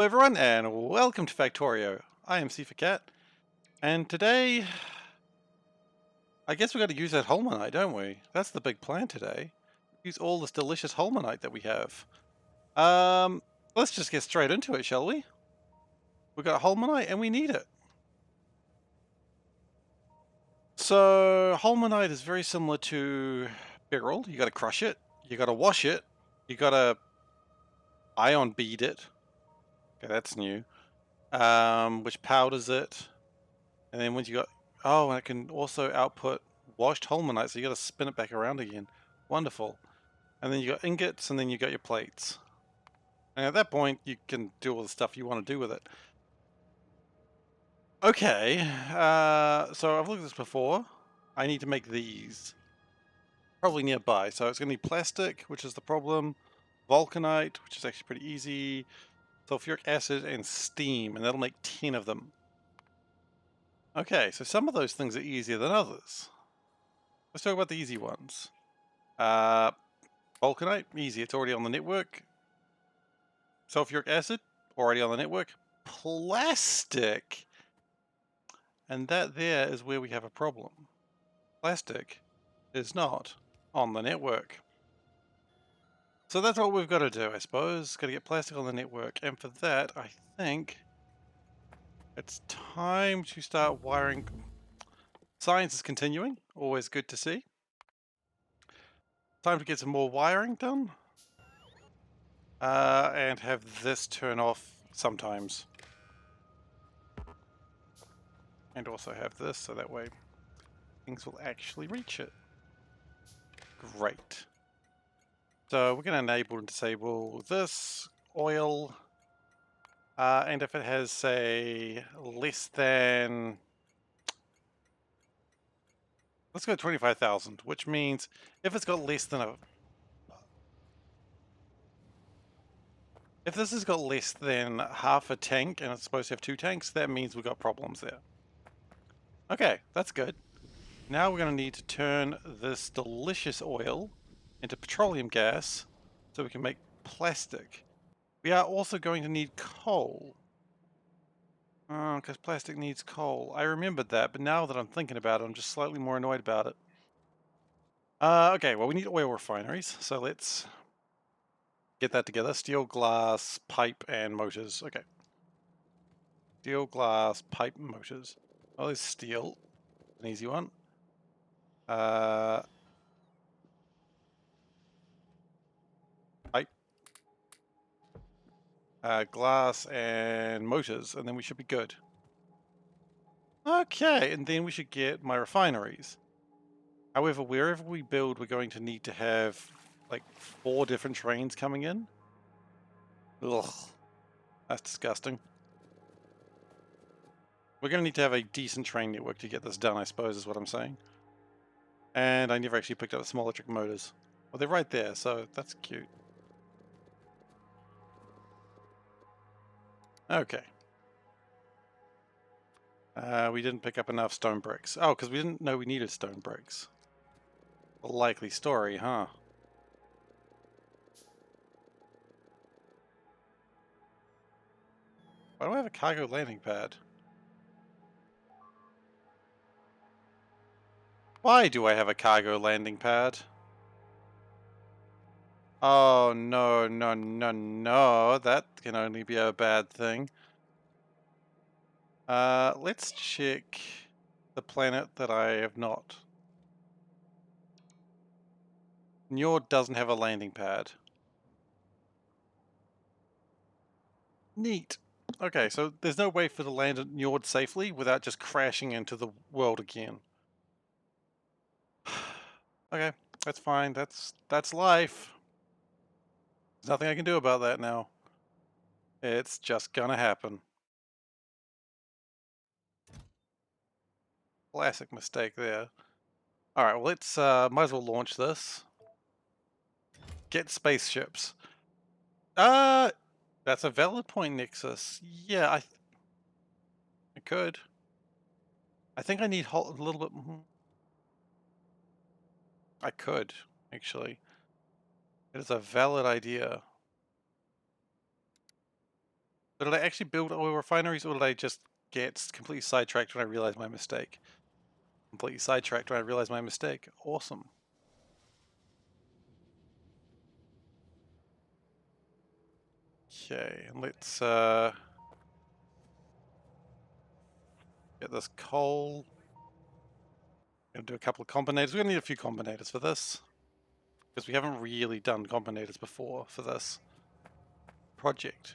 Hello everyone and welcome to Factorio. I am SeiferKatt, and today I guess we've got to use that Holminite, don't we? That's the big plan today. Use all this delicious Holminite that we have. Um, let's just get straight into it, shall we? We've got Holminite and we need it. So Holminite is very similar to Beryl. You got to crush it, you got to wash it, you got to ion bead it. Okay, that's new. Which powders it. And then once you got, oh, and it can also output washed Holminite, so you got to spin it back around again. Wonderful. And then you got ingots, and then you got your plates. And at that point, you can do all the stuff you want to do with it. Okay, so I've looked at this before. I need to make these. Probably nearby. So it's going to need plastic, which is the problem. Vulcanite, which is actually pretty easy. Sulfuric acid and steam, and that'll make 10 of them. Okay, so some of those things are easier than others. Let's talk about the easy ones. Vulcanite, easy, it's already on the network. Sulfuric acid, already on the network. Plastic! And that there is where we have a problem. Plastic is not on the network. So that's what we've got to do, I suppose. Got to get plastic on the network. And for that, I think it's time to start wiring. Science is continuing, always good to see. Time to get some more wiring done. And have this turn off sometimes. And also have this, so that way things will actually reach it. Great. So we're going to enable and disable this oil. And if it has, say, less than... Let's go 25,000, which means if it's got less than a... If this has got less than half a tank and it's supposed to have 2 tanks, that means we've got problems there. Okay, that's good. Now we're going to need to turn this delicious oil into petroleum gas so we can make plastic. We are also going to need coal. Because plastic needs coal. I remembered that, but now that I'm thinking about it, I'm just slightly more annoyed about it. Okay, well we need oil refineries, so let's get that together. Steel, glass, pipe, and motors. Okay. Steel, glass, pipe, motors. Oh, there's steel. An easy one. Pipe. Glass and motors, and then we should be good. Okay, and then we should get my refineries. However, wherever we build, we're going to need to have like 4 different trains coming in. Ugh, that's disgusting. We're going to need to have a decent train network to get this done, I suppose, is what I'm saying. And I never actually picked up the small electric motors. Well, they're right there, so that's cute. Okay. We didn't pick up enough stone bricks. Oh, because we didn't know we needed stone bricks. A likely story, huh? Why do I have a cargo landing pad? Why do I have a cargo landing pad? Oh, no, no, no, no. That can only be a bad thing. Let's check the planet that I have not. Njord doesn't have a landing pad. Neat. Okay, so there's no way for to land at Njord safely without just crashing into the world again. Okay, that's fine. That's life. There's nothing I can do about that now. It's just gonna happen. Classic mistake there. Alright, well let's might as well launch this. Get spaceships. That's a valid point, Nexus. Yeah, I could. I think I need a little bit. I could, actually. It is a valid idea. But did I actually build oil refineries, or did I just get completely sidetracked when I realized my mistake? Completely sidetracked when I realized my mistake. Awesome. Okay, and let's get this coal. Gonna do a couple of combinators. We're gonna need a few combinators for this, because we haven't really done combinators before for this project.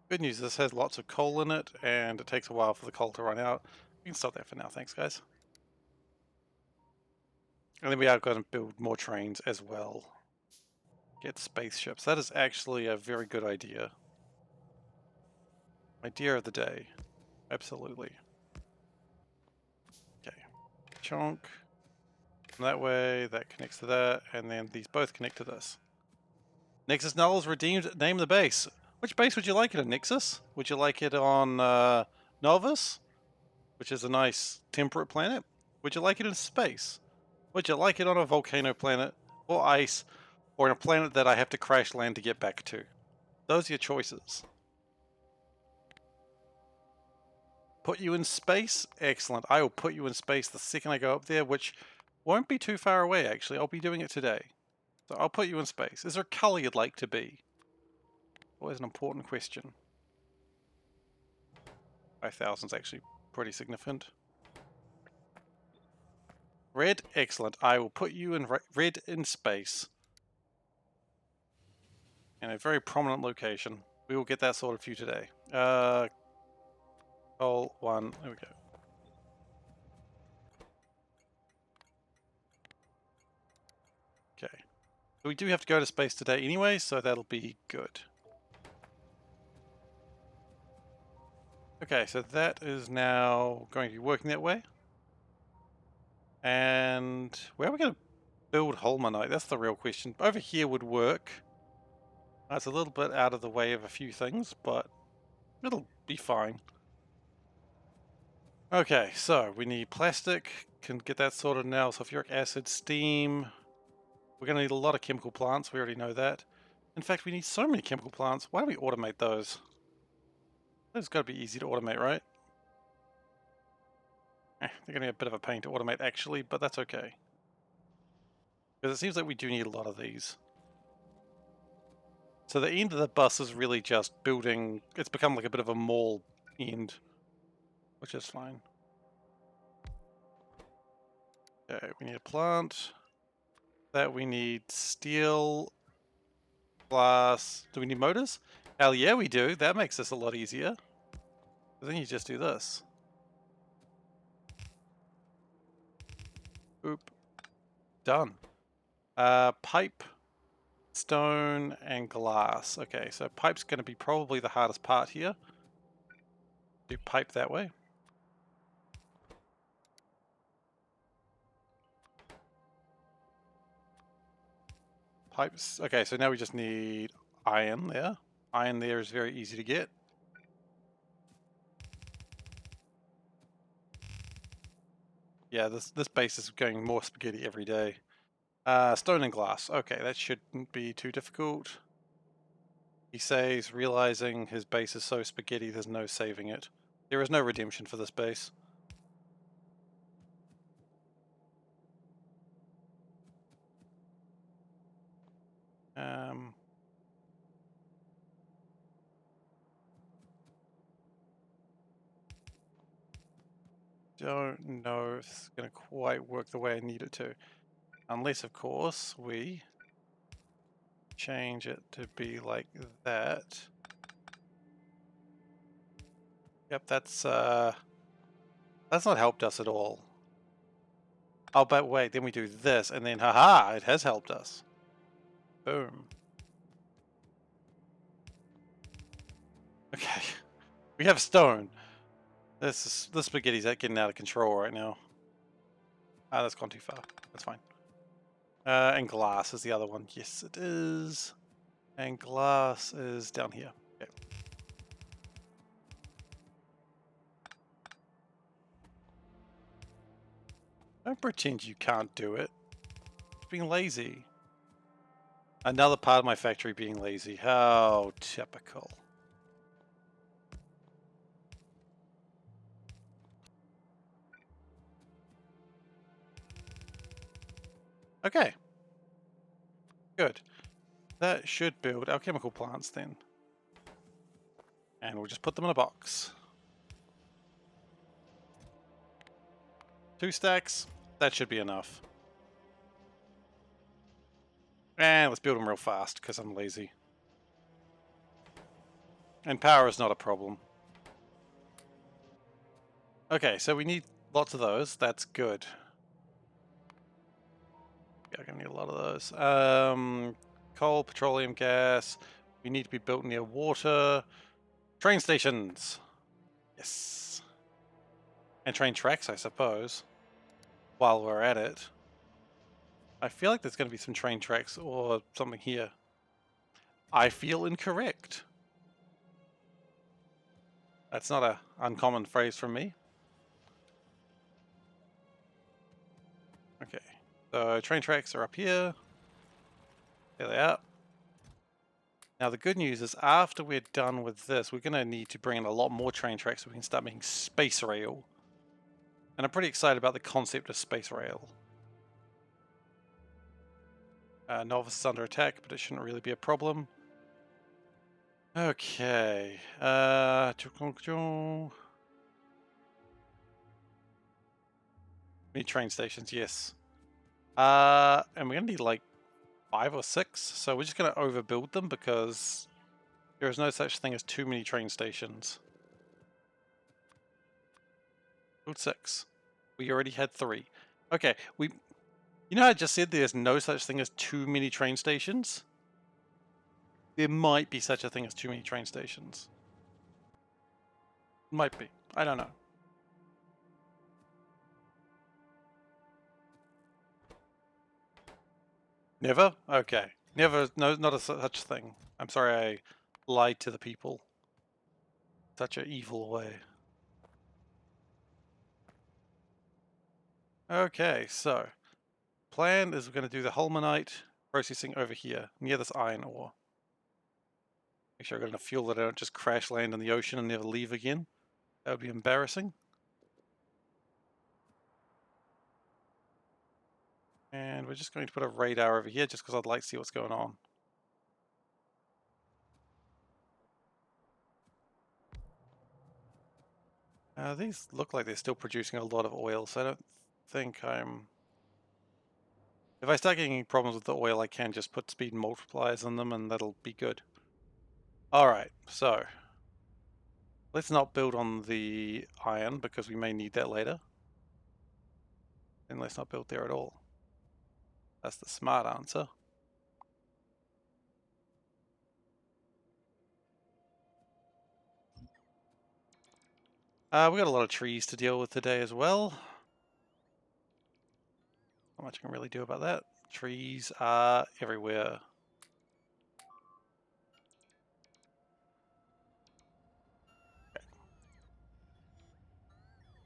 Good news, this has lots of coal in it, and it takes a while for the coal to run out. We can stop there for now, thanks guys. And then we are going to build more trains as well. Get spaceships. That is actually a very good idea. Idea of the day. Absolutely. Okay. Chunk. That way, that connects to that, and then these both connect to this. Nexus Null is redeemed. Name the base. Which base would you like it on, Nexus? Would you like it on Novus, which is a nice temperate planet? Would you like it in space? Would you like it on a volcano planet, or ice, or in a planet that I have to crash land to get back to? Those are your choices. Put you in space? Excellent. I will put you in space the second I go up there, which won't be too far away, actually. I'll be doing it today. So I'll put you in space. Is there a color you'd like to be? Always an important question. 5,000 is actually pretty significant. Red? Excellent. I will put you in red in space. In a very prominent location. We will get that sorted for you today. Coal 1. There we go. Okay. We do have to go to space today anyway, so that'll be good. Okay, so that is now going to be working that way. And where are we going to build Holminite? That's the real question. Over here would work. It's a little bit out of the way of a few things, but it'll be fine. Okay, so we need plastic. Can get that sorted now. Sulfuric acid, steam. We're going to need a lot of chemical plants. We already know that. In fact, we need so many chemical plants. Why don't we automate those? Those got to be easy to automate, right? They're going to be a bit of a pain to automate, actually, but that's okay. Because it seems like we do need a lot of these. So the end of the bus is really just building... It's become like a bit of a mall end, which is fine. Okay, we need a plant. That we need steel, glass. Do we need motors? Hell yeah, we do. That makes this a lot easier. Then you just do this. Oop. Done. Pipe, stone, and glass. Okay, so pipe's going to be probably the hardest part here. Do pipe that way. Pipes. Okay, so now we just need iron there. Iron there is very easy to get. Yeah, this base is going more spaghetti every day. Stone and glass. Okay, that shouldn't be too difficult. He says, realizing his base is so spaghetti, there's no saving it. There is no redemption for this base. Don't know if it's going to quite work the way I need it to. Unless, of course, we change it to be like that. Yep, that's not helped us at all. Oh, but wait, then we do this, and then haha, it has helped us. Boom. Okay, we have stone. This spaghetti's getting out of control right now. Ah, that's gone too far. That's fine. And glass is the other one. Yes, it is. And glass is down here. Okay. Don't pretend you can't do it. being lazy. Another part of my factory being lazy. How typical. Okay. Good. That should build our chemical plants then. And we'll just put them in a box. 2 stacks. That should be enough. And let's build them real fast because I'm lazy. And power is not a problem. Okay, so we need lots of those. That's good. Yeah, I'm gonna need a lot of those. Coal, petroleum, gas. We need to be built near water. Train stations. Yes. And train tracks, I suppose. While we're at it. I feel like there's going to be some train tracks or something here. I feel incorrect. That's not an uncommon phrase from me. Okay, so train tracks are up here. There they are. Now the good news is after we're done with this, we're going to need to bring in a lot more train tracks so we can start making space rail. And I'm pretty excited about the concept of space rail. Novice is under attack, but it shouldn't really be a problem. Okay. We need train stations, yes. And we're going to need like 5 or 6, so we're just going to overbuild them because there is no such thing as too many train stations. Build 6. We already had 3. Okay, you know how I just said there's no such thing as too many train stations? There might be such a thing as too many train stations. Might be. I don't know. Never? Okay. Never, no, not a such thing. I'm sorry I lied to the people. Such an evil way. Okay, so plan is we're going to do the Holminite processing over here, near this iron ore. Make sure I got enough fuel that I don't just crash land in the ocean and never leave again. That would be embarrassing. And we're just going to put a radar over here just because I'd like to see what's going on. These look like they're still producing a lot of oil, so I don't think I'm... If I start getting any problems with the oil, I can just put speed multipliers in them and that'll be good. Alright, so let's not build on the iron because we may need that later. And let's not build there at all. That's the smart answer. We got a lot of trees to deal with today as well. Not much I can really do about that. Trees are everywhere. Okay.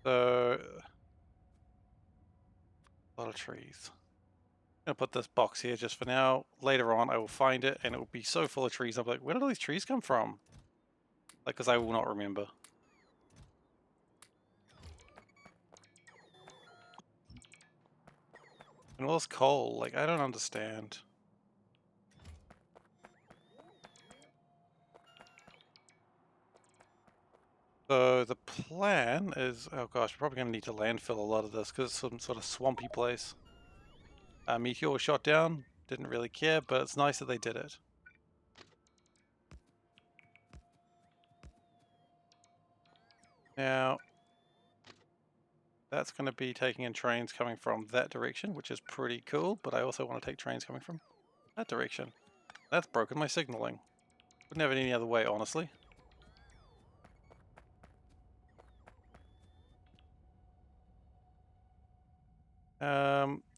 So, a lot of trees. I'm gonna put this box here just for now. Later on I will find it and it will be so full of trees. I'll be like, where did all these trees come from? Like, because I will not remember. And all this coal, like, I don't understand. So the plan is, oh gosh, we're probably going to need to landfill a lot of this because it's some sort of swampy place. Meteor was shot down, didn't really care, but it's nice that they did it. Now, that's going to be taking in trains coming from that direction, which is pretty cool, but I also want to take trains coming from that direction. That's broken my signaling. Wouldn't have it any other way, honestly.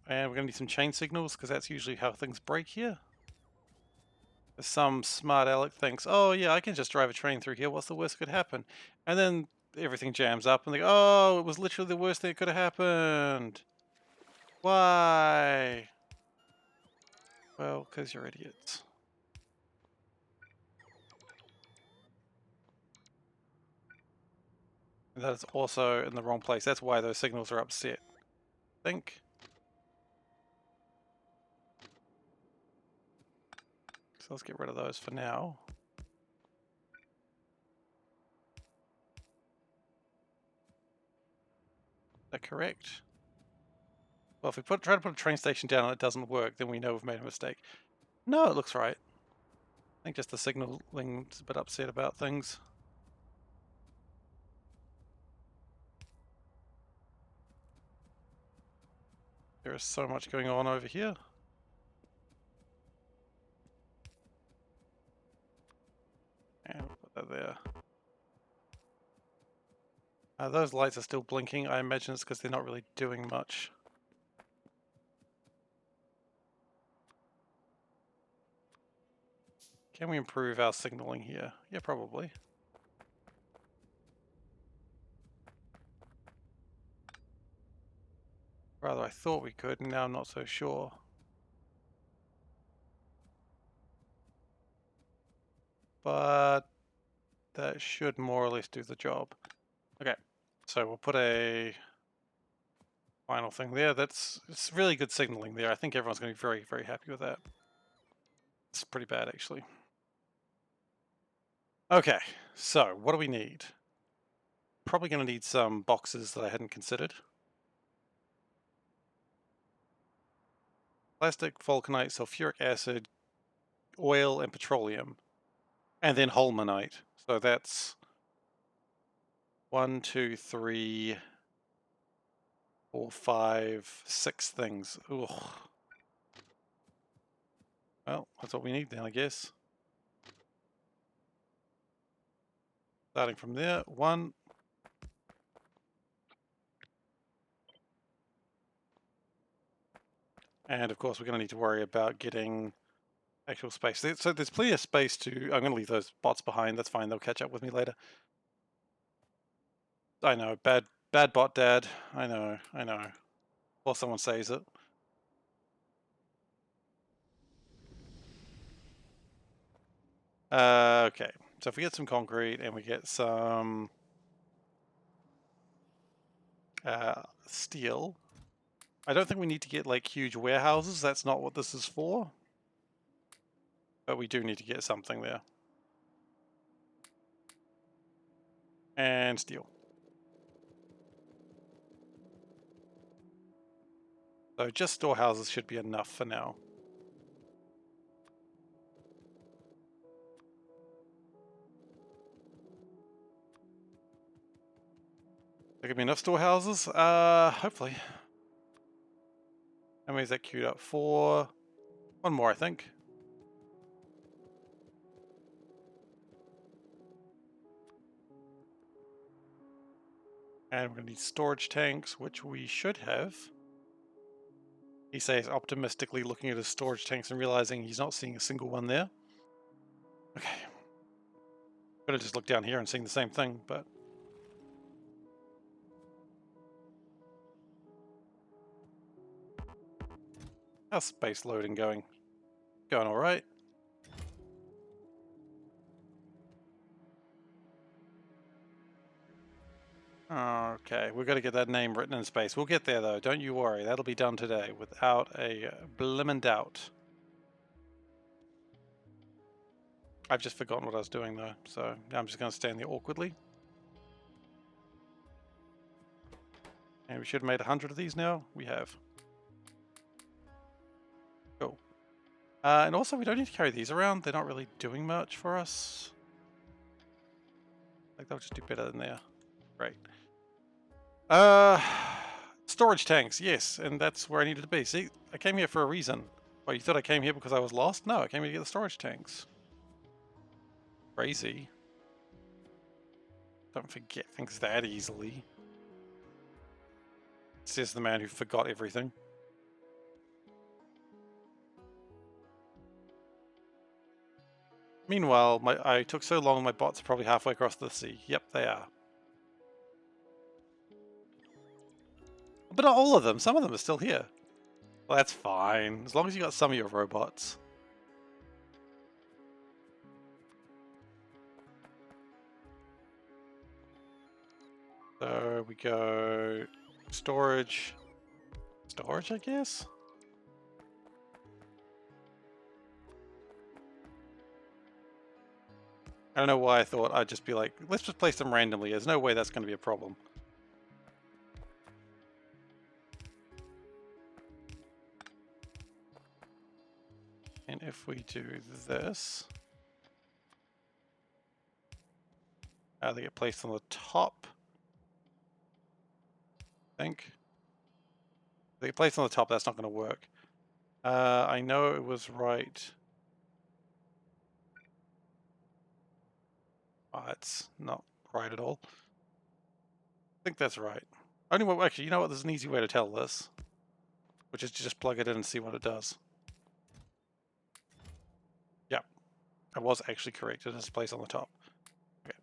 And we're going to need some chain signals, because that's usually how things break here. Some smart aleck thinks, oh yeah, I can just drive a train through here, what's the worst that could happen? And then everything jams up, and they go, oh, it was literally the worst thing that could have happened. Why? Well, because you're idiots. And that is also in the wrong place. That's why those signals are upset. I think. So let's get rid of those for now. Is that correct? Well, if we try to put a train station down and it doesn't work, then we know we've made a mistake. No, it looks right. I think just the signaling's a bit upset about things. There is so much going on over here. And we'll put that there. Those lights are still blinking. I imagine it's because they're not really doing much. Can we improve our signaling here? Yeah, probably. Rather, I thought we could, and now I'm not so sure. But that should more or less do the job. Okay, so we'll put a final thing there. It's really good signaling there. I think everyone's going to be very, very happy with that. It's pretty bad, actually. Okay, so what do we need? Probably going to need some boxes that I hadn't considered. Plastic, vulcanite, sulfuric acid, oil, and petroleum. And then Holminite. So that's 1, 2, 3, 4, 5, 6 things. Ugh. Well, that's what we need then, I guess. Starting from there, 1. And of course, we're going to need to worry about getting actual space. So there's plenty of space to... I'm going to leave those bots behind. That's fine. They'll catch up with me later. I know. Bad bot dad. I know. Or someone says it. Okay. So if we get some concrete and we get some steel, I don't think we need to get like huge warehouses. That's not what this is for. But we do need to get something there. And steel. So just storehouses should be enough for now. There could be enough storehouses? Hopefully. How many is that queued up for? 1 more, I think. And we're going to need storage tanks, which we should have. He says optimistically looking at his storage tanks and realizing he's not seeing a single one there. Okay. Could have just looked down here and seen the same thing, but... How's space loading going? Going alright. Okay, we've got to get that name written in space. We'll get there though, don't you worry. That'll be done today without a blimmin' doubt. I've just forgotten what I was doing though, so I'm just going to stand there awkwardly. And we should have made 100 of these now. We have. Cool. And also we don't need to carry these around. They're not really doing much for us. Like they'll just do better than there. Great. Storage tanks, yes, and that's where I needed to be. See, I came here for a reason. Oh, you thought I came here because I was lost? No, I came here to get the storage tanks. Crazy. Don't forget things that easily. Says the man who forgot everything. Meanwhile, I took so long, my bots are probably halfway across the sea. Yep, they are. But not all of them. Some of them are still here. Well, that's fine, as long as you got some of your robots. So we go storage, I guess? I don't know why I thought I'd just be like, let's just place them randomly. There's no way that's going to be a problem. And if we do this, they get placed on the top, I think. If they get placed on the top, that's not going to work. I know it was right. Oh, it's not right at all. I think that's right. Only way, actually, you know what? There's an easy way to tell this, which is to just plug it in and see what it does. Yeah, I was actually correct. It is placed on the top. Okay,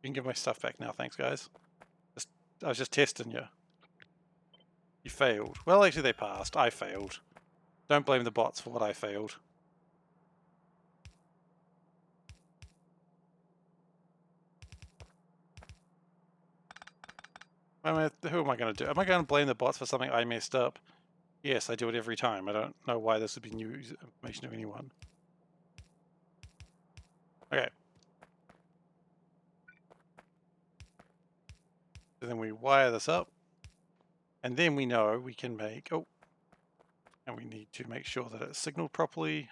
you can give my stuff back now. Thanks, guys. I was just testing you. You failed. Well, actually, they passed. I failed. Don't blame the bots for what I failed. I mean, who am I going to do? Am I going to blame the bots for something I messed up? Yes, I do it every time. I don't know why this would be new information to anyone. Okay. So then we wire this up. And then we know we can make... Oh. And we need to make sure that it's signaled properly.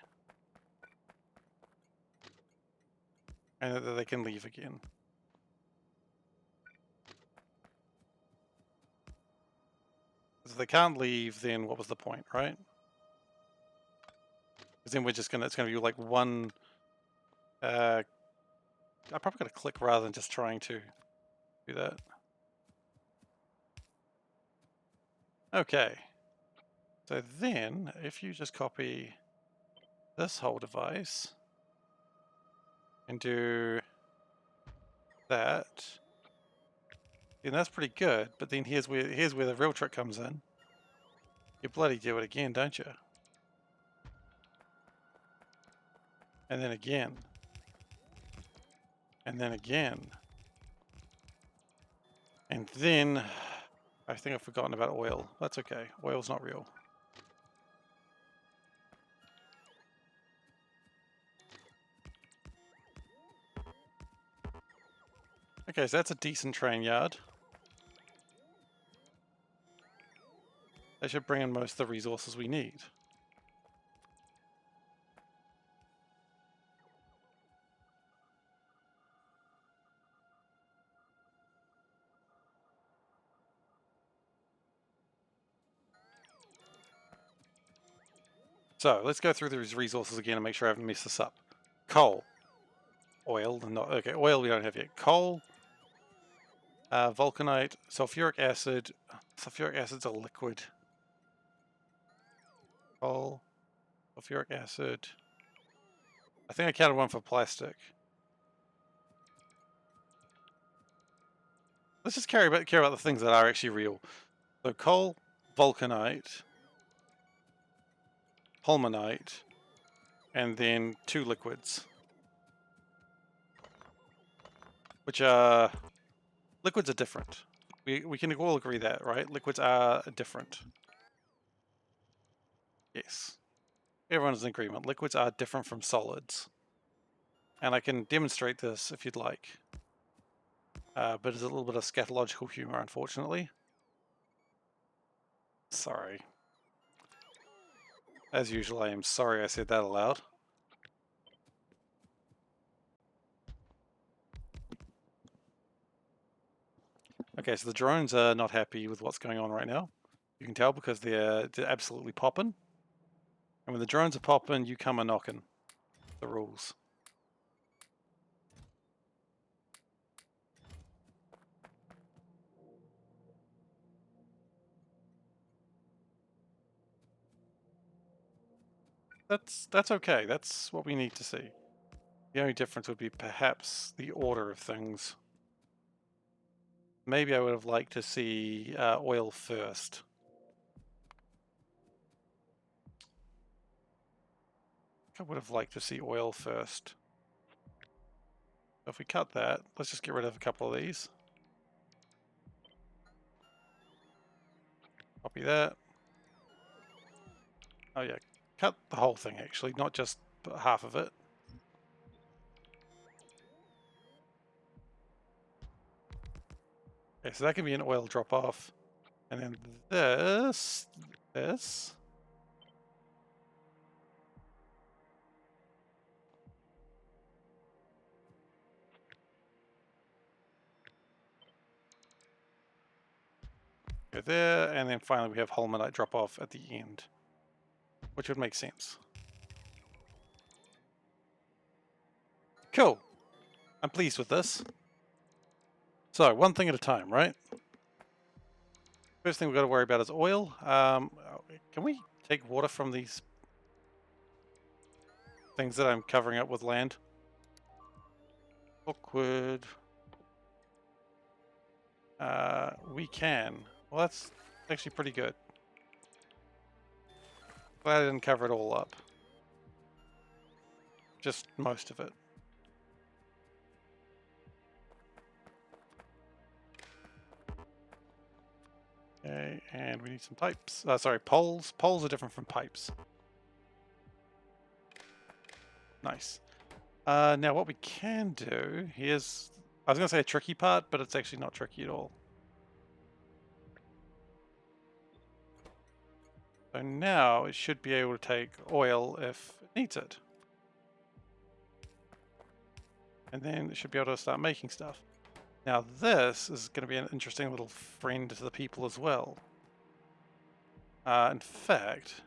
And that they can leave again. If they can't leave, then what was the point, right? Because then we're just gonna, it's gonna be like one, I'm probably gonna click rather than just trying to do that. Okay. So then, if you just copy this whole device and do that, then that's pretty good. But then here's where the real trick comes in. You bloody do it again, don't you? And then again. And then again. And then, I think I've forgotten about oil. That's okay. Oil's not real. Okay, so that's a decent train yard. That should bring in most of the resources we need. So let's go through these resources again and make sure I haven't messed this up. Coal. Oil. Not, okay, oil we don't have yet. Coal. Vulcanite. Sulfuric acid. Sulfuric acid's a liquid. Coal. Sulfuric acid. I think I counted one for plastic. Let's just care about the things that are actually real. So coal, vulcanite, holminite, and then 2 liquids. Which are... Liquids are different. We can all agree that, right? Liquids are different. Yes. Everyone's in agreement. Liquids are different from solids. And I can demonstrate this if you'd like. But it's a little bit of scatological humor, unfortunately. Sorry. As usual, I am sorry I said that aloud. Okay, so the drones are not happy with what's going on right now. You can tell because they're absolutely popping. And when the drones are popping, you come a knocking. The rules. That's okay. That's what we need to see. The only difference would be perhaps the order of things. Maybe I would have liked to see oil first. I would have liked to see oil first. If we cut that, let's just get rid of a couple of these. Copy that. Oh yeah, cut the whole thing actually, not just half of it. Okay, so that can be an oil drop off. And then this. Go there, and then finally we have Holminite drop off at the end, which would make sense. Cool. I'm pleased with this. So, one thing at a time, right? First thing we've got to worry about is oil. Can we take water from these things that I'm covering up with land? Awkward. We can. Well, that's actually pretty good. Glad I didn't cover it all up. Just most of it. Okay, and we need some pipes. Sorry, poles. Poles are different from pipes. Nice. Now what we can do, here's, I was going to say a tricky part, but it's actually not tricky at all. So now it should be able to take oil if it needs it. And then it should be able to start making stuff. Now this is going to be an interesting little friend to the people as well. In fact,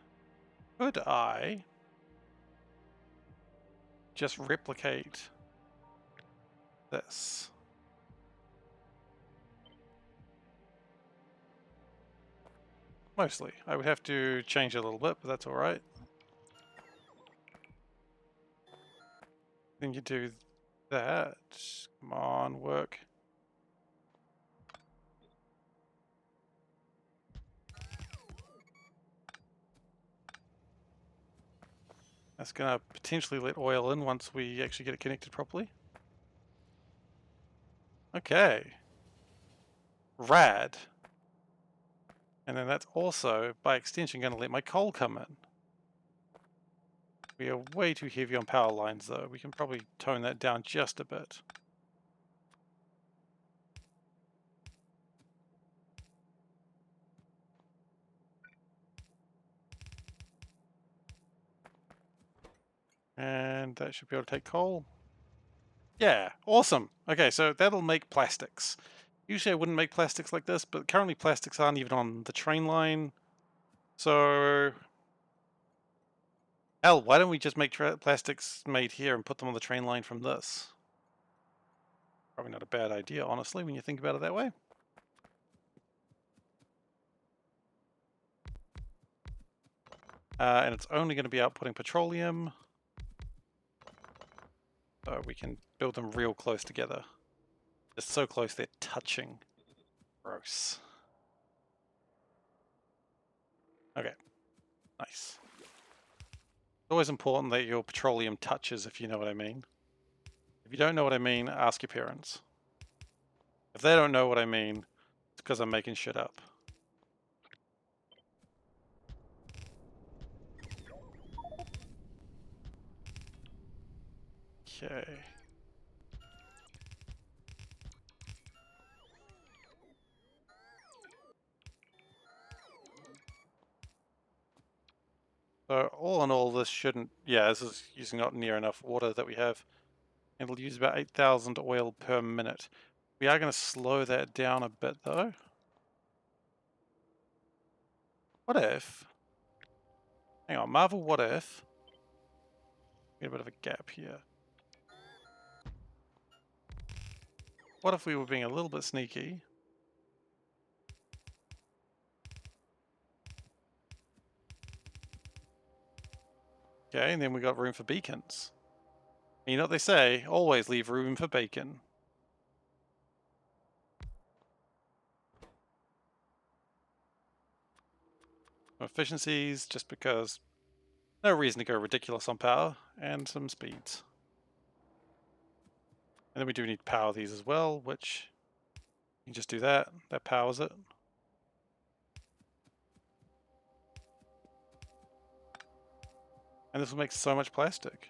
could I just replicate this? Mostly. I would have to change it a little bit, but that's alright. Then you do that. Come on, work. That's going to potentially let oil in once we actually get it connected properly. Okay. Rad. And then that's also, by extension, going to let my coal come in. We are way too heavy on power lines, though. We can probably tone that down just a bit. And that should be able to take coal. Yeah, awesome. Okay, so that'll make plastics. Usually I wouldn't make plastics like this, but currently plastics aren't even on the train line. So, hell, why don't we just make plastics made here and put them on the train line from this? Probably not a bad idea, honestly, when you think about it that way. And it's only going to be outputting petroleum. So we can build them real close together. Just so close they're touching. Gross. Okay. Nice. It's always important that your petroleum touches, if you know what I mean. If you don't know what I mean, ask your parents. If they don't know what I mean, it's because I'm making shit up. Okay. So all in all, this shouldn't, yeah, this is using not near enough water that we have. It'll use about 8,000 oil per minute. We are going to slow that down a bit though. What if, hang on, Marvel, what if, get a bit of a gap here. What if we were being a little bit sneaky? Okay, and then we got room for beacons. And you know what they say, always leave room for bacon. Efficiencies, just because No reason to go ridiculous on power and some speeds. And then we do need to power these as well, which you can just do that. That powers it. And this will make so much plastic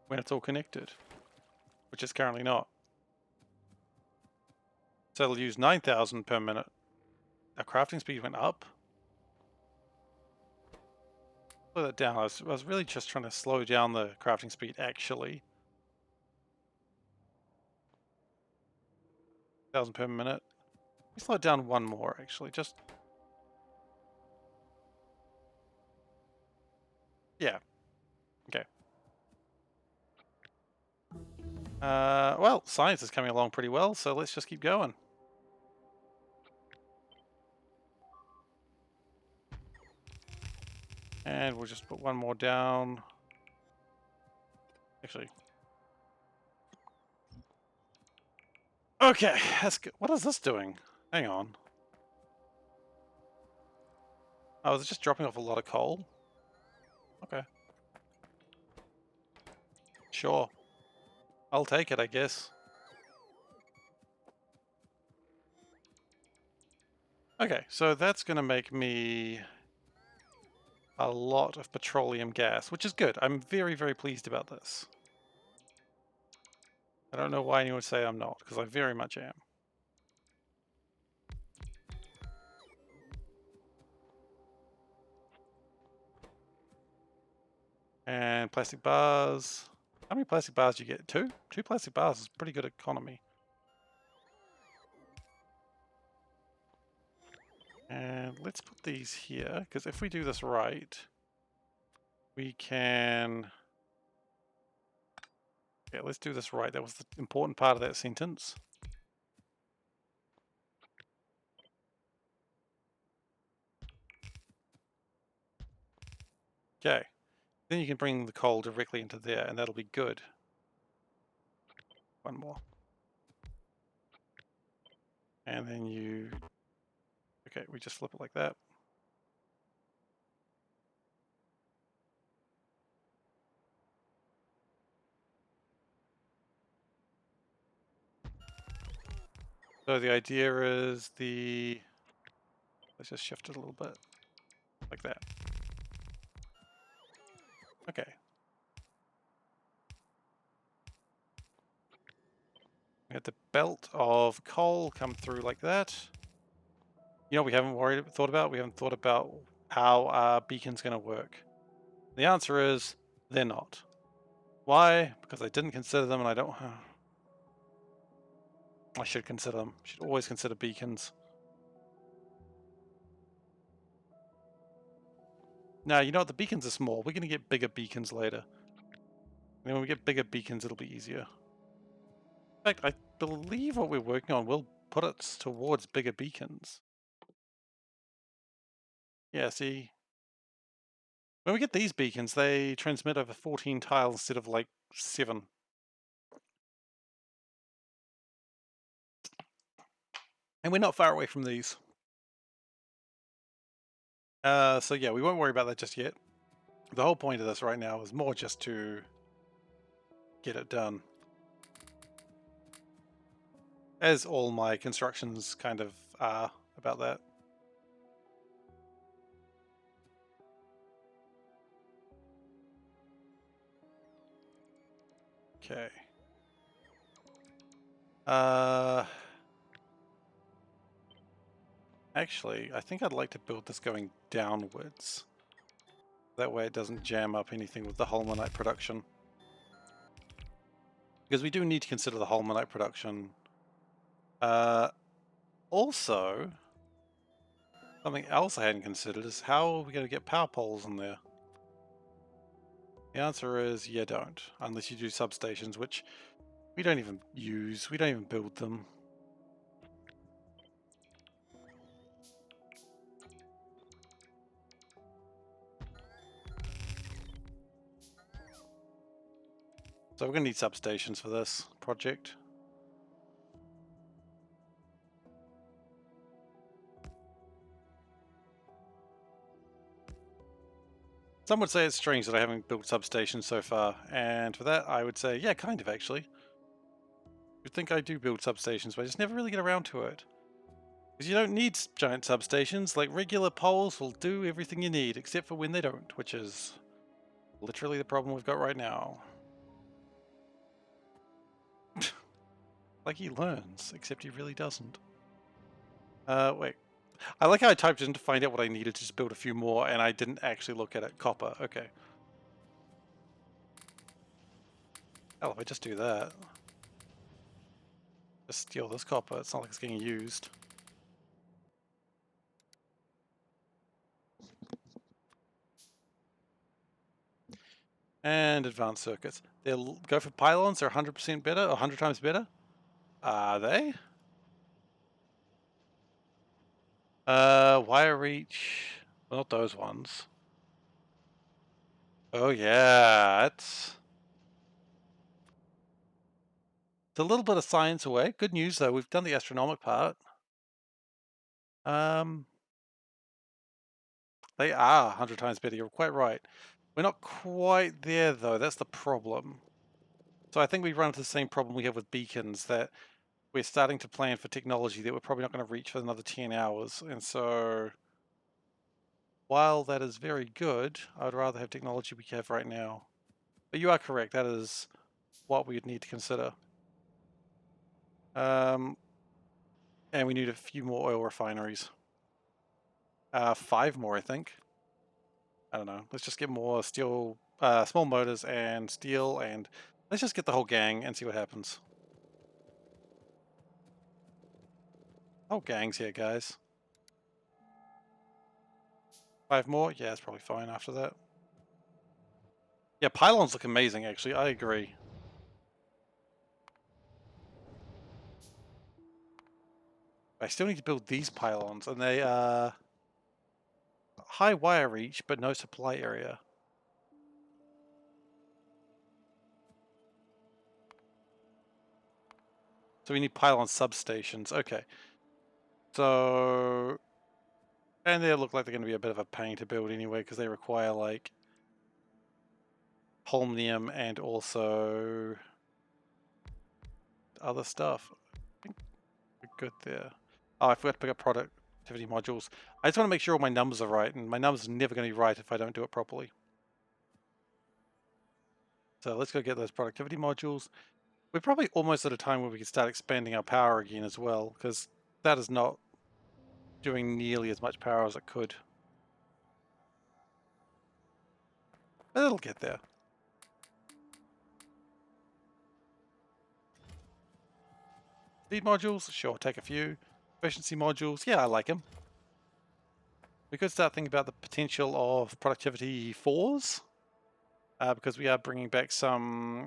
when it's all connected, which it's currently not. So it'll use 9,000 per minute. Our crafting speed went up. Slow that down. I was really just trying to slow down the crafting speed actually. 1,000 per minute. Let me slow it down one more actually. Just yeah. Okay. Well, science is coming along pretty well, so let's just keep going. And we'll just put one more down. Actually. Okay, that's good. What is this doing? Hang on. Oh, is it just dropping off a lot of coal? Okay. Sure. I'll take it, I guess. Okay, so that's going to make me a lot of petroleum gas, which is good. I'm very, very pleased about this. I don't know why anyone would say I'm not, because I very much am. And plastic bars. How many plastic bars do you get? Two? Two plastic bars is pretty good economy. And let's put these here, because if we do this right, we can... Yeah, let's do this right. That was the important part of that sentence. Okay. Then you can bring the coal directly into there, and that'll be good. One more. And then you... Okay, we just flip it like that. So the idea is the... Let's just shift it a little bit. Like that. Okay. We had the belt of coal come through like that. You know, we haven't thought about? We haven't thought about how our beacon's going to work. The answer is they're not. Why? Because I didn't consider them and I don't... I should consider them. Should always consider beacons. Now, you know what? The beacons are small. We're going to get bigger beacons later. And when we get bigger beacons, it'll be easier. In fact, I believe what we're working on will put us towards bigger beacons. Yeah, see? When we get these beacons, they transmit over 14 tiles instead of like 7. And we're not far away from these. So yeah, we won't worry about that just yet. The whole point of this right now is more just to get it done. As all my constructions kind of are about that. Okay. Actually, I think I'd like to build this going downwards. That way it doesn't jam up anything with the Holminite production. Because we do need to consider the Holminite production. Also, something else I hadn't considered is how are we going to get power poles in there? The answer is you don't, unless you do substations, which we don't even use. We don't even build them. So we're going to need substations for this project. Some would say it's strange that I haven't built substations so far, and for that I would say, yeah, kind of actually. You'd think I do build substations, but I just never really get around to it. Because you don't need giant substations, like regular poles will do everything you need, except for when they don't, which is literally the problem we've got right now. Like he learns, except he really doesn't. Wait. I like how I typed in to find out what I needed to just build a few more, and I didn't actually look at it. Copper, okay. Hell, if I just do that. Just steal this copper, it's not like it's getting used. And advanced circuits. They'll go for pylons, they're 100% better, 100 times better. Are they? Wire reach. Well, not those ones. Oh yeah, it's a little bit of science away. Good news though, we've done the astronomic part. They are 100 times better, you're quite right. We're not quite there though, that's the problem. So I think we run into the same problem we have with beacons, that we're starting to plan for technology that we're probably not going to reach for another 10 hours. And so while that is very good, I'd rather have technology we have right now. But you are correct, that is what we would need to consider. And we need a few more oil refineries. 5 more, I think. I don't know. Let's just get more steel, small motors and steel, and let's just get the whole gang and see what happens. Whole gang's here, guys. 5 more? Yeah, it's probably fine after that. Yeah, pylons look amazing, actually. I agree. I still need to build these pylons, and they are high wire reach, but no supply area. So we need pylon substations. Okay. So, and they look like they're going to be a bit of a pain to build anyway, because they require like holmium and also other stuff. I think we're good there. Oh, I forgot to pick up productivity modules. I just want to make sure all my numbers are right, and my numbers are never going to be right if I don't do it properly. So let's go get those productivity modules. We're probably almost at a time where we can start expanding our power again as well, because that is not doing nearly as much power as it could. But it'll get there. Speed modules, sure, take a few. Efficiency modules, yeah, I like them. We could start thinking about the potential of productivity 4s, because we are bringing back some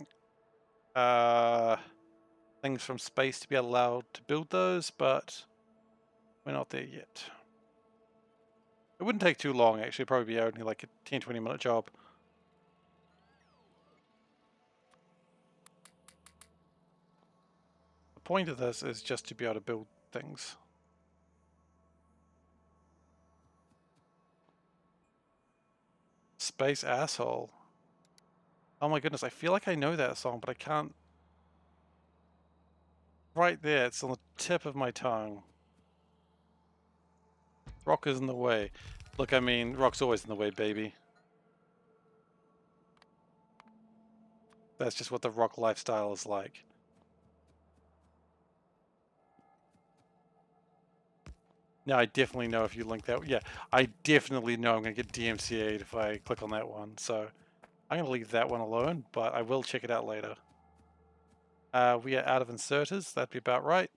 things from space to be allowed to build those, but we're not there yet. It wouldn't take too long, actually. It'd probably be only like a 10-20 minute job. The point of this is just to be able to build things. Space Asshole. Oh my goodness, I feel like I know that song, but I can't. Right there, it's on the tip of my tongue. Rock is in the way. Look, I mean, rock's always in the way, baby. That's just what the rock lifestyle is like. Now, I definitely know if you link that. Yeah, I definitely know I'm going to get DMCA'd if I click on that one. So I'm going to leave that one alone, but I will check it out later. We are out of inserters. That'd be about right.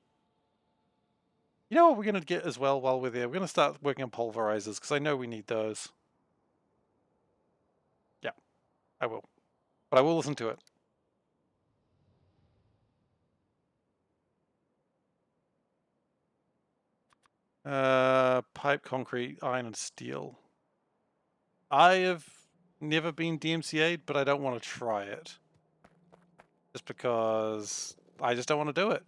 You know what we're going to get as well while we're there? We're going to start working on pulverizers, because I know we need those. Yeah, I will. But I will listen to it. Pipe, concrete, iron, and steel. I have never been DMCA'd, but I don't want to try it. Just because I just don't want to do it.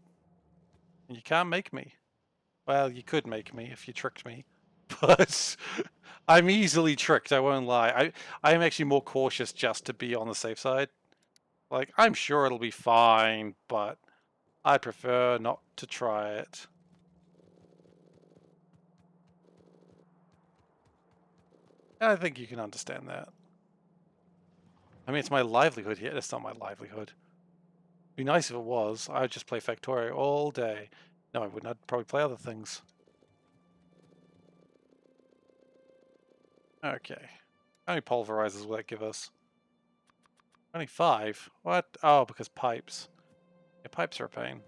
And you can't make me. Well, you could make me if you tricked me. but I'm easily tricked, I won't lie. I am actually more cautious just to be on the safe side. Like, I'm sure it'll be fine, but I prefer not to try it. I think you can understand that. I mean, it's my livelihood here. It's not my livelihood. It'd be nice if it was. I'd just play Factorio all day. No, I wouldn't. I'd probably play other things. Okay. How many pulverizers will that give us? Only 5? What? Oh, because pipes. Yeah, pipes are a pain.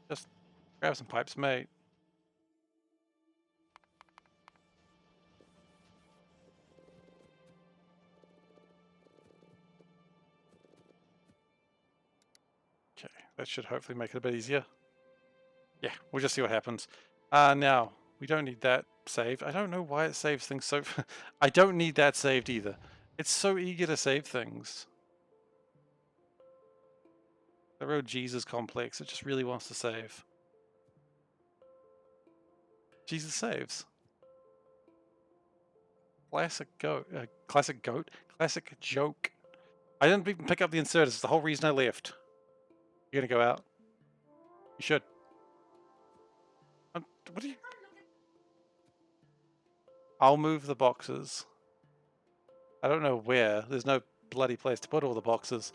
Just grab some pipes, mate. Okay, that should hopefully make it a bit easier. Yeah, we'll just see what happens. Now, we don't need that saved. I don't know why it saves things so... I don't need that saved either. It's so eager to save things. The real Jesus complex. It just really wants to save. Jesus saves. Classic goat. Classic goat? Classic joke. I didn't even pick up the inserters. It's the whole reason I left. You're gonna go out? You should. What are you... I'll move the boxes. I don't know where. There's no bloody place to put all the boxes.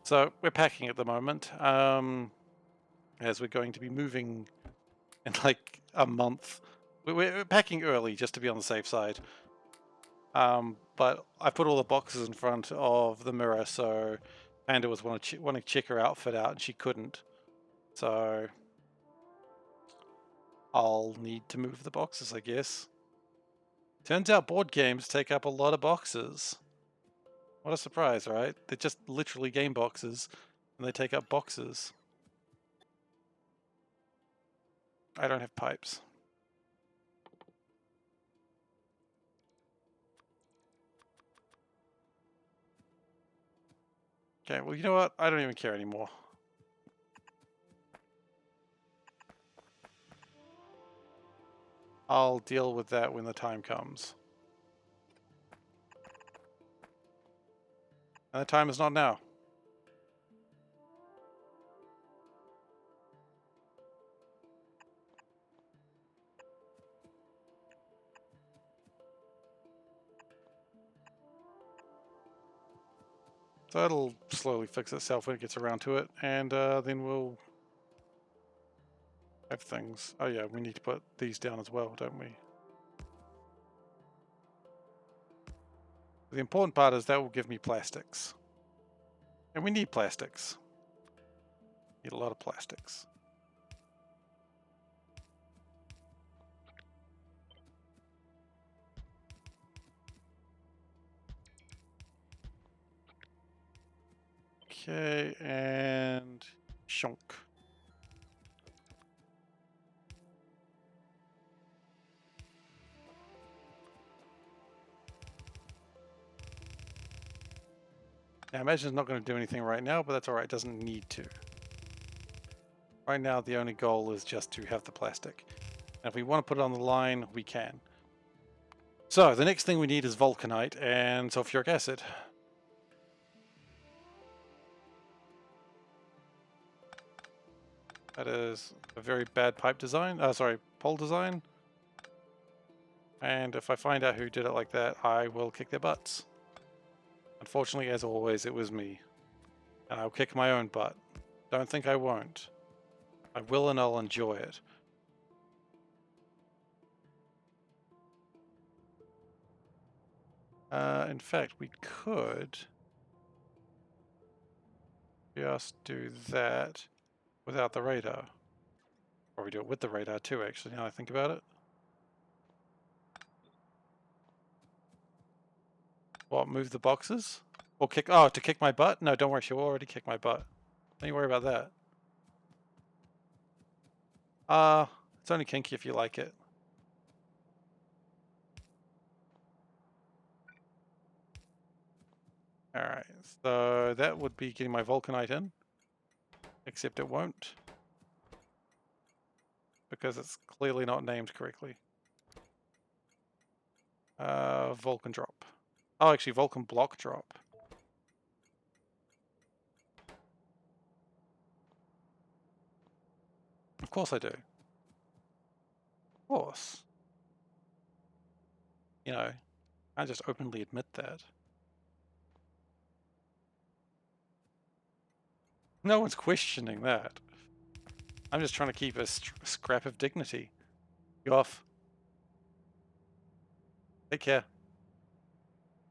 So we're packing at the moment. As we're going to be moving in like a month. We're packing early just to be on the safe side. But I put all the boxes in front of the mirror, so Panda was wanting to check her outfit out, and she couldn't. So I'll need to move the boxes, I guess. Turns out board games take up a lot of boxes. What a surprise, right? They're just literally game boxes, and they take up boxes. I don't have pipes. Okay, well, you know what? I don't even care anymore. I'll deal with that when the time comes. And the time is not now. So it'll slowly fix itself when it gets around to it, and then we'll have things. Oh yeah, we need to put these down as well, don't we? The important part is that will give me plastics. And we need plastics. Need a lot of plastics. Okay, and shunk. Now, I imagine it's not going to do anything right now, but that's alright, it doesn't need to. Right now, the only goal is just to have the plastic. And if we want to put it on the line, we can. So, the next thing we need is Holminite and sulfuric acid. That is a very bad pipe design. Sorry, pole design. And if I find out who did it like that, I will kick their butts. Unfortunately, as always, it was me. And I'll kick my own butt. Don't think I won't. I will, and I'll enjoy it. In fact, we could just do that without the radar. Or we do it with the radar too, actually, now I think about it. What, move the boxes? Or kick... Oh, to kick my butt? No, don't worry, she'll already kick my butt. Don't you worry about that. It's only kinky if you like it. Alright, so that would be getting my Holminite in. Except it won't. because it's clearly not named correctly. Vulcan drop. Oh, actually, Vulcan block drop. Of course I do. Of course. You know, I just openly admit that. No one's questioning that. I'm just trying to keep a scrap of dignity. You off. Take care.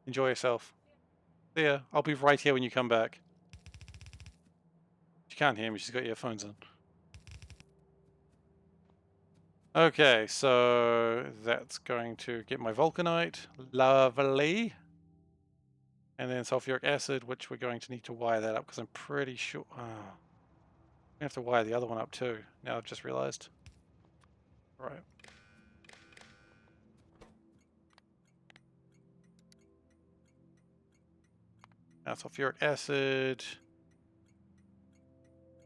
Enjoy yourself. See ya. I'll be right here when you come back. She can't hear me, she's got earphones in. Okay, so that's going to get my Vulcanite. Lovely. And then sulfuric acid, which we're going to need to wire that up because I'm pretty sure... Oh, we have to wire the other one up too. Now I've just realized. Right. Now sulfuric acid.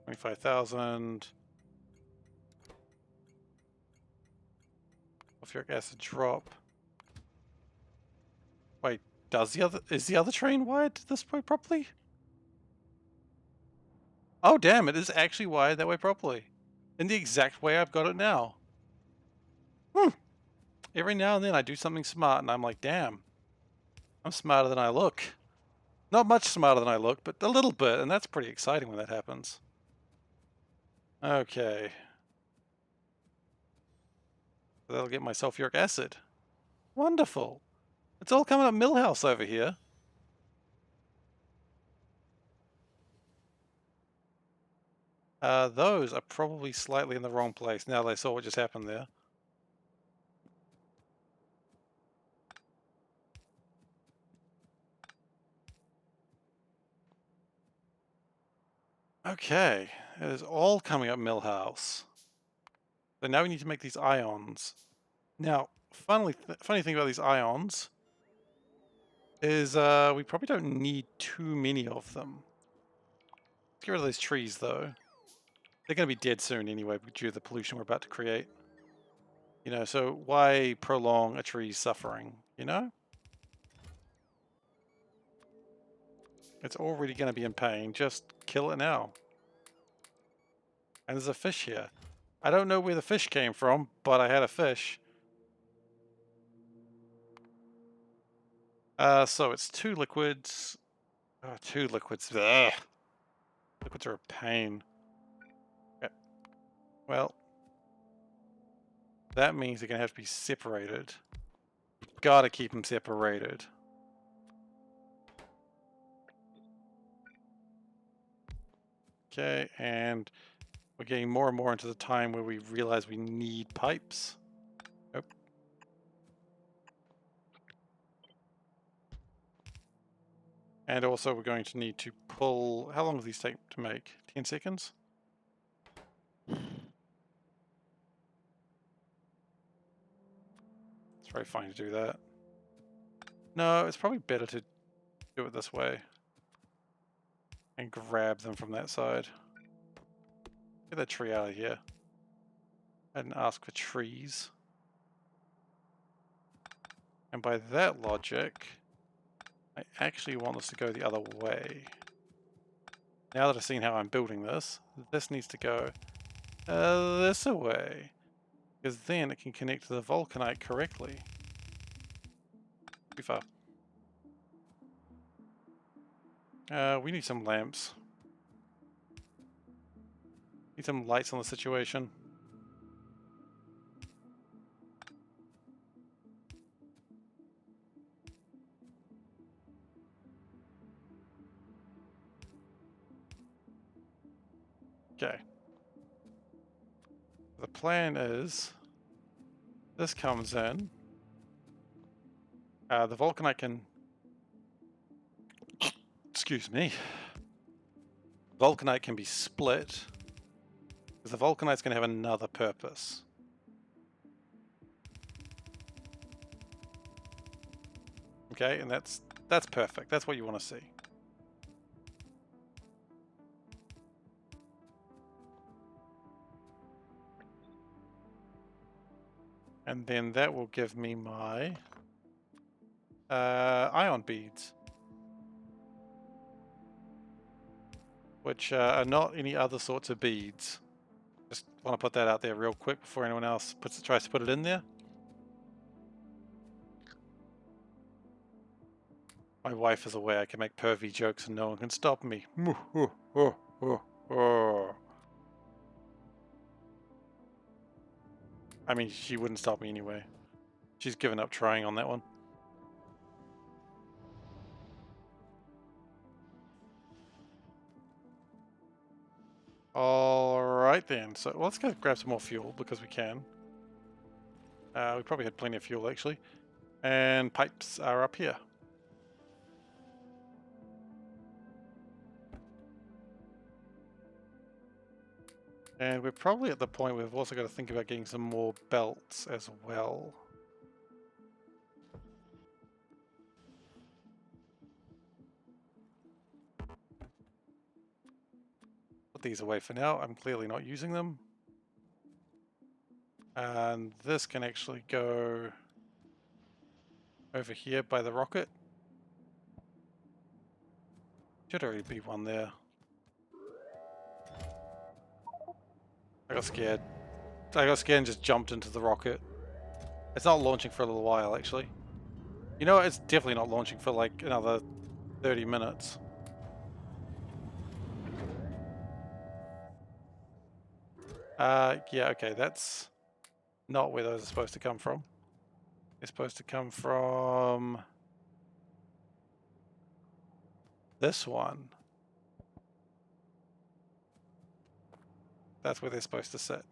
25,000. Sulfuric acid drop. Wait, is the other train wired this way properly? Oh damn, it is actually wired that way properly. In the exact way I've got it now. Every now and then I do something smart and I'm like, damn, I'm smarter than I look. Not much smarter than I look, but a little bit, and that's pretty exciting when that happens. Okay. So that'll get my sulfuric acid. Wonderful. It's all coming up Millhouse over here. Those are probably slightly in the wrong place now that I saw what just happened there. Okay, it is all coming up Millhouse. So now we need to make these ions. Now, funny thing about these ions is we probably don't need too many of them. Let's get rid of those trees though. They're going to be dead soon anyway due to the pollution we're about to create. You know, so why prolong a tree's suffering, you know? It's already going to be in pain, just kill it now. And there's a fish here. I don't know where the fish came from, but I had a fish. So it's 2 liquids. Oh, 2 liquids. Ugh. Liquids are a pain. Okay. Well, that means they're going to have to be separated. Gotta keep them separated. Okay, and we're getting more and more into the time where we realize we need pipes. Nope. And also we're going to need to pull... How long do these take to make? 10 seconds? It's very fine to do that. No, it's probably better to do it this way. And grab them from that side. Get that tree out of here. I didn't ask for trees. And by that logic, I actually want this to go the other way. Now that I've seen how I'm building this needs to go this way. Because then it can connect to the Vulcanite correctly. Too far. We need some lamps. Need some lights on the situation. Okay. The plan is this comes in. The Vulcanite can... Excuse me. Vulcanite can be split. Because the Vulcanite's going to have another purpose. Okay, and that's perfect. That's what you want to see. And then that will give me my ion beads, which are not any other sorts of beads. Just want to put that out there real quick before anyone else tries to put it in there. My wife is aware I can make pervy jokes and no one can stop me. I mean, she wouldn't stop me anyway. She's given up trying on that one. Alright then, so let's go grab some more fuel because we can. We probably had plenty of fuel actually. And pipes are up here. And we're probably at the point where we've also got to think about getting some more belts as well. Put these away for now. I'm clearly not using them. And this can actually go over here by the rocket. Should already be one there. I got scared. And just jumped into the rocket. It's not launching for a little while, actually. You know, it's definitely not launching for like another 30 minutes. Yeah, okay, that's not where those are supposed to come from. They're supposed to come from this one. That's where they're supposed to sit.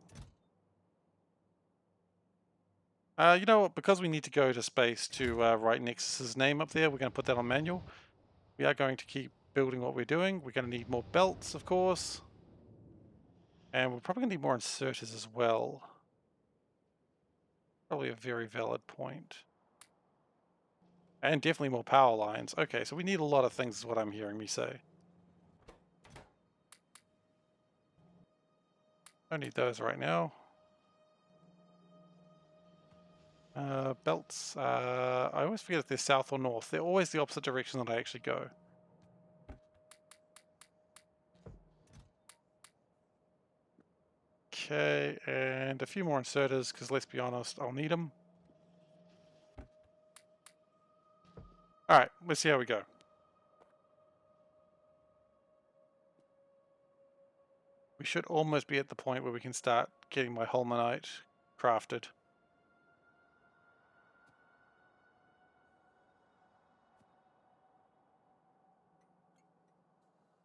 You know what, because we need to go to space to write Nexus's name up there, we're going to put that on manual. We are going to keep building what we're doing. We're going to need more belts, of course. And we're probably going to need more inserters as well. Probably a very valid point. And definitely more power lines. Okay, so we need a lot of things is what I'm hearing me say. Don't need those right now. Belts. I always forget if they're south or north. They're always the opposite direction that I actually go. Okay, and a few more inserters, because let's be honest, I'll need them. Alright, let's see how we go. We should almost be at the point where we can start getting my Holminite crafted.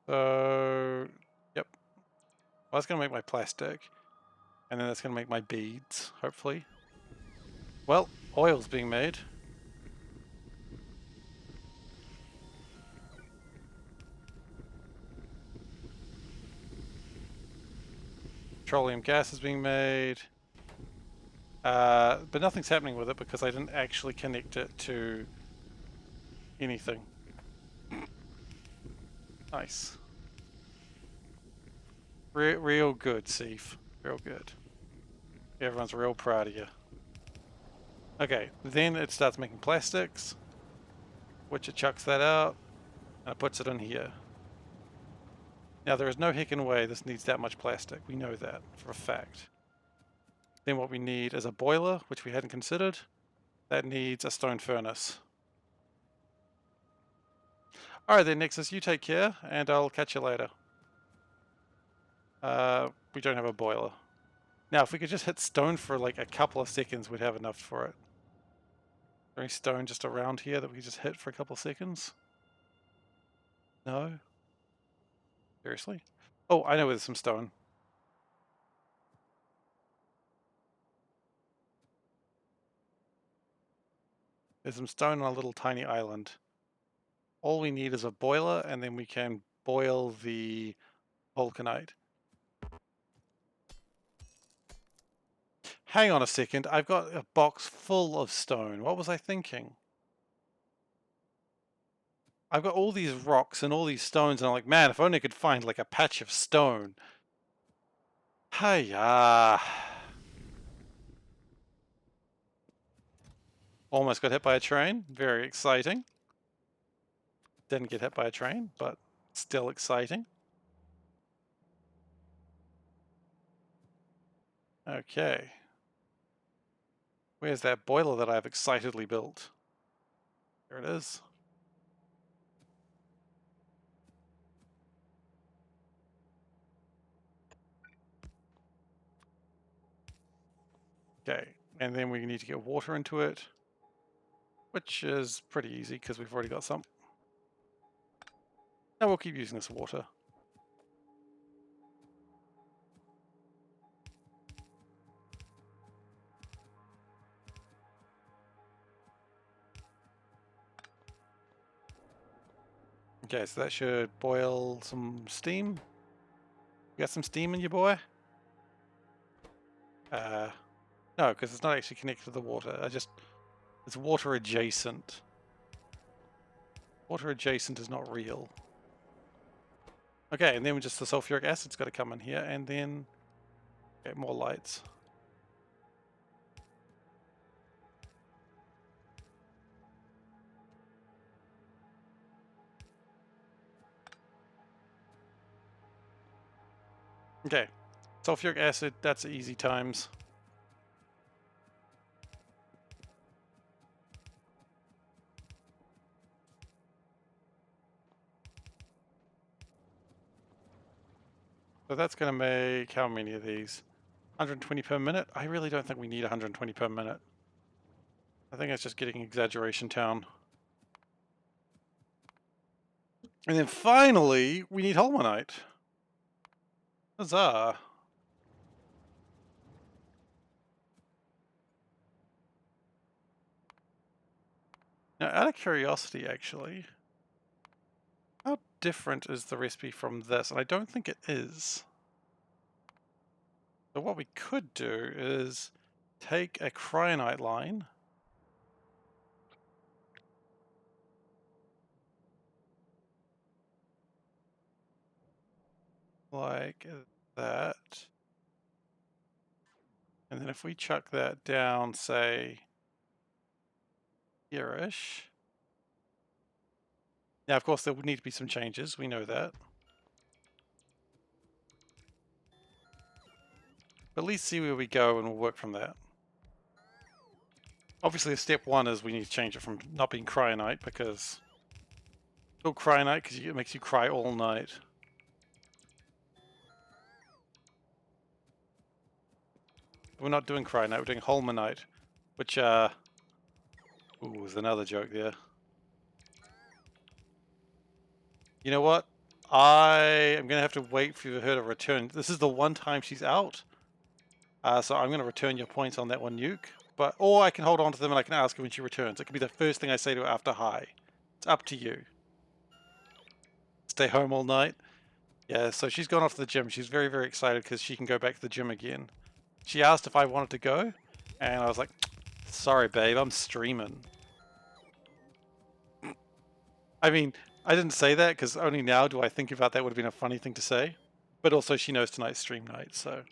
So, yep. Well, that's going to make my plastic. And then that's going to make my beads, hopefully. Well, oil's being made. Petroleum gas is being made. But nothing's happening with it because I didn't actually connect it to anything. Nice. Real good, Seif. Real good. Everyone's real proud of you. Okay, then it starts making plastics, which it chucks that out, and it puts it in here. Now there is no heckin' way this needs that much plastic. We know that for a fact. Then what we need is a boiler, which we hadn't considered. That needs a stone furnace. Alright then, Nexus, you take care, and I'll catch you later. We don't have a boiler. Now, if we could just hit stone for like a couple of seconds, we'd have enough for it. Is there any stone just around here that we could just hit for a couple of seconds? No? Seriously? Oh, I know where there's some stone. There's some stone on a little tiny island. All we need is a boiler, and then we can boil the Holminite. Hang on a second, I've got a box full of stone. What was I thinking? I've got all these rocks and all these stones, and I'm like, man, if only I could find like a patch of stone. Hiya. Almost got hit by a train. Very exciting. Didn't get hit by a train, but still exciting. Okay. Where's that boiler that I've excitedly built? There it is. Okay, and then we need to get water into it, which is pretty easy because we've already got some. Now we'll keep using this water. Okay, so that should boil some steam. You got some steam in you, boy? No, because it's not actually connected to the water. It's water adjacent. Water adjacent is not real. Okay, and then just the sulfuric acid's got to come in here, and then get more lights. Okay, sulfuric acid, that's easy times. So that's going to make how many of these? 120 per minute? I really don't think we need 120 per minute. I think it's just getting exaggeration town. And then finally, we need Holminite. Huzzah. Now, out of curiosity, actually, how different is the recipe from this? And I don't think it is. So what we could do is take a cryonite line. Like that. And then if we chuck that down, say, here-ish. Now, of course, there would need to be some changes. We know that. But at least see where we go and we'll work from that. Obviously, step one is we need to change it from not being cryonite because... Still cryonite because it makes you cry all night. We're not doing cryonite, we're doing Holminite. Which, ooh, there's another joke there. You know what? I am going to have to wait for her to return. This is the one time she's out. So I'm going to return your points on that one nuke. Or I can hold on to them and I can ask her when she returns. It could be the first thing I say to her after hi. It's up to you. Stay home all night. Yeah, so she's gone off to the gym. She's very, very excited because she can go back to the gym again. She asked if I wanted to go. And I was like, sorry, babe, I'm streaming. I mean, I didn't say that because only now do I think about that would have been a funny thing to say. But also she knows tonight's stream night, so...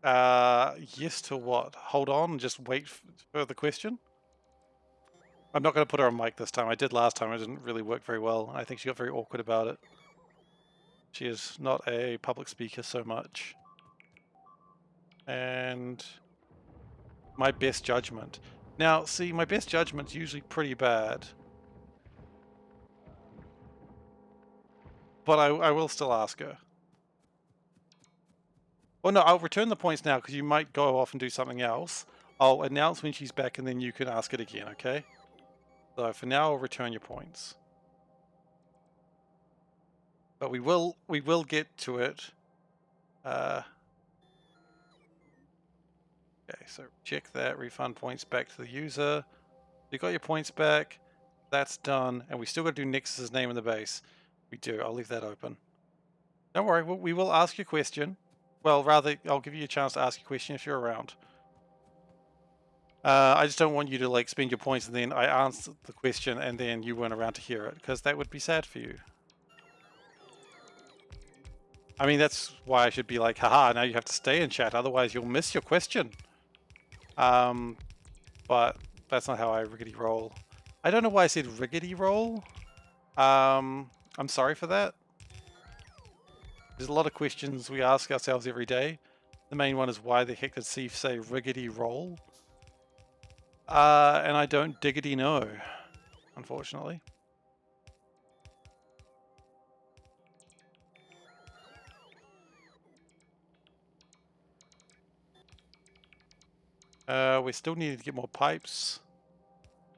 yes to what? Hold on and just wait for the question? I'm not going to put her on mic this time. I did last time. It didn't really work very well. I think she got very awkward about it. She is not a public speaker so much. And my best judgment. Now, see, my best judgment's usually pretty bad. But I will still ask her. Well, no, I'll return the points now because you might go off and do something else. I'll announce when she's back and then you can ask it again, okay? So for now, I'll return your points. But we will get to it. Okay, so check that, refund points back to the user. You got your points back. That's done. And we still got to do Nexus's name in the base. We do. I'll leave that open. Don't worry, we will ask your question. Well, rather, I'll give you a chance to ask your question if you're around. I just don't want you to like spend your points and then I answer the question and then you weren't around to hear it, because that would be sad for you. I mean, that's why I should be like, haha, now you have to stay in chat, otherwise you'll miss your question. But that's not how I riggedy roll. I don't know why I said riggedy roll. I'm sorry for that. There's a lot of questions we ask ourselves every day. The main one is, why the heck did Steve say riggedy roll? And I don't diggity know, unfortunately. We still need to get more pipes.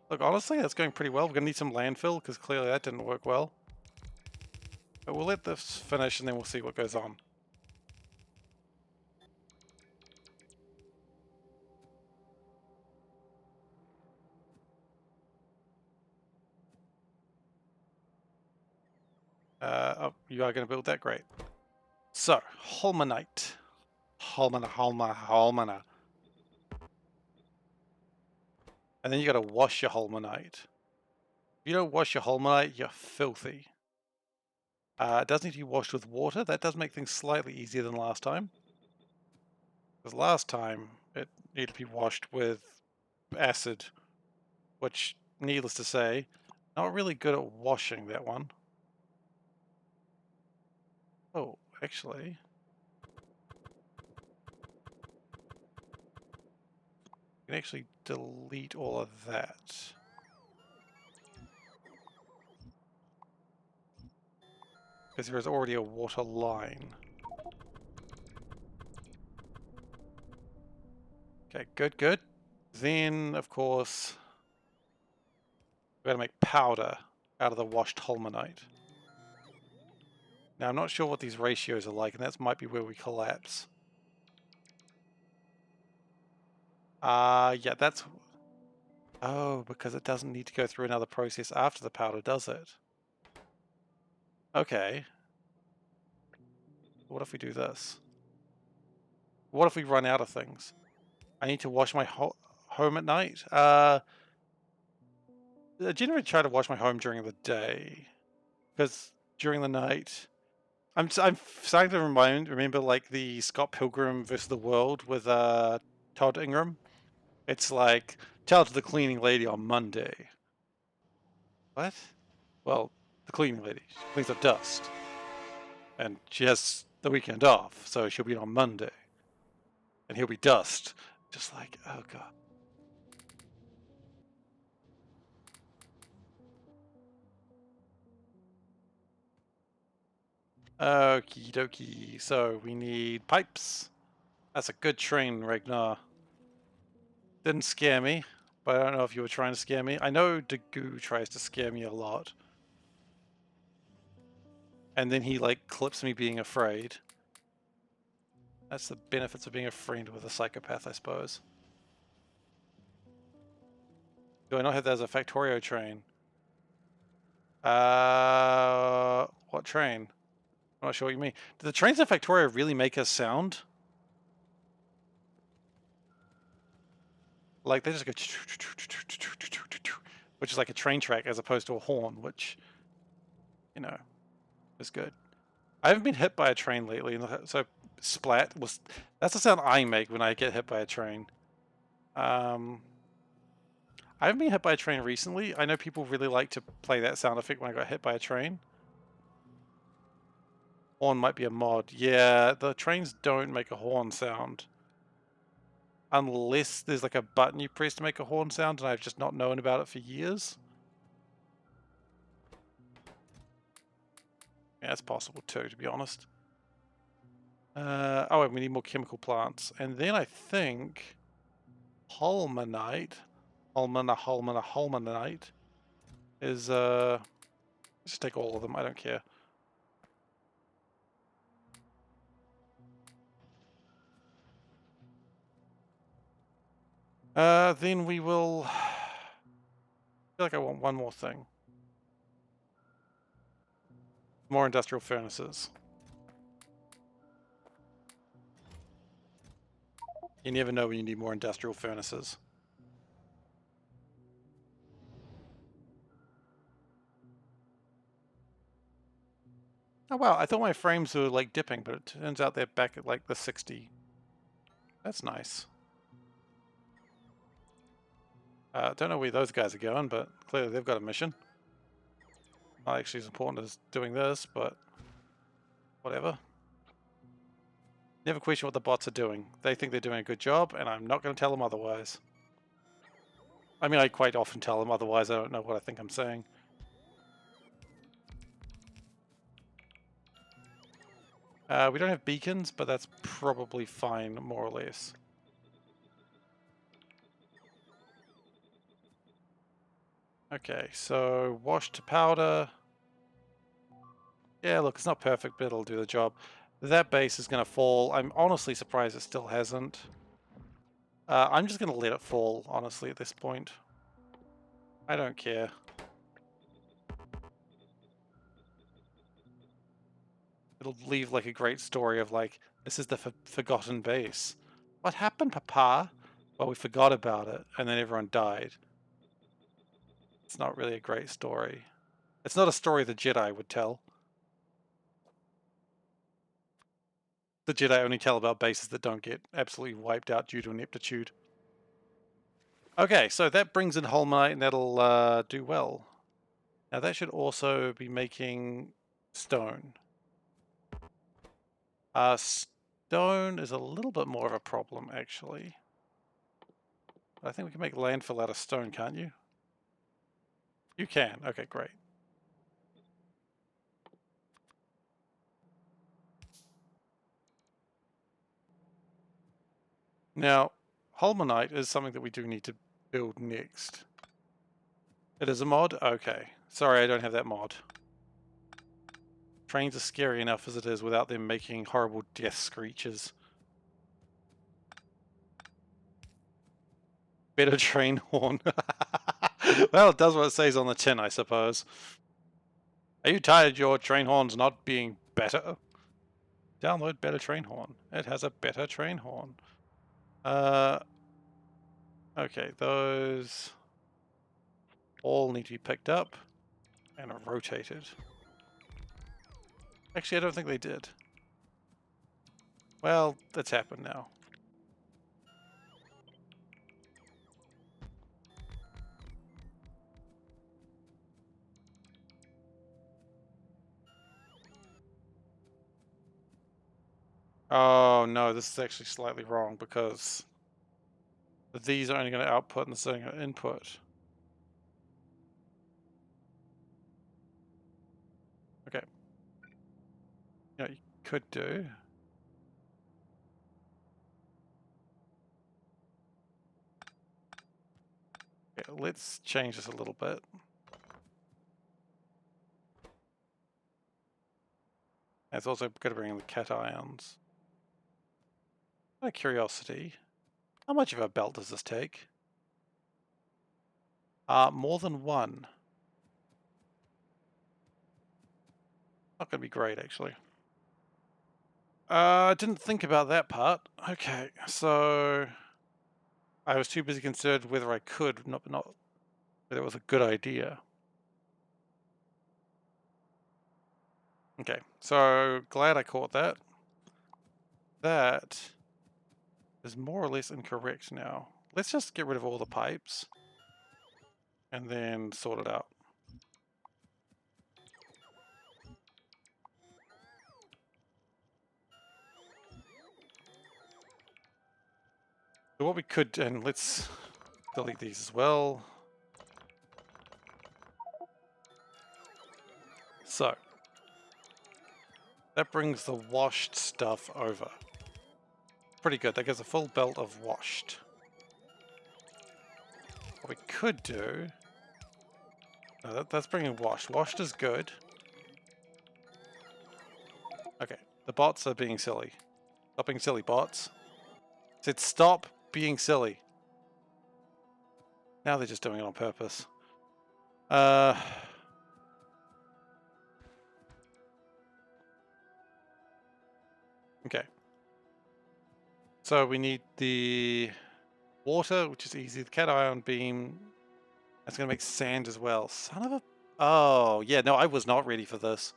Look, honestly, that's going pretty well. We're going to need some landfill, because clearly that didn't work well. But we'll let this finish, and then we'll see what goes on. Oh, you are going to build that? Great. So, Holminite. Holmina. And then you got to wash your Holminite. If you don't wash your Holminite, you're filthy. It does need to be washed with water. That does make things slightly easier than last time. Because last time, it needed to be washed with acid, which, needless to say, not really good at washing that one. Oh, actually... you can actually delete all of that. Because there is already a water line. Okay, good, good. Then, of course, we've got to make powder out of the washed Holminite. Now, I'm not sure what these ratios are like, and that might be where we collapse. Yeah, that's... oh, because it doesn't need to go through another process after the powder, does it? Okay. What if we do this? What if we run out of things? I need to wash my home at night? I generally try to wash my home during the day. Because during the night... I'm starting to remember like the Scott Pilgrim vs. the World with Todd Ingram. It's like, tell it to the cleaning lady on Monday. What? Well, the cleaning lady, she cleans up dust. And she has the weekend off, so she'll be in on Monday. And he'll be dust. Just like, oh god. Okie dokie. So we need pipes. That's a good train, Ragnar. Didn't scare me, but I don't know if you were trying to scare me. I know Dagoo tries to scare me a lot. And then he, like, clips me being afraid. That's the benefits of being a friend with a psychopath, I suppose. Do I not have that as a Factorio train? What train? I'm not sure what you mean. Do the trains in Factorio really make a sound? Like, they just go... which is like a train track as opposed to a horn, which, you know, is good. I haven't been hit by a train lately, so splat was... that's the sound I make when I get hit by a train. I haven't been hit by a train recently. I know people really like to play that sound effect when I got hit by a train. Horn might be a mod. Yeah, the trains don't make a horn sound. Unless there's like a button you press to make a horn sound, and I've just not known about it for years. Yeah, it's possible too, to be honest. Oh, we need more chemical plants. And then I think... Holminite is let's just take all of them, I don't care. Then we will... I feel like I want one more thing. More industrial furnaces. You never know when you need more industrial furnaces. Oh wow, I thought my frames were like dipping, but it turns out they're back at like the 60. That's nice. Don't know where those guys are going, but clearly they've got a mission. Not actually as important as doing this, but whatever. Never question what the bots are doing. They think they're doing a good job, and I'm not going to tell them otherwise. I mean, I quite often tell them otherwise. I don't know what I think I'm saying. We don't have beacons, but that's probably fine, more or less. Okay, so wash to powder. Yeah, look, it's not perfect, but it'll do the job. That base is going to fall. I'm honestly surprised it still hasn't. I'm just going to let it fall, honestly, at this point. I don't care. It'll leave like a great story of like, this is the forgotten base. What happened, Papa? Well, we forgot about it, and then everyone died. It's not really a great story. It's not a story the Jedi would tell. The Jedi only tell about bases that don't get absolutely wiped out due to ineptitude. Okay, so that brings in Holminite, and that'll do well. Now that should also be making stone. Stone is a little bit more of a problem, actually. I think we can make landfill out of stone, can't you? You can. Okay, great. Now, Holminite is something that we do need to build next. It is a mod? Okay. Sorry, I don't have that mod. Trains are scary enough as it is without them making horrible death screeches. Better train horn. Well, it does what it says on the tin, I suppose. Are you tired of your train horns not being better? Download better train horn. It has a better train horn. Okay, those all need to be picked up and rotated. Actually, I don't think they did. Well, that's happened now. Oh no, this is actually slightly wrong because these are only going to output and this is only going to input. Okay. You know, you could do. Okay, let's change this a little bit. It's also going to bring in the cations. Out of curiosity, how much of a belt does this take? More than one. Not going to be great, actually. I didn't think about that part. Okay, so I was too busy concerned whether I could, not whether it was a good idea. Okay, so glad I caught that. That is more or less incorrect now. Let's just get rid of all the pipes and then sort it out. So what we could, and let's delete these as well. So that brings the washed stuff over. Pretty good. That gives a full belt of washed. What we could do... No, that's bringing washed. Washed is good. Okay, the bots are being silly. Stop being silly, bots. Said stop being silly. Now they're just doing it on purpose. Okay. So we need the water, which is easy. The cation beam. That's going to make sand as well. Son of a... Oh, yeah, no, I was not ready for this.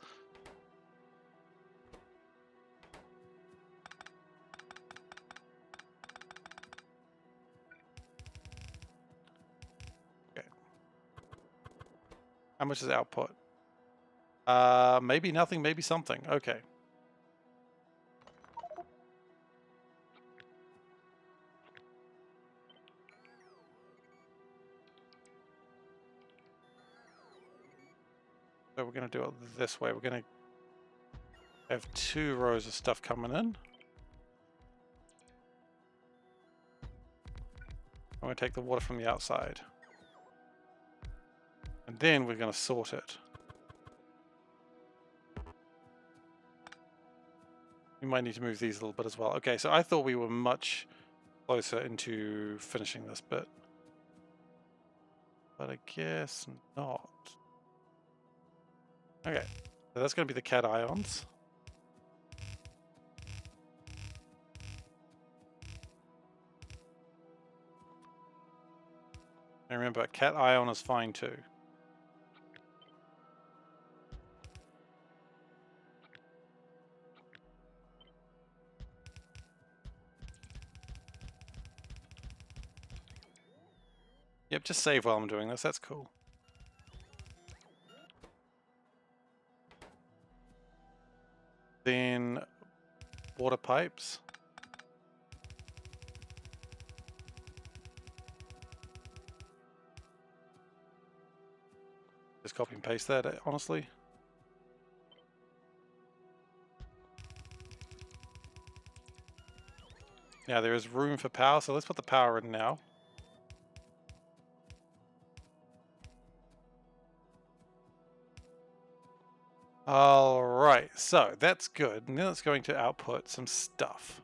How much is output? Maybe nothing, maybe something. Okay. So we're going to do it this way. We're going to have 2 rows of stuff coming in. I'm going to take the water from the outside. And then we're going to sort it. We might need to move these a little bit as well. Okay, so I thought we were much closer into finishing this bit. But I guess not. Okay, so that's going to be the cat ions. And remember, cat ion is fine too. Yep, just save while I'm doing this, that's cool. Then water pipes. Just copy and paste that, honestly. Now there is room for power, so let's put the power in now. Alright, so that's good. Now it's going to output some stuff.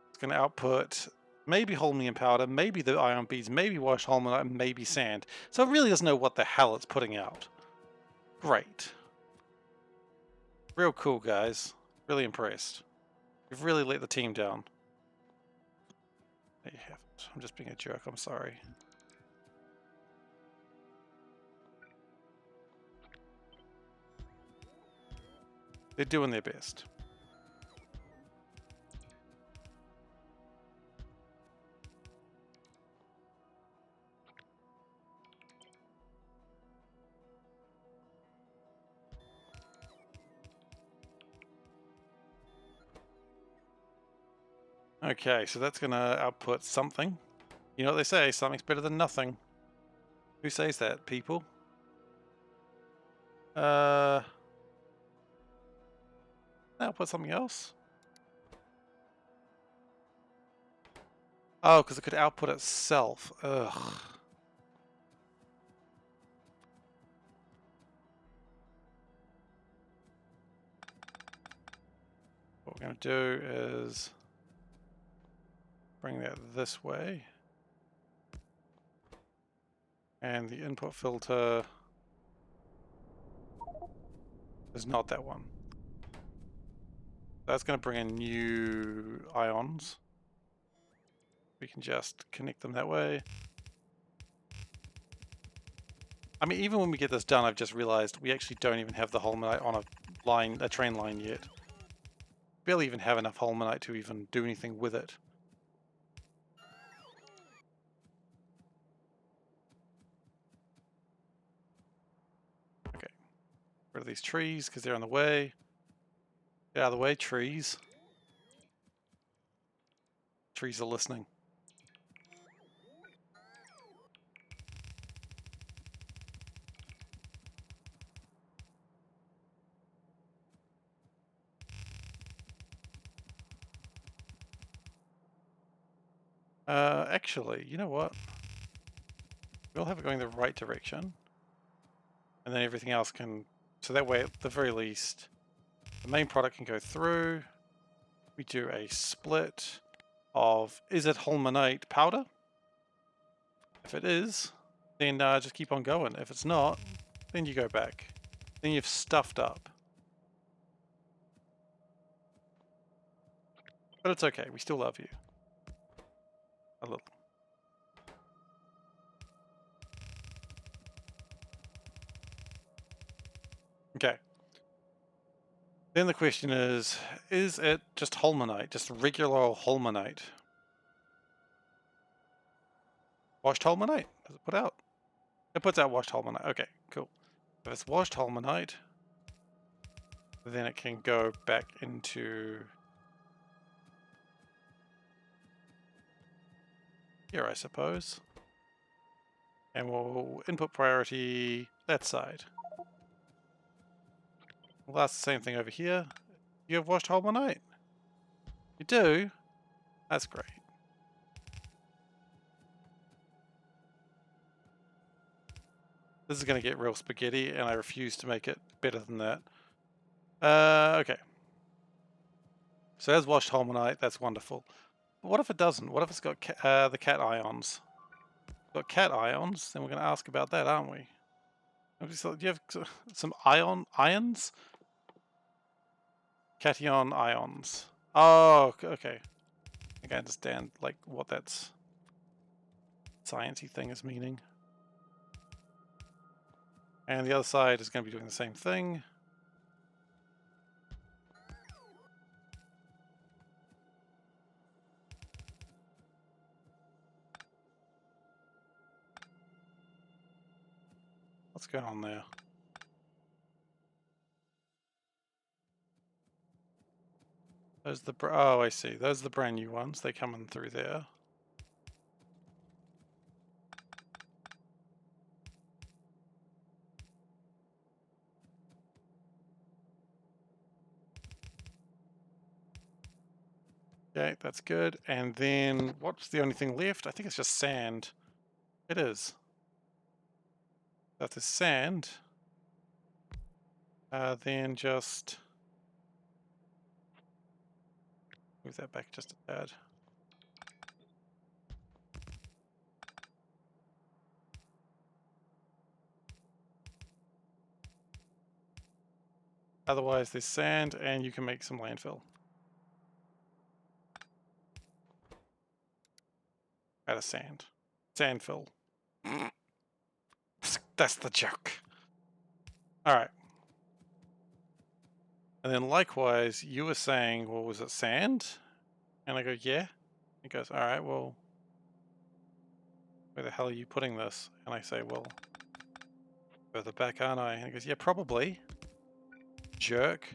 It's going to output maybe Holmium powder, maybe the ion beads, maybe washed Holminite, maybe sand. So it really doesn't know what the hell it's putting out. Great. Real cool, guys. Really impressed. You've really let the team down. No, you haven't. I'm just being a jerk, I'm sorry. They're doing their best. Okay, so that's going to output something. You know what they say, something's better than nothing. Who says that, people? Output something else? Oh, because it could output itself. Ugh. What we're going to do is bring that this way. And the input filter is not that one. That's going to bring in new ions. We can just connect them that way. I mean, even when we get this done, I've just realized we actually don't even have the Holminite on a train line yet. Barely even have enough Holminite to even do anything with it. Okay. Rid of these trees because they're in the way. Get out of the way, trees. Trees are listening. Actually, you know what? We'll have it going the right direction. And then everything else can... So that way, at the very least, the main product can go through. We do a split of... Is it Holminite powder? If it is, then just keep on going. If it's not, then you go back. Then you've stuffed up. But it's okay, we still love you. A little. Okay. Then the question is it just Holminite? Just regular old Holminite? Washed Holminite? Does it put out? It puts out washed Holminite. Okay, cool. If it's washed Holminite, then it can go back into here, I suppose. And we'll input priority that side. Well, that's the same thing over here. You have washed Holminite? You do? That's great. This is going to get real spaghetti, and I refuse to make it better than that. Okay. So there's washed Holminite. That's wonderful. But what if it doesn't? What if it's got the cat ions? Got cat ions, then we're going to ask about that, aren't we? Do you have some ions? Cation ions. Oh, okay. I can understand like what that sciencey thing is meaning. And the other side is going to be doing the same thing. What's going on there? Those are the oh, I see. Those are the brand new ones. They come in through there. Okay, that's good. And then what's the only thing left? I think it's just sand. It is. That is sand. Then just move that back just a tad. Otherwise, there's sand, and you can make some landfill. Out of sand. Sandfill. That's the joke. Alright. And then likewise, you were saying, well, was it sand? And I go, yeah. He goes, alright, well, where the hell are you putting this? And I say, well, further back, aren't I? And he goes, yeah, probably. Jerk.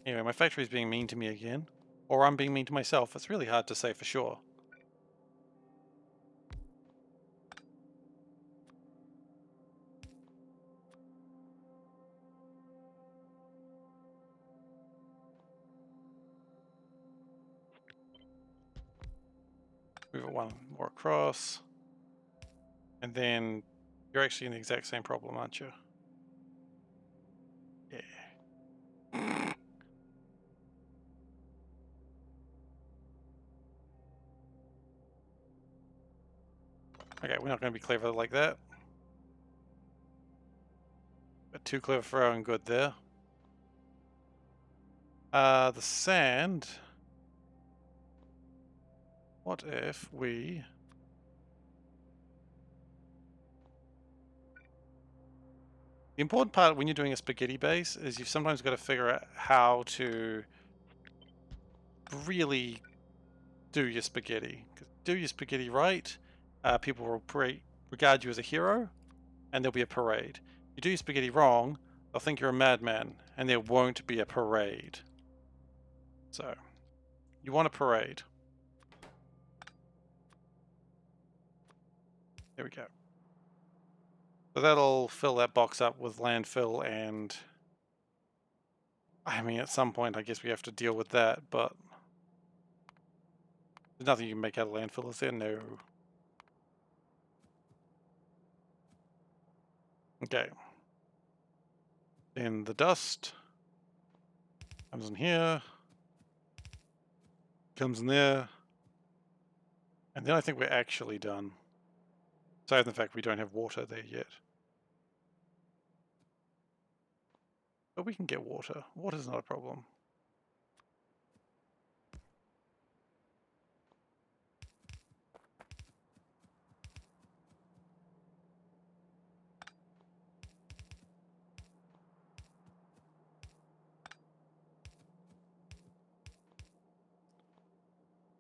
Anyway, my factory is being mean to me again. Or I'm being mean to myself. It's really hard to say for sure. Move it one more across. And then you're actually in the exact same problem, aren't you? Yeah. Okay, we're not going to be clever like that. But too clever for our own good there. The sand. What if we... The important part when you're doing a spaghetti base is you've sometimes got to figure out how to really do your spaghetti. Do your spaghetti right, people will regard you as a hero, and there'll be a parade. You do your spaghetti wrong, they'll think you're a madman, and there won't be a parade. So, you want a parade. There we go. So that'll fill that box up with landfill, and I mean, at some point, I guess we have to deal with that, but there's nothing you can make out of landfill, is there? No. Okay. Then the dust comes in here, comes in there, and then I think we're actually done. Aside from the fact we don't have water there yet. But we can get water. Water's not a problem.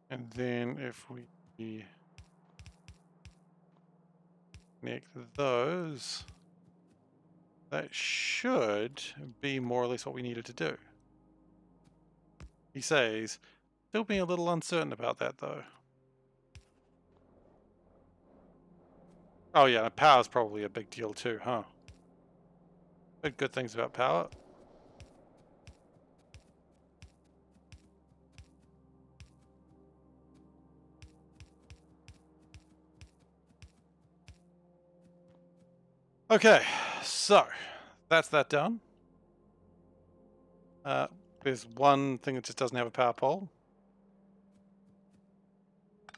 And then if we connect those, That should be more or less what we needed to do. He says, still being a little uncertain about that though. Oh yeah, power's probably a big deal too, huh? Heard good things about power. Okay, so that's that done. There's one thing that just doesn't have a power pole.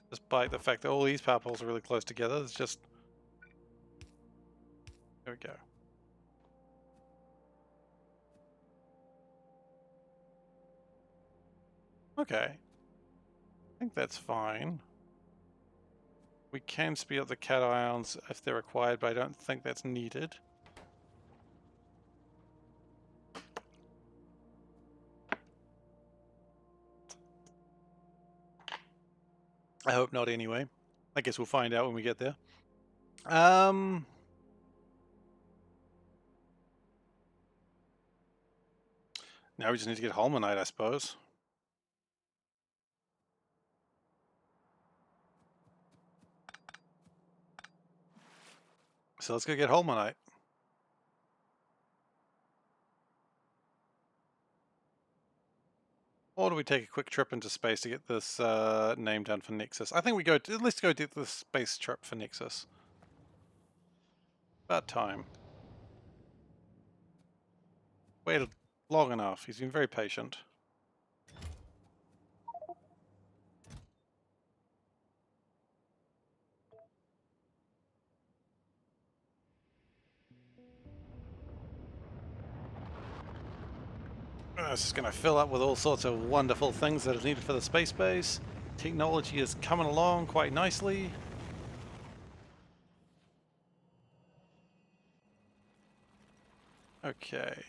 Despite the fact that all these power poles are really close together, it's just... There we go. Okay. I think that's fine. We can speed up the cations if they're required, but I don't think that's needed. I hope not anyway. I guess we'll find out when we get there. Now we just need to get Holminite, I suppose. So let's go get Holminite. Or do we take a quick trip into space to get this name down for Nexus? I think we go to, let's go do the space trip for Nexus. About time. Waited long enough. He's been very patient. This is going to fill up with all sorts of wonderful things that are needed for the space base. Technology is coming along quite nicely. Okay.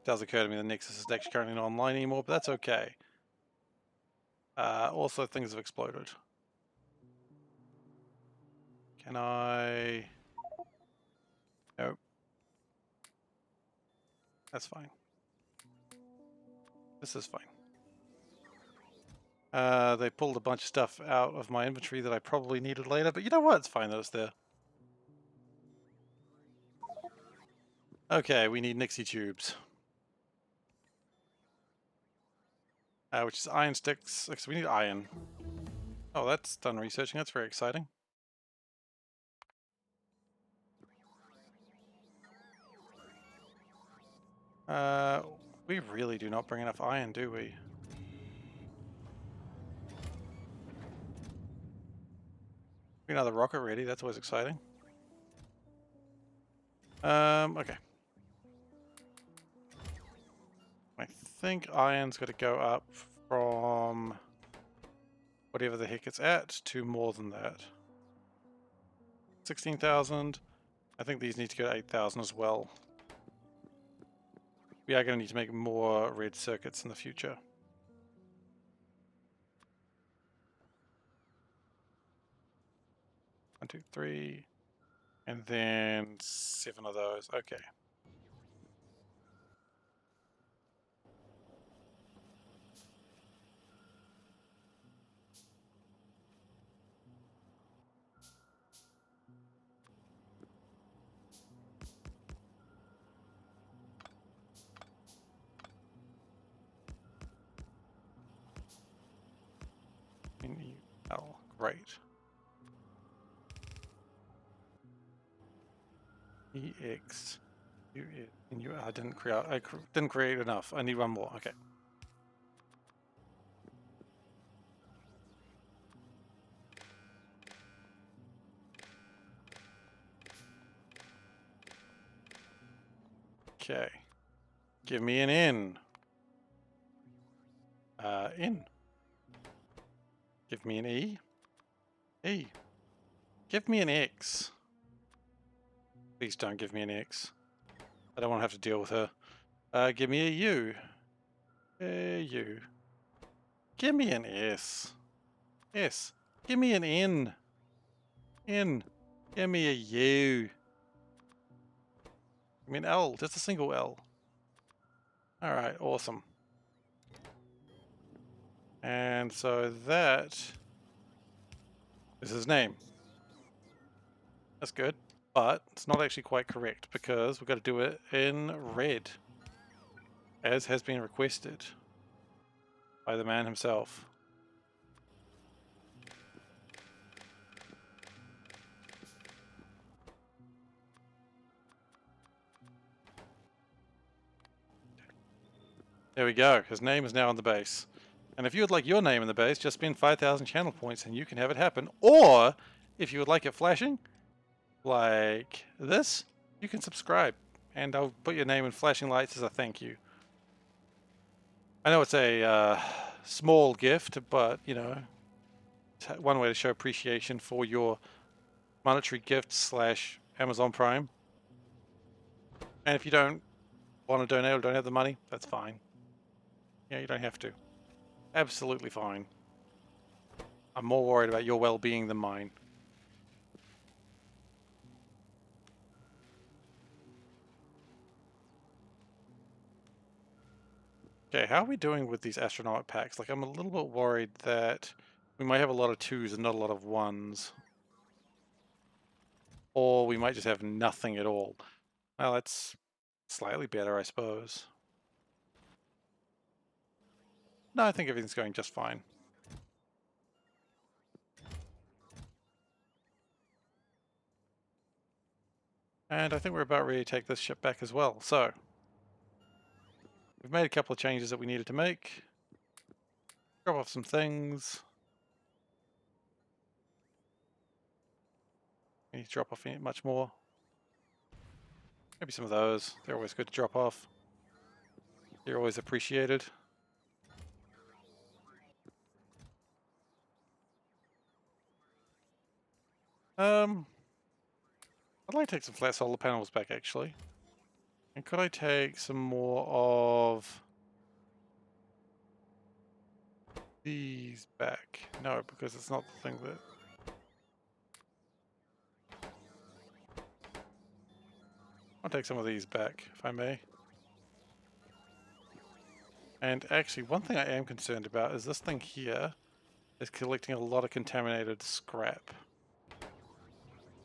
Does occur to me the Nexus is actually currently not online anymore, but that's okay. Also, things have exploded. Can I... Nope. That's fine. This is fine. They pulled a bunch of stuff out of my inventory that I probably needed later, but you know what? It's fine that it's there. Okay, we need Nixie tubes. Which is iron sticks. So we need iron. Oh, that's done researching. That's very exciting. We really do not bring enough iron, do we? Another rocket ready. That's always exciting. Okay. I think iron's got to go up from whatever the heck it's at to more than that. 16,000. I think these need to go to 8,000 as well. We are going to need to make more red circuits in the future. One, two, three, and then 7 of those. Okay. Oh, great. EX. I didn't create enough. I need one more. Okay. Okay. Give me an N. N. Give me an E. E. Give me an X. Please don't give me an X. I don't want to have to deal with her. Give me a U. A U. Give me an S. S. Give me an N. N. Give me a U. I mean L, just a single L. Alright, awesome. And so that is his name. That's good. But it's not actually quite correct because we've got to do it in red, as has been requested by the man himself. There we go. His name is now on the base. And if you would like your name in the base, just spend 5,000 channel points and you can have it happen. Or, if you would like it flashing, like this, you can subscribe. And I'll put your name in flashing lights as a thank you. I know it's a small gift, but, you know, it's one way to show appreciation for your monetary gift / Amazon Prime. And if you don't want to donate or don't have the money, that's fine. Yeah, you don't have to. Absolutely fine. I'm more worried about your well-being than mine. Okay, how are we doing with these astronaut packs? Like, I'm a little bit worried that we might have a lot of 2s and not a lot of 1s. Or we might just have nothing at all. Well, that's slightly better, I suppose. No, I think everything's going just fine. And I think we're about ready to take this ship back as well. So, we've made a couple of changes that we needed to make. Drop off some things. We need to drop off much more. Maybe some of those. They're always good to drop off. They're always appreciated. I'd like to take some flat solar panels back, actually. And could I take some more of these back? No, because it's not the thing that... I'll take some of these back, if I may. And actually, one thing I am concerned about is this thing here is collecting a lot of contaminated scrap.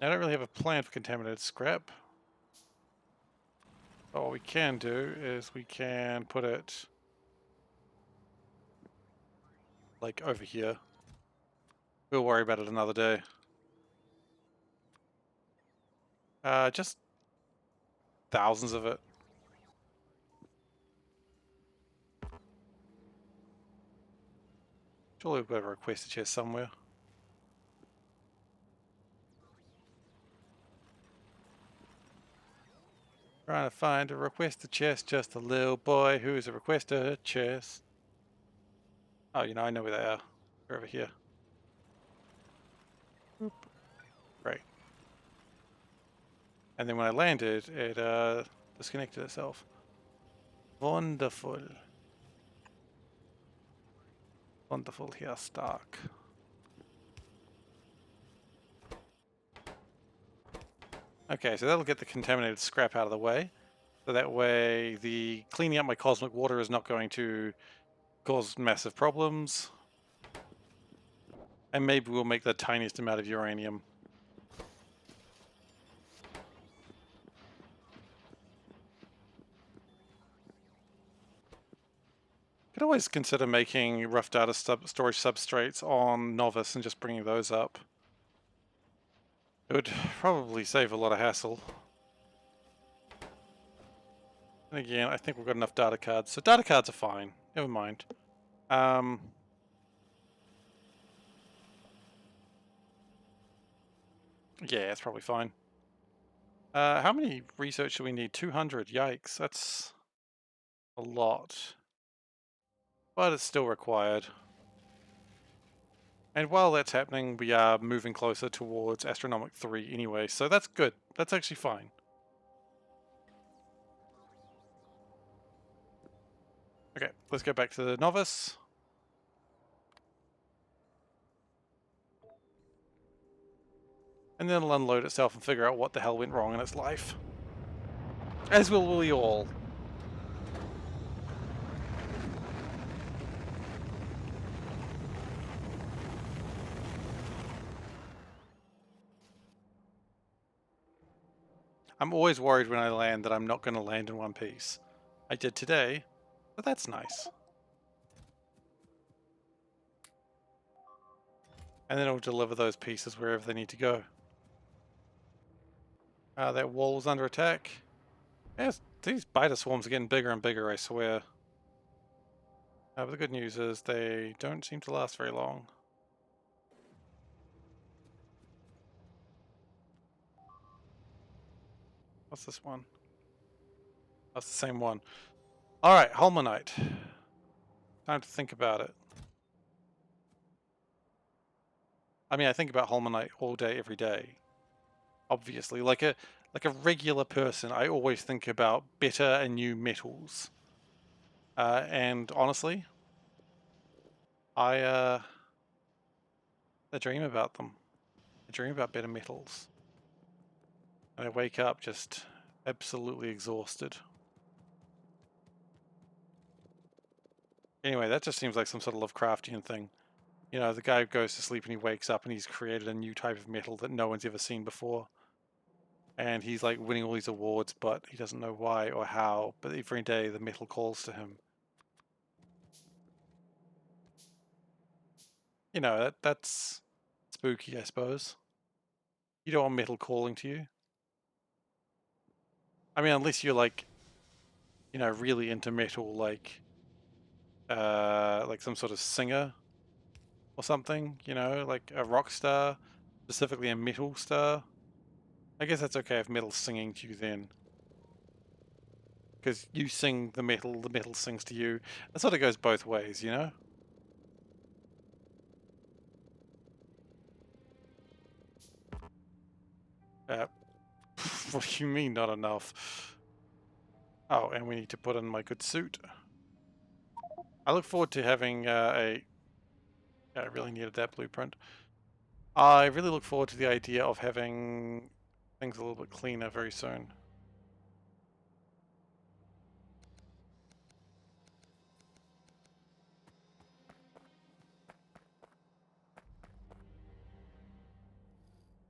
Now, I don't really have a plan for contaminated scrap. But what we can do is we can put it like over here. We'll worry about it another day. Just thousands of it. Surely we've got a requested chest somewhere. Trying to find a requested chest, just a little boy who's a requested chest. Oh, you know, I know where they are. They're over here. Oop. Great. And then when I landed, it disconnected itself. Wonderful. Wonderful here, Stark. Okay, so that'll get the contaminated scrap out of the way. So that way the cleaning up my cosmic water is not going to cause massive problems. And maybe we'll make the tiniest amount of uranium. Could always consider making rough data storage substrates on Novice and just bringing those up. It would probably save a lot of hassle. And again, I think we've got enough data cards. So data cards are fine. Never mind. Yeah, it's probably fine. How many research do we need? 200. Yikes, that's a lot. But it's still required. And while that's happening, we are moving closer towards Astronomic 3 anyway, so that's good. That's actually fine. Okay, let's go back to the Novice. And then it'll unload itself and figure out what the hell went wrong in its life. As will we all. I'm always worried when I land that I'm not going to land in one piece. I did today, but that's nice. And then it'll deliver those pieces wherever they need to go. That wall's under attack. Yes, these biter swarms are getting bigger and bigger, I swear. But the good news is they don't seem to last very long. What's this one? That's the same one. Alright, Holminite. Time to think about it. I mean, I think about Holminite all day, every day. Obviously, like a regular person, I always think about better and new metals. And honestly, I dream about them. I dream about better metals. And I wake up just absolutely exhausted. Anyway, that just seems like some sort of Lovecraftian thing. You know, the guy goes to sleep and he wakes up and he's created a new type of metal that no one's ever seen before. And he's like winning all these awards, but he doesn't know why or how. But every day the metal calls to him. You know, that's spooky, I suppose. You don't want metal calling to you. I mean, unless you're like, you know, really into metal, like some sort of singer or something, you know, like a rock star, specifically a metal star. I guess that's okay if metal's singing to you then. Because you sing the metal sings to you. That sort of goes both ways, you know? What do you mean not enough? Oh, and we need to put in my good suit. I look forward to having I really needed that blueprint. I really look forward to the idea of having things a little bit cleaner very soon.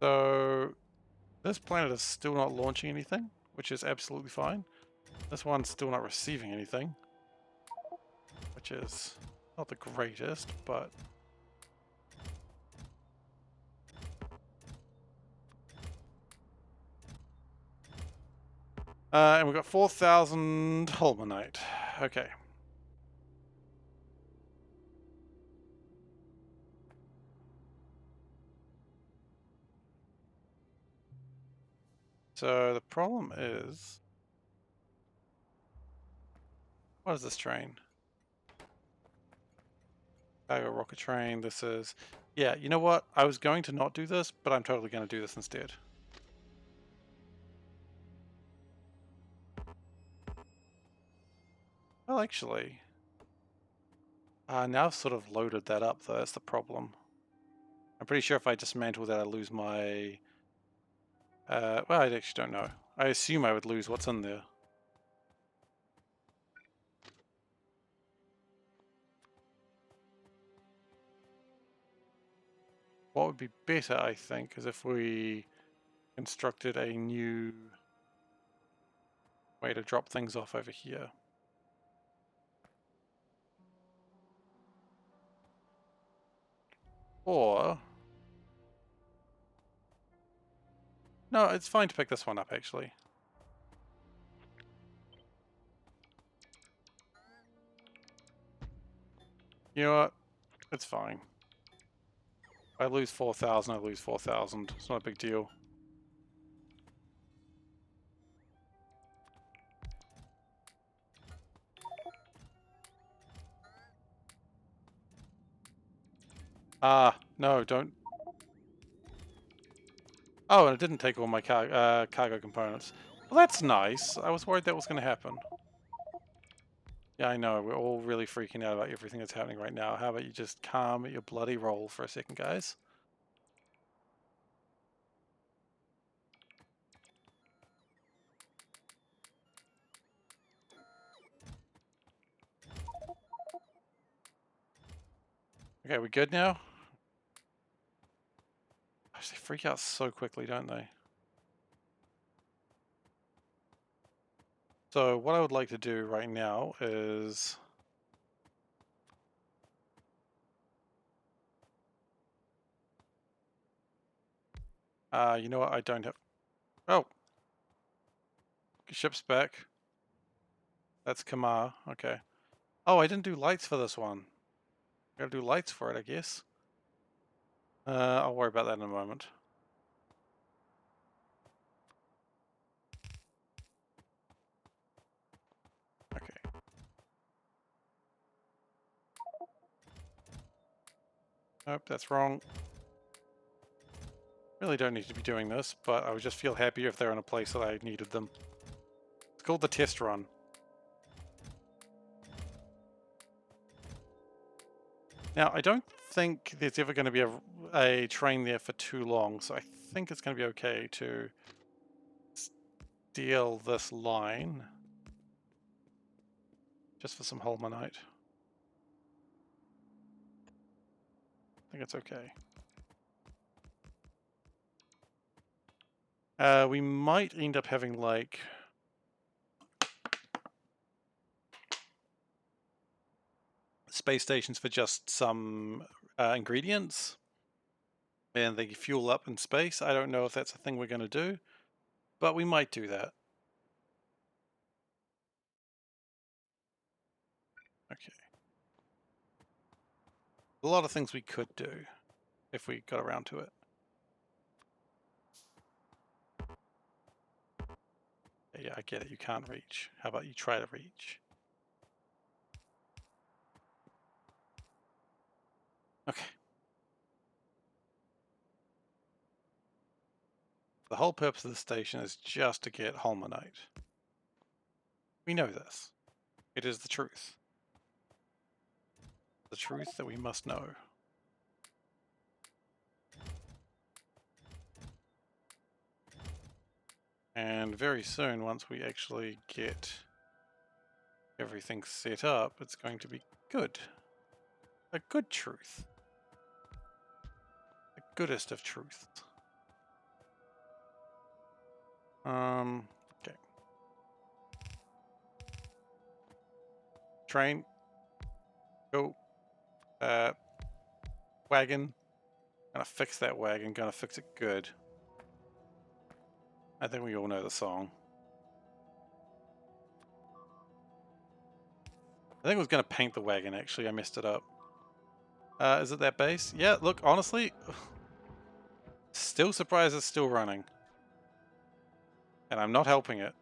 So, this planet is still not launching anything, which is absolutely fine. This one's still not receiving anything, which is not the greatest, but... and we've got 4,000 Holminite. Okay. So the problem is... What is this train? Cargo rocket train, this is... Yeah, you know what? I was going to not do this, but I'm totally going to do this instead. Well, actually... now I've sort of loaded that up, though. That's the problem. I'm pretty sure if I dismantle that, I lose my... well, I actually don't know. I assume I would lose what's in there. What would be better, I think, is if we constructed a new way to drop things off over here. Or... No, it's fine to pick this one up, actually. You know what? It's fine. I lose 4,000, I lose 4,000. It's not a big deal. No, don't... Oh, and it didn't take all my cargo components. Well, that's nice. I was worried that was going to happen. Yeah, I know. We're all really freaking out about everything that's happening right now. How about you just calm your bloody roll for a second, guys? Okay, we good now? Gosh, they freak out so quickly, don't they? So what I would like to do right now is... you know what? I don't have... Oh! Ship's back. That's Kamar. Okay. Oh, I didn't do lights for this one. Gotta do lights for it, I guess. I'll worry about that in a moment. Okay. Nope, that's wrong. Really don't need to be doing this, but I would just feel happier if they're in a place that I needed them. It's called the test run. Now, I don't think there's ever going to be a train there for too long, so I think it's going to be okay to steal this line just for some Holminite. I think it's okay. We might end up having like space stations for just some ingredients, and they fuel up in space. I don't know if that's a thing we're going to do, but we might do that. Okay. A lot of things we could do if we got around to it. Yeah, I get it. You can't reach. How about you try to reach? Okay. The whole purpose of the station is just to get Holminite. We know this. It is the truth. The truth that we must know. And very soon, once we actually get everything set up, it's going to be good. A good truth. The goodest of truths. Okay. Train. Go. Wagon. Gonna fix that wagon. Gonna fix it good. I think we all know the song. I think I was gonna paint the wagon, actually. I messed it up. Is it that base? Yeah, look, honestly, still surprised it's still running. And I'm not helping it.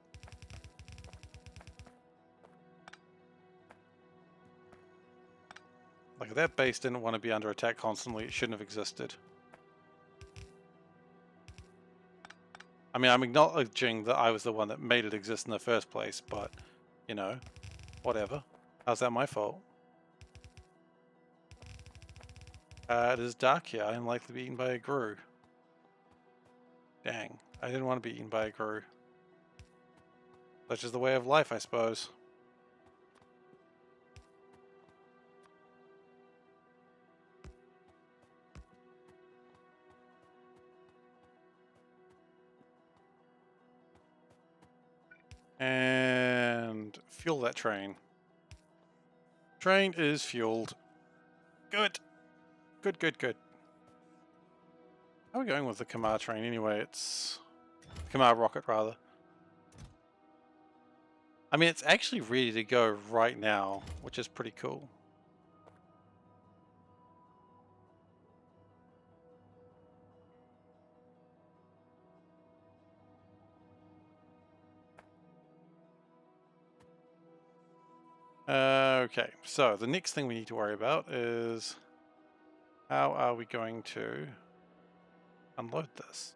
Like, if that base didn't want to be under attack constantly, it shouldn't have existed. I mean, I'm acknowledging that I was the one that made it exist in the first place, but, you know, whatever. How's that my fault? It is dark here. I am likely to be eaten by a grue. Dang, I didn't want to be eaten by a grue. Such is the way of life, I suppose. And fuel that train. Train is fueled. Good. Good, good, good. How are we going with the Kamar train anyway? It's... Kamar rocket, rather. I mean, it's actually ready to go right now, which is pretty cool. Okay, so the next thing we need to worry about is how are we going to unload this?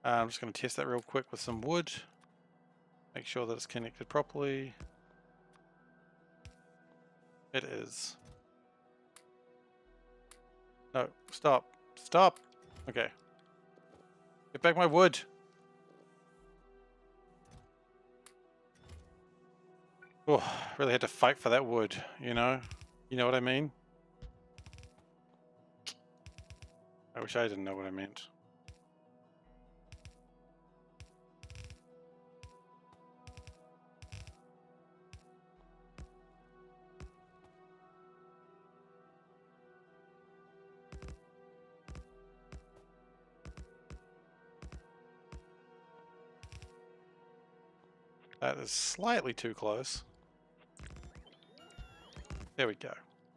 I'm just going to test that real quick with some wood. Make sure that it's connected properly. It is. No, stop. Stop! Okay. Get back my wood! Oh, really had to fight for that wood, you know? You know what I mean? I wish I didn't know what I meant. That is slightly too close. There we go.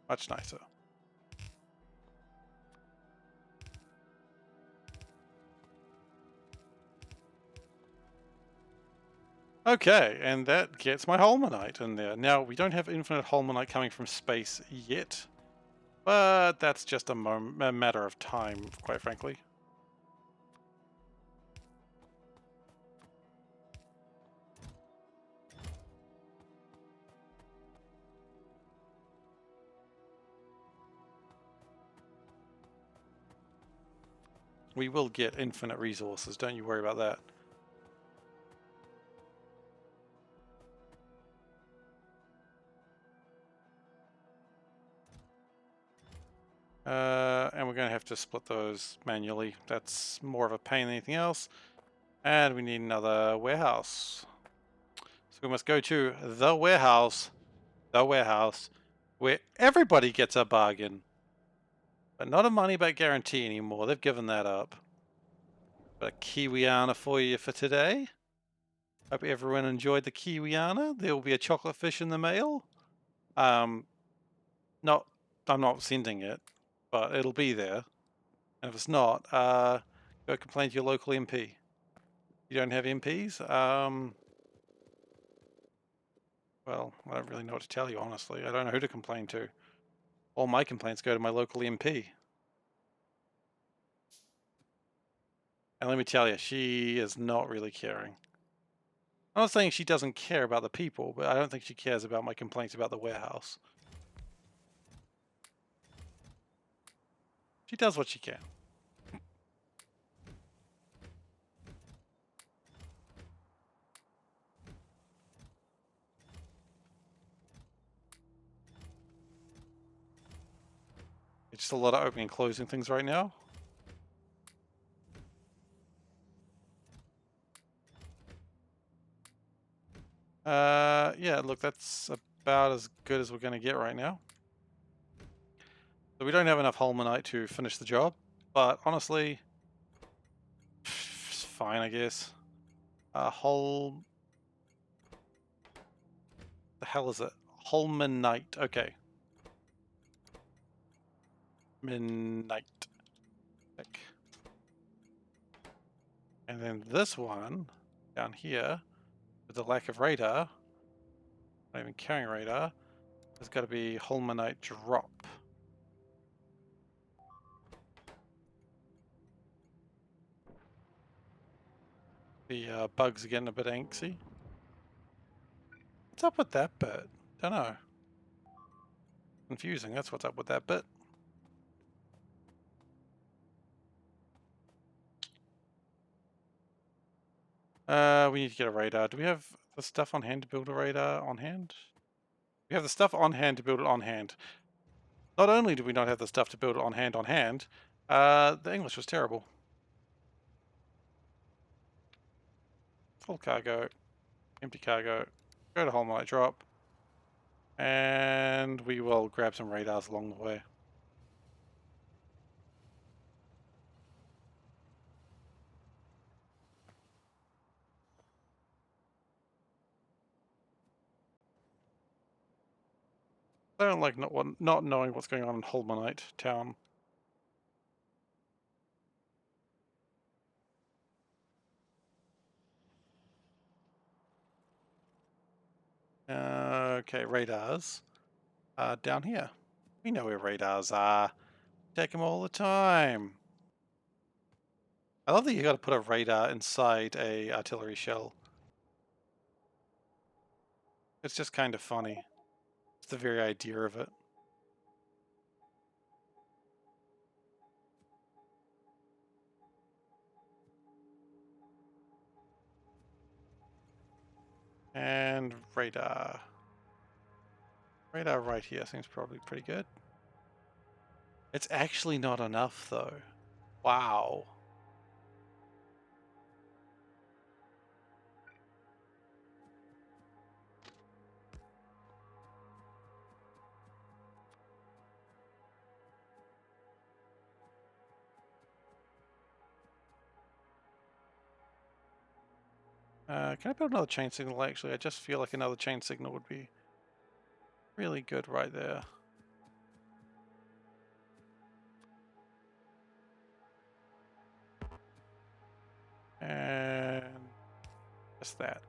Much nicer. Okay, and that gets my Holminite in there. Now, we don't have infinite Holminite coming from space yet, but that's just a matter of time, quite frankly. We will get infinite resources, don't you worry about that. And we're going to have to split those manually. That's more of a pain than anything else. And we need another warehouse. So we must go to the warehouse, where everybody gets a bargain. But not a money back guarantee anymore. They've given that up. Got a Kiwiana for you for today. Hope everyone enjoyed the Kiwiana. There will be a chocolate fish in the mail. I'm not sending it, but it'll be there. And if it's not, go complain to your local MP. You don't have MPs? Well, I don't really know what to tell you, honestly. I don't know who to complain to. All my complaints go to my local MP. And let me tell you, she is not really caring. I'm not saying she doesn't care about the people, but I don't think she cares about my complaints about the warehouse. She does what she can. It's just a lot of opening and closing things right now. Yeah, look, that's about as good as we're going to get right now. So we don't have enough Holminite to finish the job, but honestly, it's fine, I guess. The hell is it? Holminite. Okay. Midnight. And then this one down here, with the lack of radar, not even carrying radar, there's got to be Holminite drop. The bugs are getting a bit antsy. What's up with that bit? Don't know. Confusing, that's what's up with that bit. We need to get a radar. Do we have the stuff on hand to build a radar on hand? We have the stuff on hand to build it on hand. Not only do we not have the stuff to build it on hand, the English was terrible. Full cargo, empty cargo, go to Holminite drop, and we will grab some radars along the way. I don't like not knowing what's going on in Holminite town. Okay, radars. Down here. We know where radars are. Take them all the time. I love that you got to put a radar inside a artillery shell. It's just kind of funny. It's the very idea of it. And radar. Radar right here seems probably pretty good. It's actually not enough though. Wow. Can I build another chain signal actually? I just feel like another chain signal would be really good right there. And just that.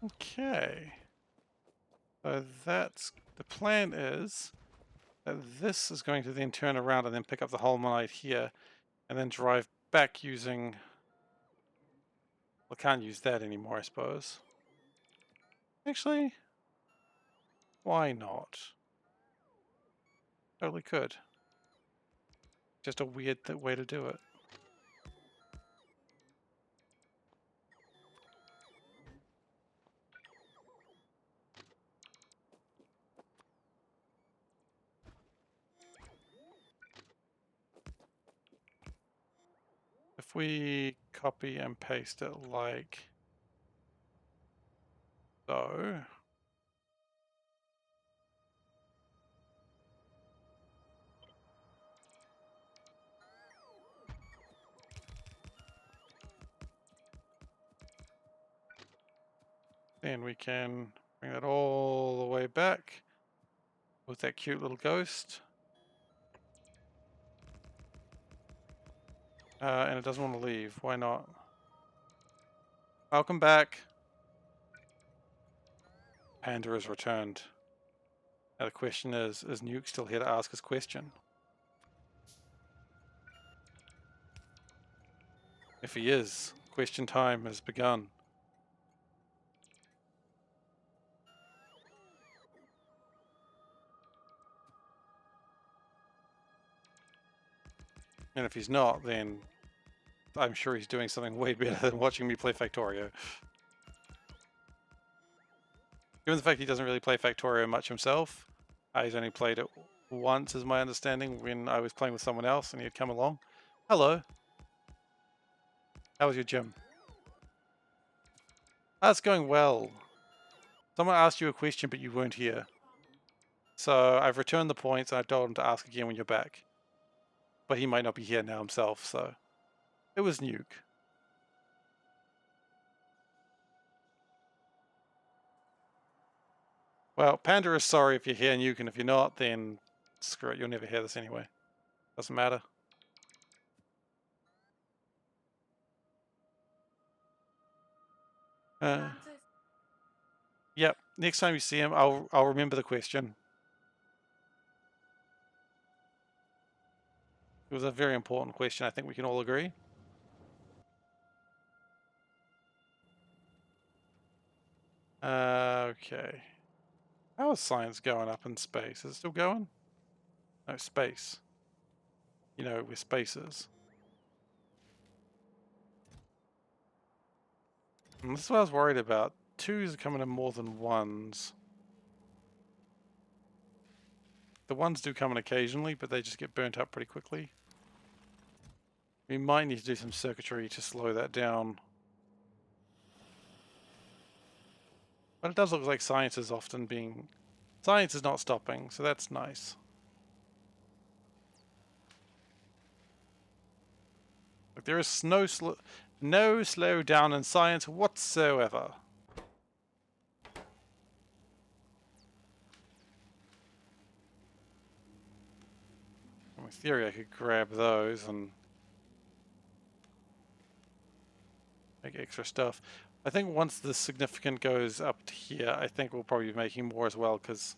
Okay. So that's the plan is that this is going to then turn around and then pick up the Holminite here and then drive back using... Well, can't use that anymore, I suppose. Actually, why not? Totally could. Just a weird way to do it. If we copy and paste it like so, then we can bring that all the way back with that cute little ghost. And it doesn't want to leave. Why not? Welcome back. Panda has returned. Now the question is Nuke still here to ask his question? If he is, question time has begun. And if he's not, then I'm sure he's doing something way better than watching me play Factorio. Given the fact he doesn't really play Factorio much himself, he's only played it once, is my understanding, when I was playing with someone else and he had come along. Hello. How was your gym? That's going well. Someone asked you a question, but you weren't here. So I've returned the points and I told him to ask again when you're back. But he might not be here now himself, so... It was Nuke. Well, Panda is sorry if you're here, Nuke, and if you're not, then screw it, you'll never hear this anyway. Doesn't matter. Yep, next time you see him, I'll remember the question. It was a very important question, I think we can all agree. Okay. How is science going up in space? Is it still going? No, space. You know, where space is. And this is what I was worried about. 2s are coming in more than 1s. The 1s do come in occasionally, but they just get burnt up pretty quickly. We might need to do some circuitry to slow that down. But it does look like science is often being... Science is not stopping, so that's nice. Like there is no slow down in science whatsoever. In theory, I could grab those and make extra stuff. I think once the significant goes up to here, I think we'll probably be making more as well, because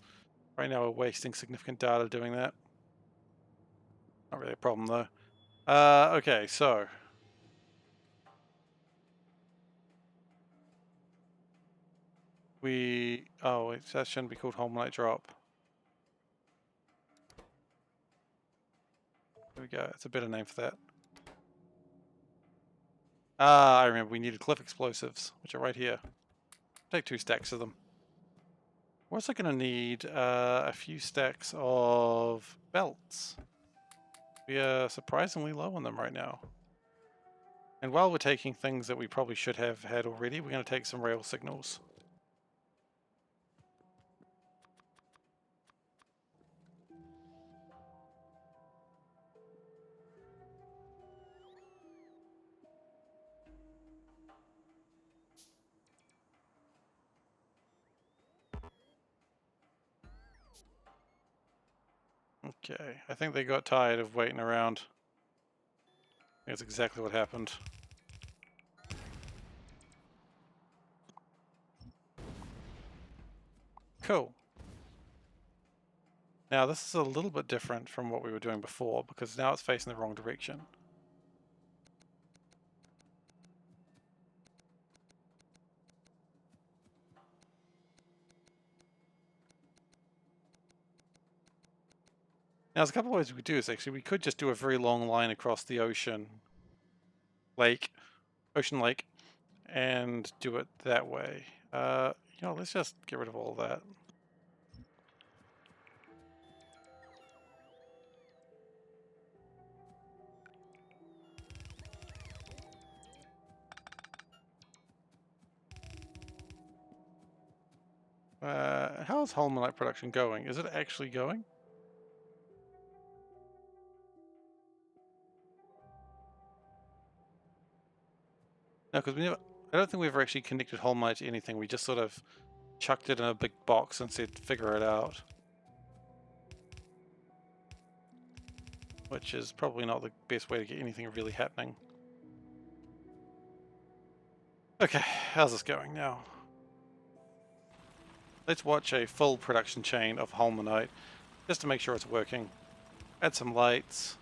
right now we're wasting significant data doing that. Not really a problem though. Okay, so Oh, that shouldn't be called Holminite drop. There we go. It's a better name for that. Ah, I remember. We needed cliff explosives, which are right here. Take 2 stacks of them. We're also going to need a few stacks of belts. We are surprisingly low on them right now. And while we're taking things that we probably should have had already, we're going to take some rail signals. Okay, I think they got tired of waiting around. That's exactly what happened. Cool. Now this is a little bit different from what we were doing before, because now it's facing the wrong direction. Now there's a couple of ways we could do this actually. We could just do a very long line across the ocean lake, and do it that way. You know, let's just get rid of all that. How's Holminite production going? Is it actually going? No, because I don't think we've ever actually connected Holminite to anything. We just sort of chucked it in a big box and said, figure it out. Which is probably not the best way to get anything really happening. Okay, how's this going now? Let's watch a full production chain of Holminite, just to make sure it's working. Add some lights.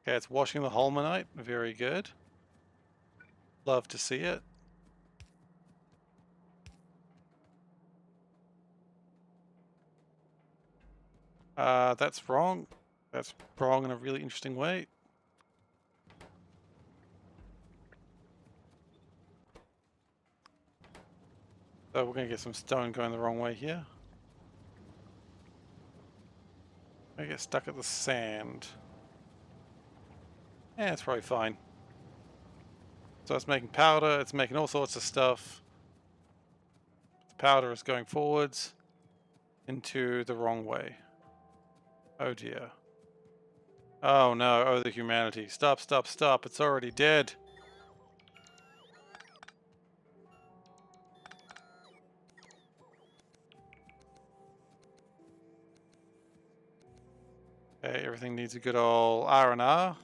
Okay, it's washing the Holminite. Very good. Love to see it. That's wrong. That's wrong in a really interesting way. So we're going to get some stone going the wrong way here. I get stuck at the sand. Yeah, it's probably fine. So it's making powder, it's making all sorts of stuff. The powder is going forwards into the wrong way. Oh dear. Oh no, oh the humanity. Stop, stop, stop. It's already dead. Okay, everything needs a good old R&R,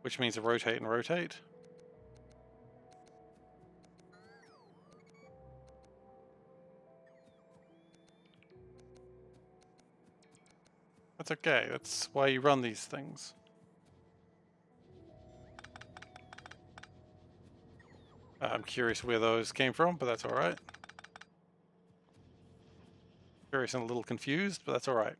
which means to rotate and rotate. That's okay, that's why you run these things. I'm curious where those came from, but that's alright. Curious and a little confused, but that's alright.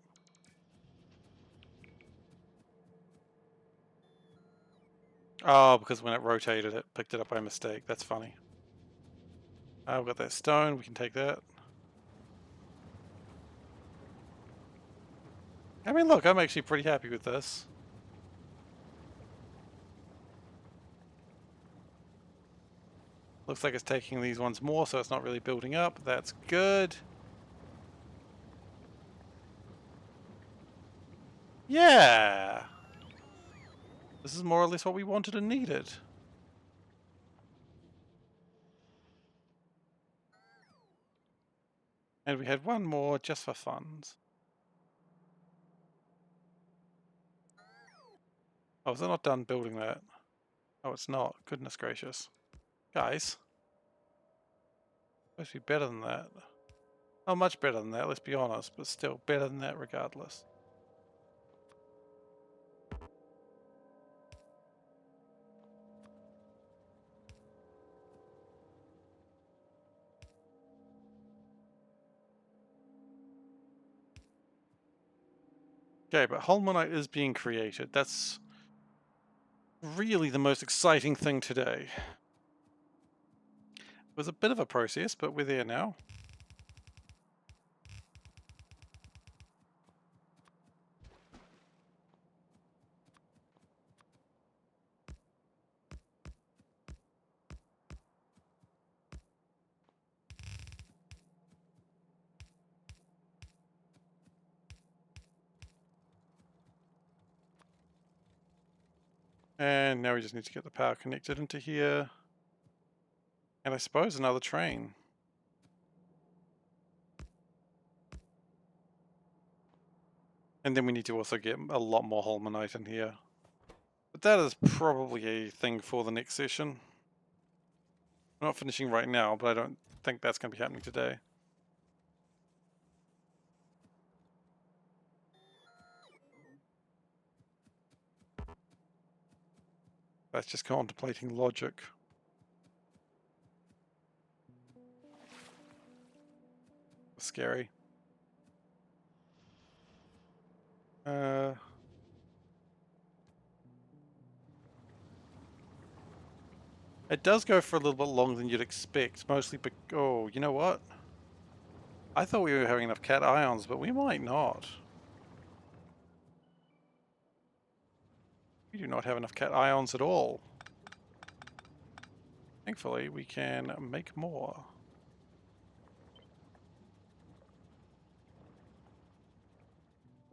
Oh, because when it rotated, it picked it up by mistake. That's funny. We've got that stone. We can take that. I mean, look, I'm actually pretty happy with this. Looks like it's taking these ones more, so it's not really building up. That's good. Yeah! This is more or less what we wanted and needed. And we had one more just for funds. Oh, is it not done building that? Oh, it's not. Goodness gracious. Guys. Supposed to be better than that. Not much better than that, let's be honest, but still better than that regardless. Okay, but Holminite is being created. That's really the most exciting thing today. It was a bit of a process, but we're there now. And now we just need to get the power connected into here. And I suppose another train. And then we need to also get a lot more Holminite in here. But that is probably a thing for the next session. I'm not finishing right now, but I don't think that's going to be happening today. That's just contemplating logic. Scary. It does go for a little bit longer than you'd expect, mostly oh, you know what? I thought we were having enough cat ions, but we might not. We do not have enough cat ions at all. Thankfully, we can make more.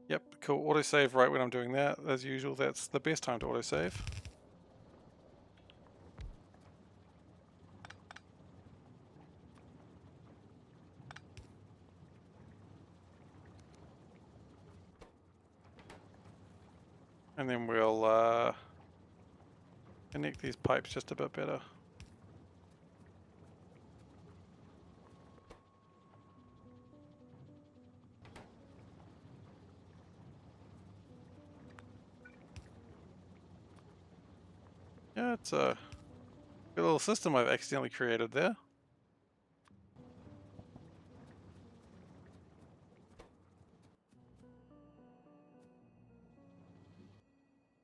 Yep, cool. Autosave right when I'm doing that. As usual, that's the best time to autosave. And then we'll connect these pipes just a bit better. Yeah, it's a good little system I've accidentally created there.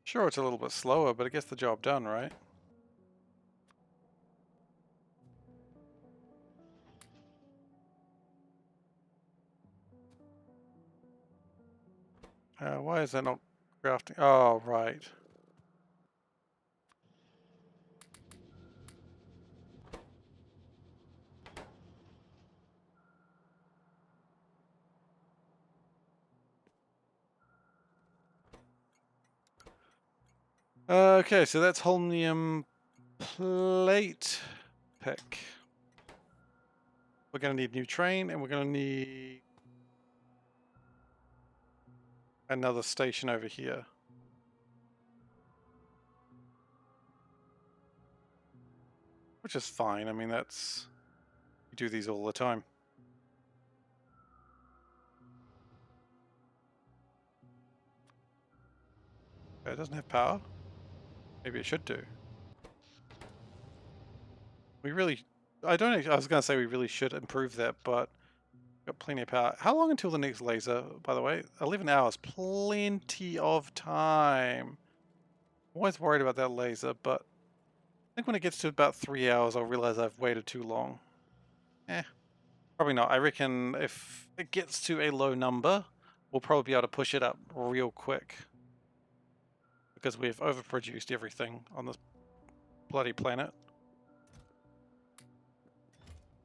Sure, it's a little bit slower, but it gets the job done, right? Why is that not crafting? Oh, right. Okay, so that's holmium plate pick. We're going to need a new train, and we're going to need another station over here. Which is fine. I mean, that's... We do these all the time. Okay, it doesn't have power. Maybe it should do. We really... I was going to say we really should improve that, but... Got plenty of power. How long until the next laser, by the way? 11 hours. Plenty of time. I'm always worried about that laser, but... I think when it gets to about 3 hours, I'll realize I've waited too long. Probably not. I reckon if it gets to a low number, we'll probably be able to push it up real quick. Because we've overproduced everything on this bloody planet.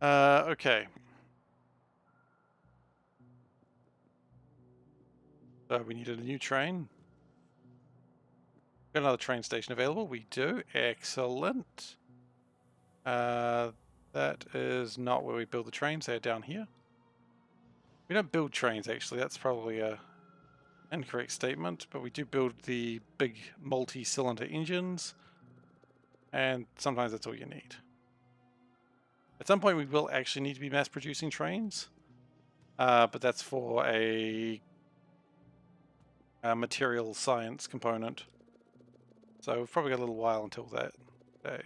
Okay. So we needed a new train. Got another train station available. We do. Excellent. That is not where we build the trains. They're down here. We don't build trains, actually. That's probably a incorrect statement. But we do build the big multi-cylinder engines. And sometimes that's all you need. At some point we will actually need to be mass producing trains. But that's for a material science component. So we've probably got a little while until that day.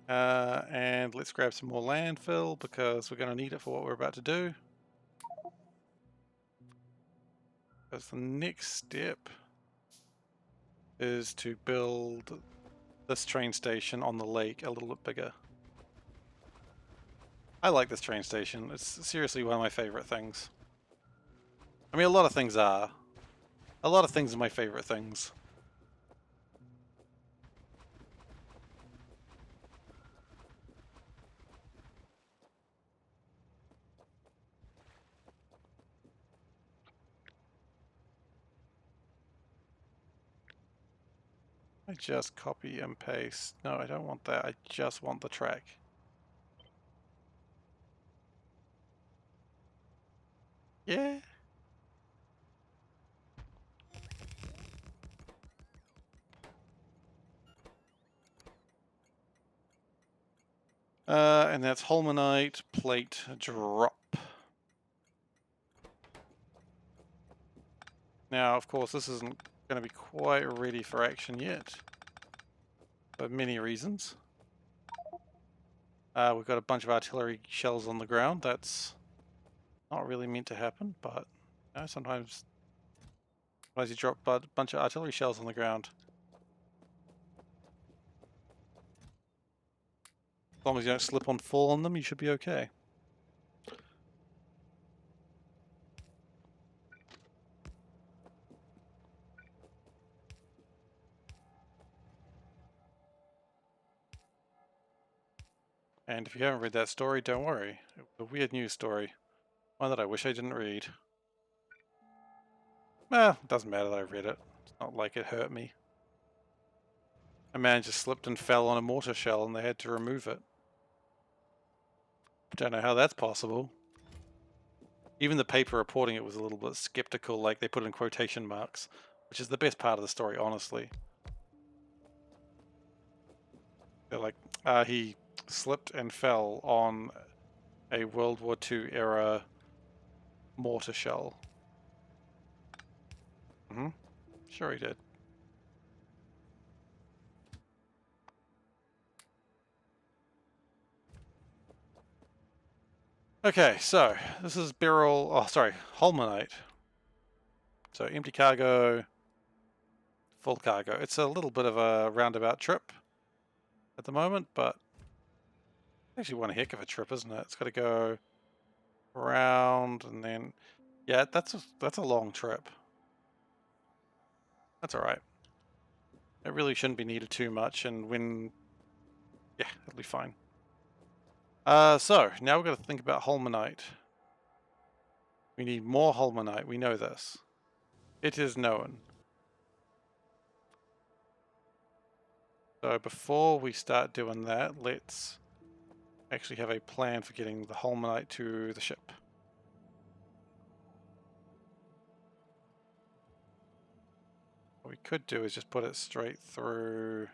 And let's grab some more landfill because we're going to need it for what we're about to do. Because the next step is to build this train station on the lake a little bit bigger. I like this train station. It's seriously one of my favorite things. I mean, a lot of things are. A lot of things are my favorite things. I just copy and paste. No, I don't want that. I just want the track. Yeah. And that's Holminite plate drop. Now, of course, this isn't going to be quite ready for action yet, for many reasons. We've got a bunch of artillery shells on the ground. That's not really meant to happen, but you know, sometimes you drop a bunch of artillery shells on the ground. As long as you don't slip and fall on them, you should be okay. And if you haven't read that story, don't worry. It was a weird news story. One that I wish I didn't read. Well, it doesn't matter that I read it. It's not like it hurt me. A man just slipped and fell on a mortar shell and they had to remove it. Don't know how that's possible. Even the paper reporting it was a little bit skeptical, like they put in quotation marks, which is the best part of the story, honestly. They're like, he slipped and fell on a World War II era mortar shell. Sure he did. Okay, so this is Holminite. So empty cargo, full cargo. It's a little bit of a roundabout trip at the moment, but actually one heck of a trip, isn't it? It's got to go around and then, yeah, that's a long trip. That's all right. It really shouldn't be needed too much, and yeah, it'll be fine. So now we've got to think about Holminite. We need more Holminite. We know this. It is known. So before we start doing that, let's actually have a plan for getting the Holminite to the ship. What we could do is just put it straight through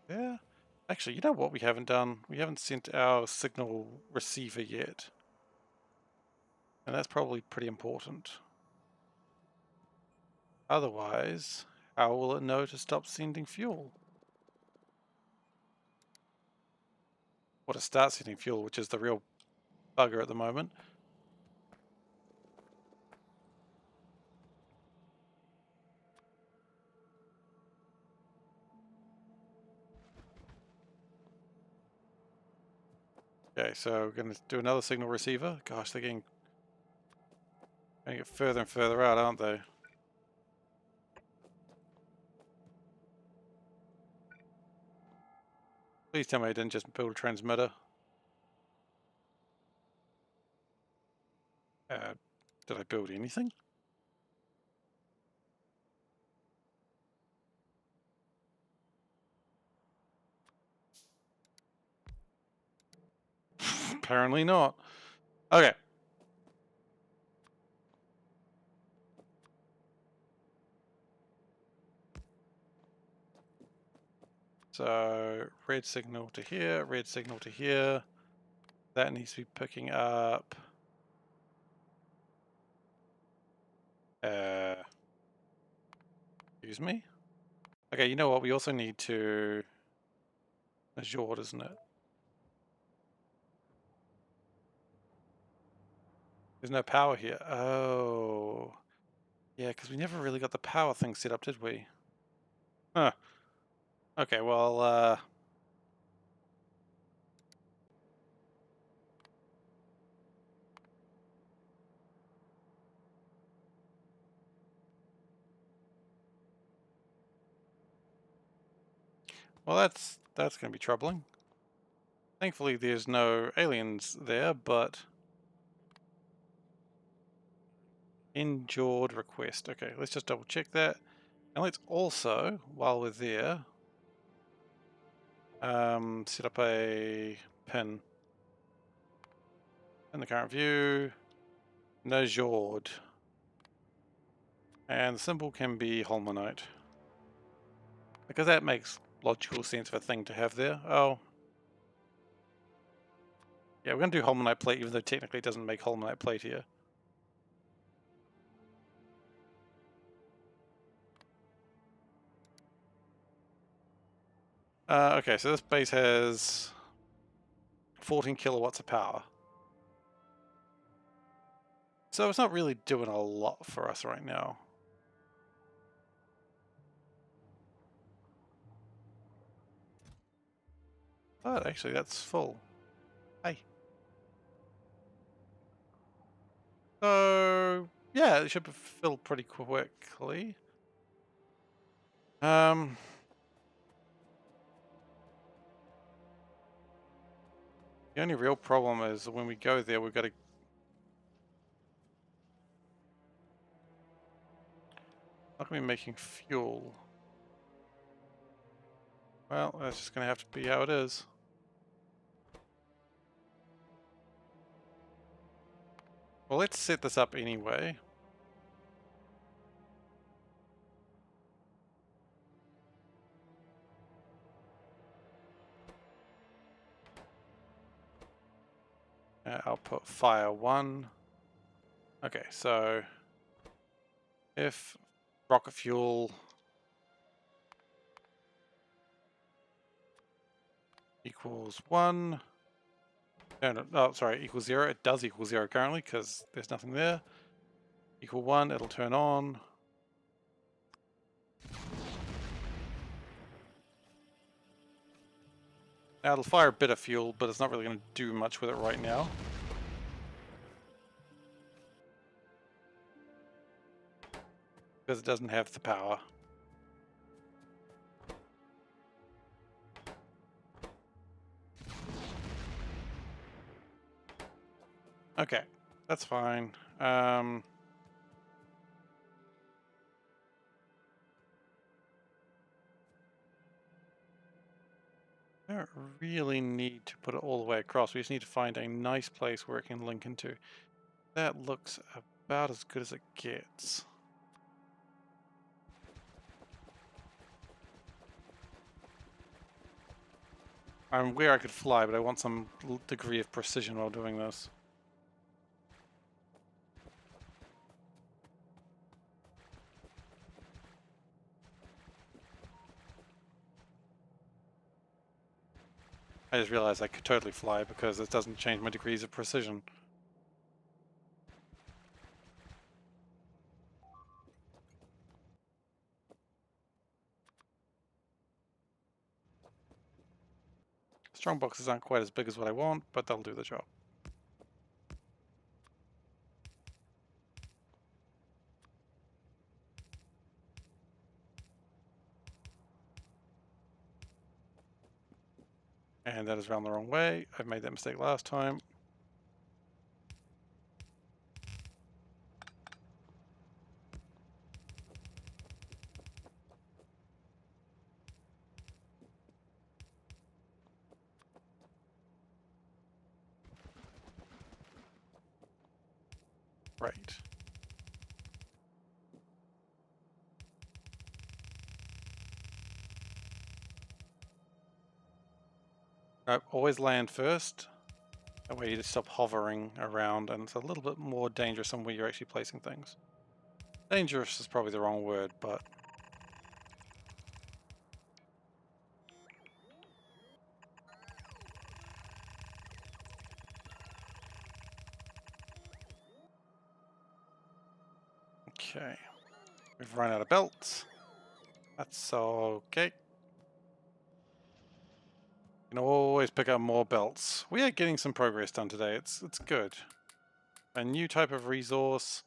there. Actually, you know what we haven't done? We haven't sent our signal receiver yet. And that's probably pretty important. Otherwise, how will it know to stop sending fuel? Or to start sending fuel, which is the real bugger at the moment. Okay, so we're going to do another signal receiver. Gosh, they're going to get further and further out, aren't they? Please tell me I didn't just build a transmitter. Did I build anything? Apparently not. Okay. So red signal to here, red signal to here. That needs to be picking up. Excuse me. Okay, you know what? We also need to A Jord, isn't it? There's no power here. Oh. Yeah, because we never really got the power thing set up, did we? Huh. Okay, well, that's going to be troubling. Thankfully, there's no aliens there, but endured request. Okay, let's just double check that, and let's also, while we're there, set up a pin in the current view. No Jord, and the symbol can be Holminite because that makes logical sense of a thing to have there. Oh. Yeah, we're going to do Holminite plate, even though technically it doesn't make Holminite plate here. Okay, so this base has 14 kilowatts of power. So it's not really doing a lot for us right now. But actually, that's full. Hey. So, yeah, it should be filled pretty quickly. The only real problem is when we go there, we've got to... Not going to be making fuel. Well, that's just going to have to be how it is. Well, let's set this up anyway. Output fire 1. Okay, so if rocket fuel equals 1, oh, sorry, equals 0. It does equal 0 currently because there's nothing there. Equal 1, it'll turn on. Now it'll fire a bit of fuel, but it's not really going to do much with it right now. Because it doesn't have the power. Okay, that's fine. I don't really need to put it all the way across. We just need to find a nice place where it can link into. That looks about as good as it gets. I'm aware I could fly, but I want some degree of precision while doing this. I just realized I could totally fly because it doesn't change my degrees of precision. Strong boxes aren't quite as big as what I want, but they'll do the job. And that is around the wrong way. I made that mistake last time. Right. Nope, always land first. That way you just stop hovering around, and it's a little bit more dangerous than where you're actually placing things. Dangerous is probably the wrong word, but... Okay. We've run out of belts. That's okay. You can always pick up more belts. We are getting some progress done today. It's good. A new type of resource.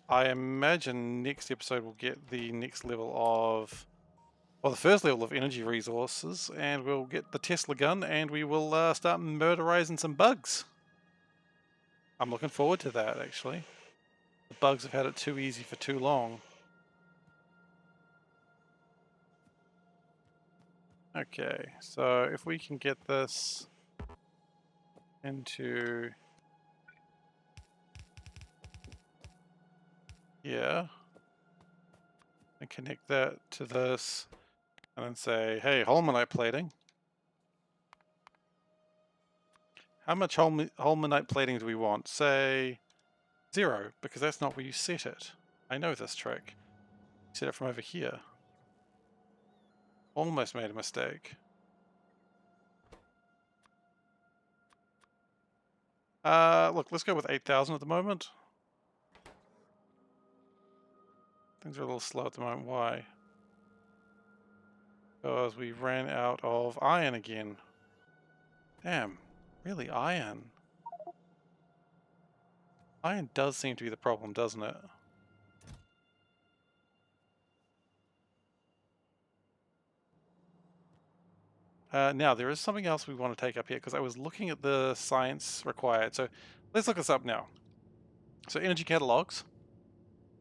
I imagine next episode we'll get the next level of, well, the first level of energy resources, and we'll get the Tesla gun, and we will start murderizing some bugs. I'm looking forward to that, actually. The bugs have had it too easy for too long. Okay, so if we can get this into here and connect that to this and then say, hey, Holminite plating. How much Holminite plating do we want? Say 0, because that's not where you set it. I know this trick. Set it from over here. Almost made a mistake. Look, let's go with 8,000 at the moment. Things are a little slow at the moment. Why? Because we ran out of iron again. Damn, really iron? Iron does seem to be the problem, doesn't it? Now, there is something else we want to take up here, because I was looking at the science required. So let's look this up now. So energy catalogs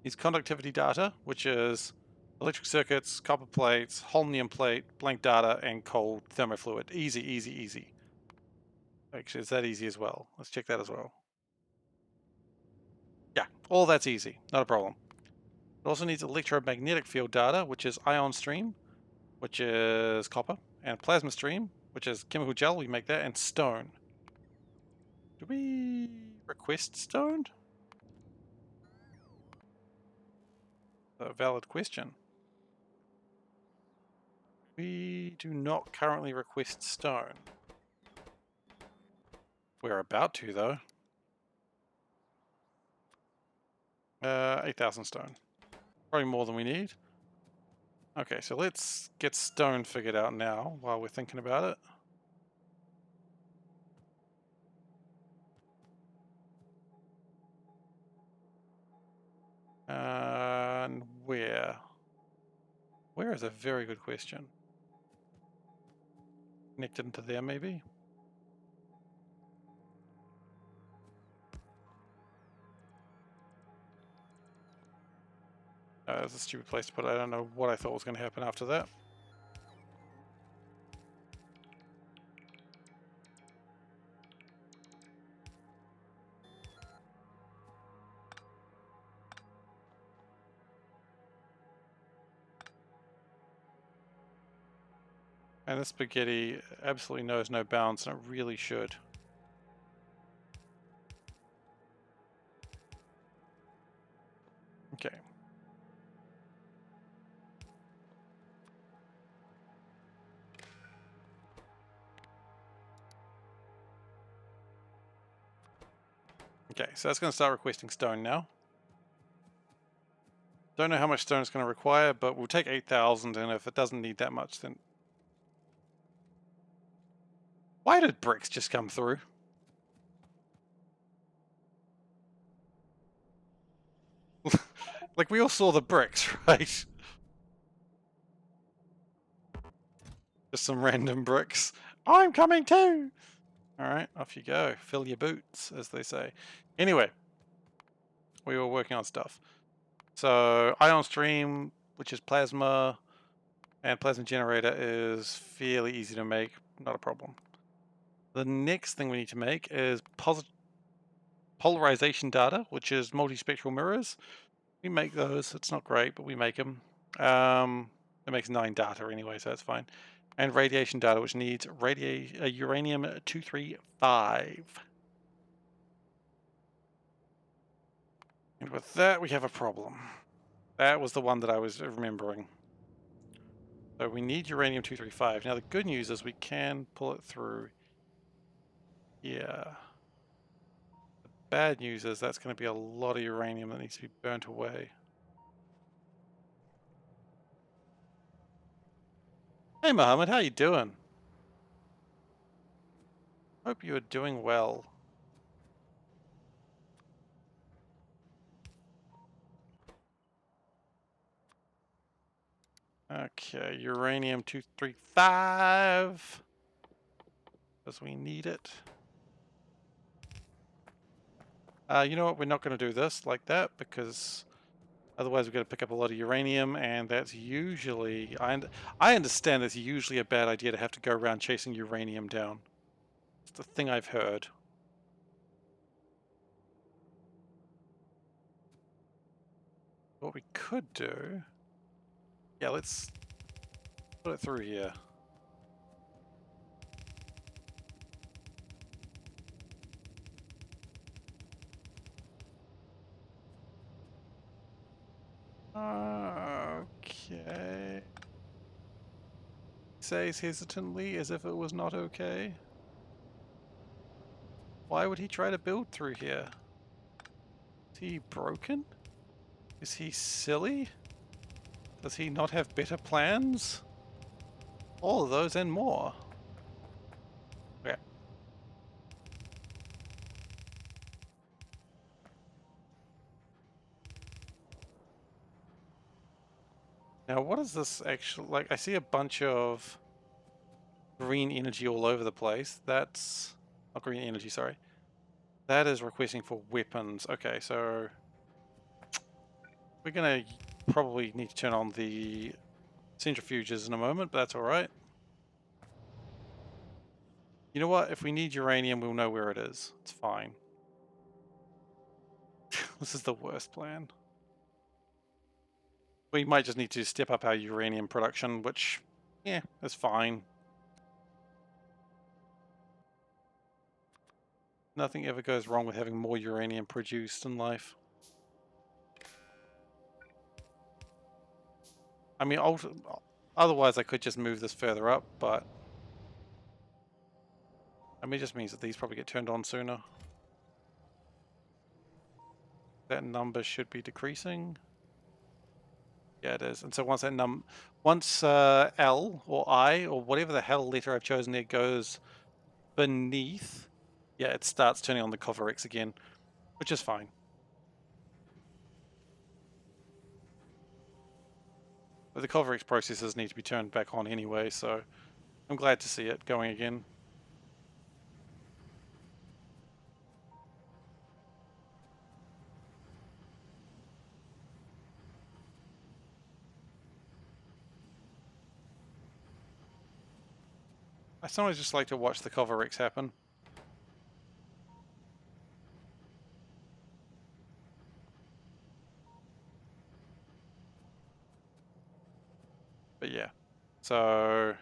is conductivity data, which is electric circuits, copper plates, holmium plate, blank data, and cold thermofluid. Easy, easy, easy. Actually, it's that easy as well. Let's check that as well. Yeah, all that's easy. Not a problem. It also needs electromagnetic field data, which is ion stream, which is copper, and plasma stream, which is chemical gel. We make that, and stone. Do we request stone? A valid question. We do not currently request stone. We're about to, though. 8,000 stone. Probably more than we need. Okay, so let's get stone figured out now while we're thinking about it. And where? Where is a very good question. Connected into there, maybe? That's a stupid place to put it. I don't know what I thought was going to happen after that. And this spaghetti absolutely knows no bounds, and it really should. Okay. Okay, so that's going to start requesting stone now. Don't know how much stone it's going to require, but we'll take 8,000, and if it doesn't need that much, then... Why did bricks just come through? Like, we all saw the bricks, right? Just some random bricks. I'm coming too! Alright, off you go. Fill your boots, as they say. Anyway, we were working on stuff. So, ion stream, which is plasma, and plasma generator is fairly easy to make, not a problem. The next thing we need to make is polarization data, which is multispectral mirrors. We make those. It's not great, but we make them. It makes 9 data anyway, so that's fine. And radiation data, which needs uranium-235. And with that, we have a problem. That was the one that I was remembering. So we need uranium-235. Now the good news is we can pull it through. Yeah. The bad news is that's going to be a lot of uranium that needs to be burnt away. Hey Mohammed, how you doing? Hope you are doing well. Okay, uranium 235. Because we need it. You know what, we're not going to do this like that because otherwise we're going to pick up a lot of uranium, and that's usually... I understand it's usually a bad idea to have to go around chasing uranium down. It's the thing I've heard. What we could do... Yeah, let's put it through here. Okay. Says hesitantly as if it was not okay. Why would he try to build through here? Is he broken? Is he silly? Does he not have better plans? All of those and more. Okay. Now what is this actually like? I see a bunch of green energy all over the place. That's not green energy, sorry. That is requesting for weapons. Okay, so we're gonna probably need to turn on the centrifuges in a moment, but that's alright. You know what? If we need uranium, we'll know where it is. It's fine. This is the worst plan. We might just need to step up our uranium production, which, yeah, is fine. Nothing ever goes wrong with having more uranium produced in life. I mean, otherwise I could just move this further up, but... I mean, it just means that these probably get turned on sooner. That number should be decreasing. Yeah, it is. And so once that once L or I or whatever the hell letter I've chosen there goes beneath, yeah, it starts turning on the Coverx again, which is fine. But the Coverx processes need to be turned back on anyway, so I'm glad to see it going again. I sometimes just like to watch the Coverx happen. But yeah, so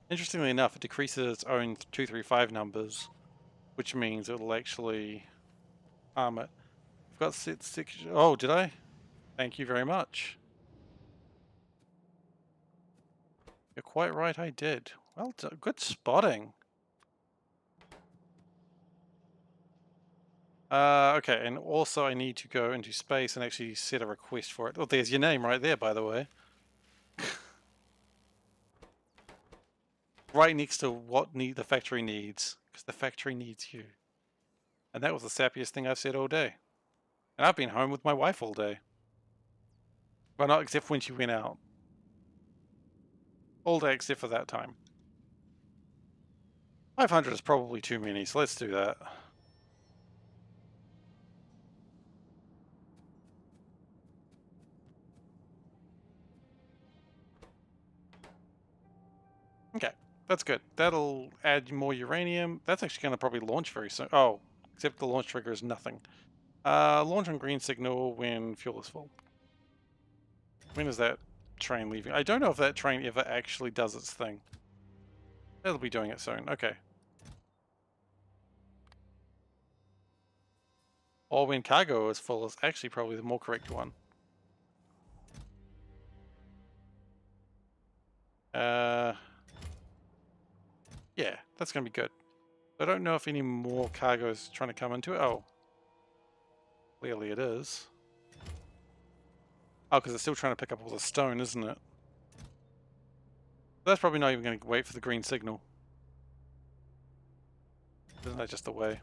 interestingly enough, it decreases its own 235 numbers, which means it'll actually harm it. I've got six. Oh, did I? Thank you very much. You're quite right, I did. Well done. Good spotting. Okay, and also I need to go into space and actually set a request for it. Oh, there's your name right there, by the way. Right next to what the factory needs, because the factory needs you. And that was the sappiest thing I've said all day. And I've been home with my wife all day. Well, not except when she went out. All day except for that time. 500 is probably too many, so let's do that. Okay, that's good. That'll add more uranium. That's actually going to probably launch very soon. Oh, except the launch trigger is nothing. Launch on green signal when fuel is full. When is that train leaving? I don't know if that train ever actually does its thing. It'll be doing it soon. Okay. Or when cargo is full is actually probably the more correct one. Yeah, that's going to be good. I don't know if any more cargo is trying to come into it. Oh. Clearly it is. Oh, because it's still trying to pick up all the stone, isn't it? That's probably not even going to wait for the green signal. Isn't that just the way?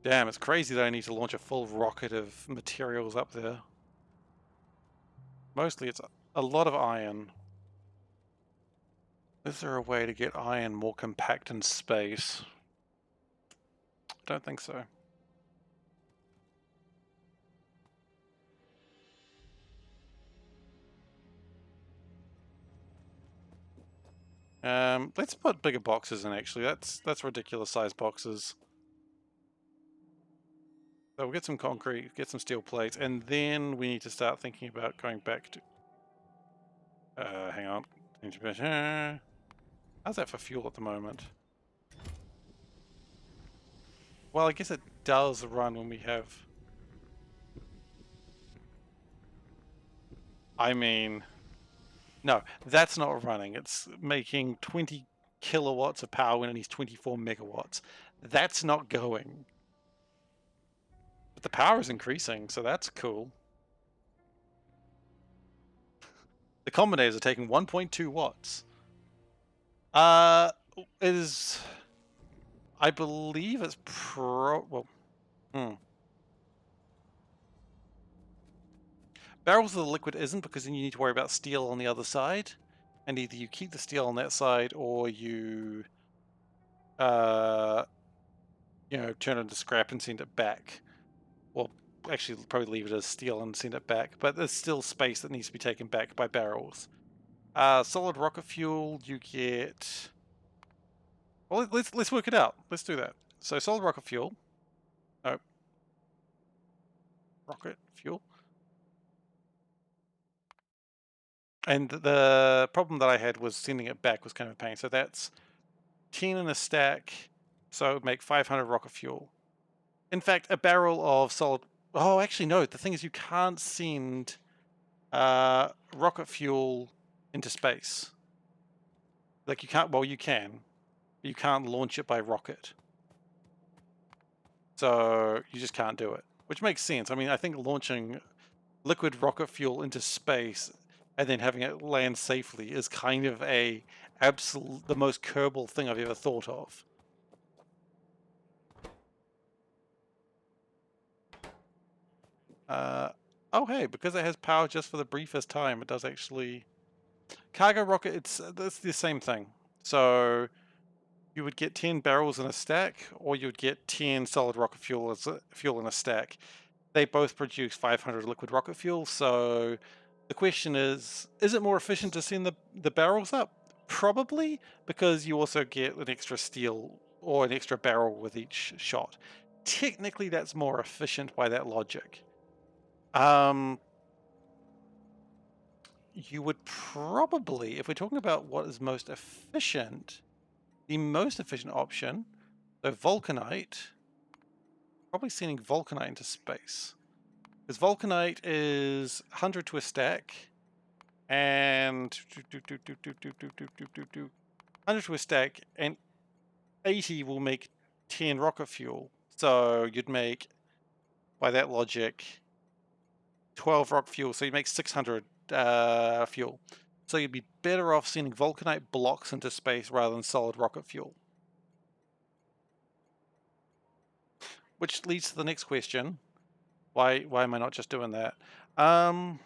Damn, it's crazy that I need to launch a full rocket of materials up there. Mostly it's a lot of iron. Is there a way to get iron more compact in space? Don't think so. Let's put bigger boxes in actually. That's ridiculous sized boxes. So we'll get some concrete, get some steel plates, and then we need to start thinking about going back to... hang on. How's that for fuel at the moment? Well, I guess it does run when we have... I mean... No, that's not running. It's making 20 kilowatts of power when it needs 24 megawatts. That's not going. But the power is increasing, so that's cool. The combinators are taking 1.2 watts. It is... I believe it's Barrels of the liquid isn't, because then you need to worry about steel on the other side. And either you keep the steel on that side, or you... you know, turn it into scrap and send it back. Well, actually, probably leave it as steel and send it back. But there's still space that needs to be taken back by barrels. Solid rocket fuel, you get... Well, let's work it out. Let's do that. So solid rocket fuel. No. Rocket fuel. And the problem that I had was sending it back was kind of a pain. So that's 10 in a stack. So it would make 500 rocket fuel. In fact, a barrel of solid... Oh, actually, no. The thing is, you can't send rocket fuel into space. Like, you can't... Well, you can. You can't launch it by rocket. So you just can't do it. Which makes sense. I mean, I think launching liquid rocket fuel into space and then having it land safely is kind of the most Kerbal thing I've ever thought of. Oh hey, because it has power just for the briefest time, it does actually... Cargo rocket, it's the same thing. So you would get 10 barrels in a stack, or you would get 10 solid rocket fuel in a stack. They both produce 500 liquid rocket fuel, so the question is it more efficient to send the barrels up? Probably, because you also get an extra steel or an extra barrel with each shot. Technically, that's more efficient by that logic. You would probably, if we're talking about what is most efficient, the most efficient option, so Vulcanite, probably sending Vulcanite into space. Because Vulcanite is 100 to a stack, and 100 to a stack, and 80 will make 10 rocket fuel. So you'd make, by that logic, 12 rocket fuel, so you make 600 fuel. So you'd be better off sending Vulcanite blocks into space rather than solid rocket fuel. Which leads to the next question. Why am I not just doing that? Don't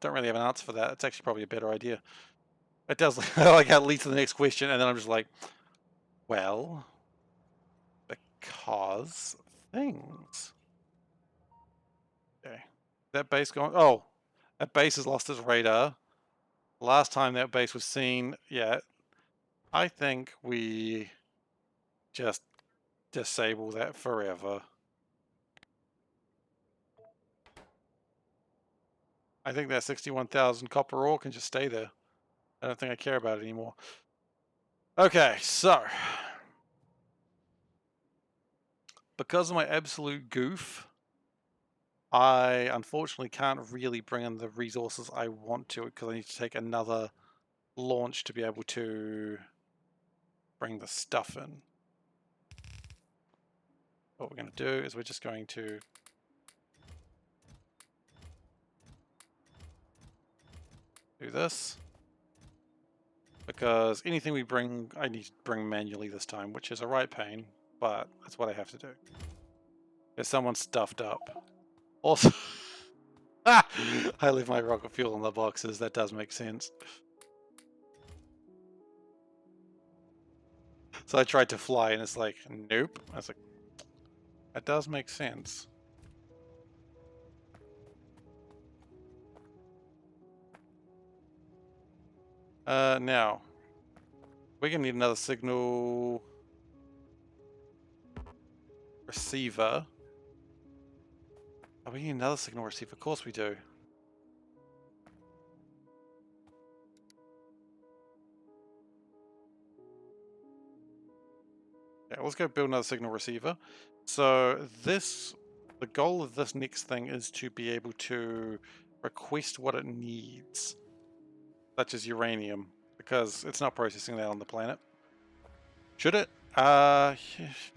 really have an answer for that. It's actually probably a better idea. It does like how it leads to the next question, and then I'm just like, well, because things. Okay. That base gone? Oh, that base has lost its radar. Last time that base was seen, yeah, I think we just disable that forever. I think that 61,000 copper ore can just stay there. I don't think I care about it anymore. Okay, so because of my absolute goof, I unfortunately can't really bring in the resources I want to, because I need to take another launch to be able to bring the stuff in. What we're going to do is we're just going to do this. Because anything we bring, I need to bring manually this time, which is a right pain, but that's what I have to do. If someone's stuffed up. Also, I leave my rocket fuel in the boxes, that does make sense. So I tried to fly and it's like, nope. I was like, that does make sense. Now, we're gonna need another signal receiver. Oh, we need another signal receiver. Of course we do. Okay, let's go build another signal receiver. So the goal of this next thing is to be able to request what it needs, such as uranium, because it's not processing that on the planet. Should it? Yeah,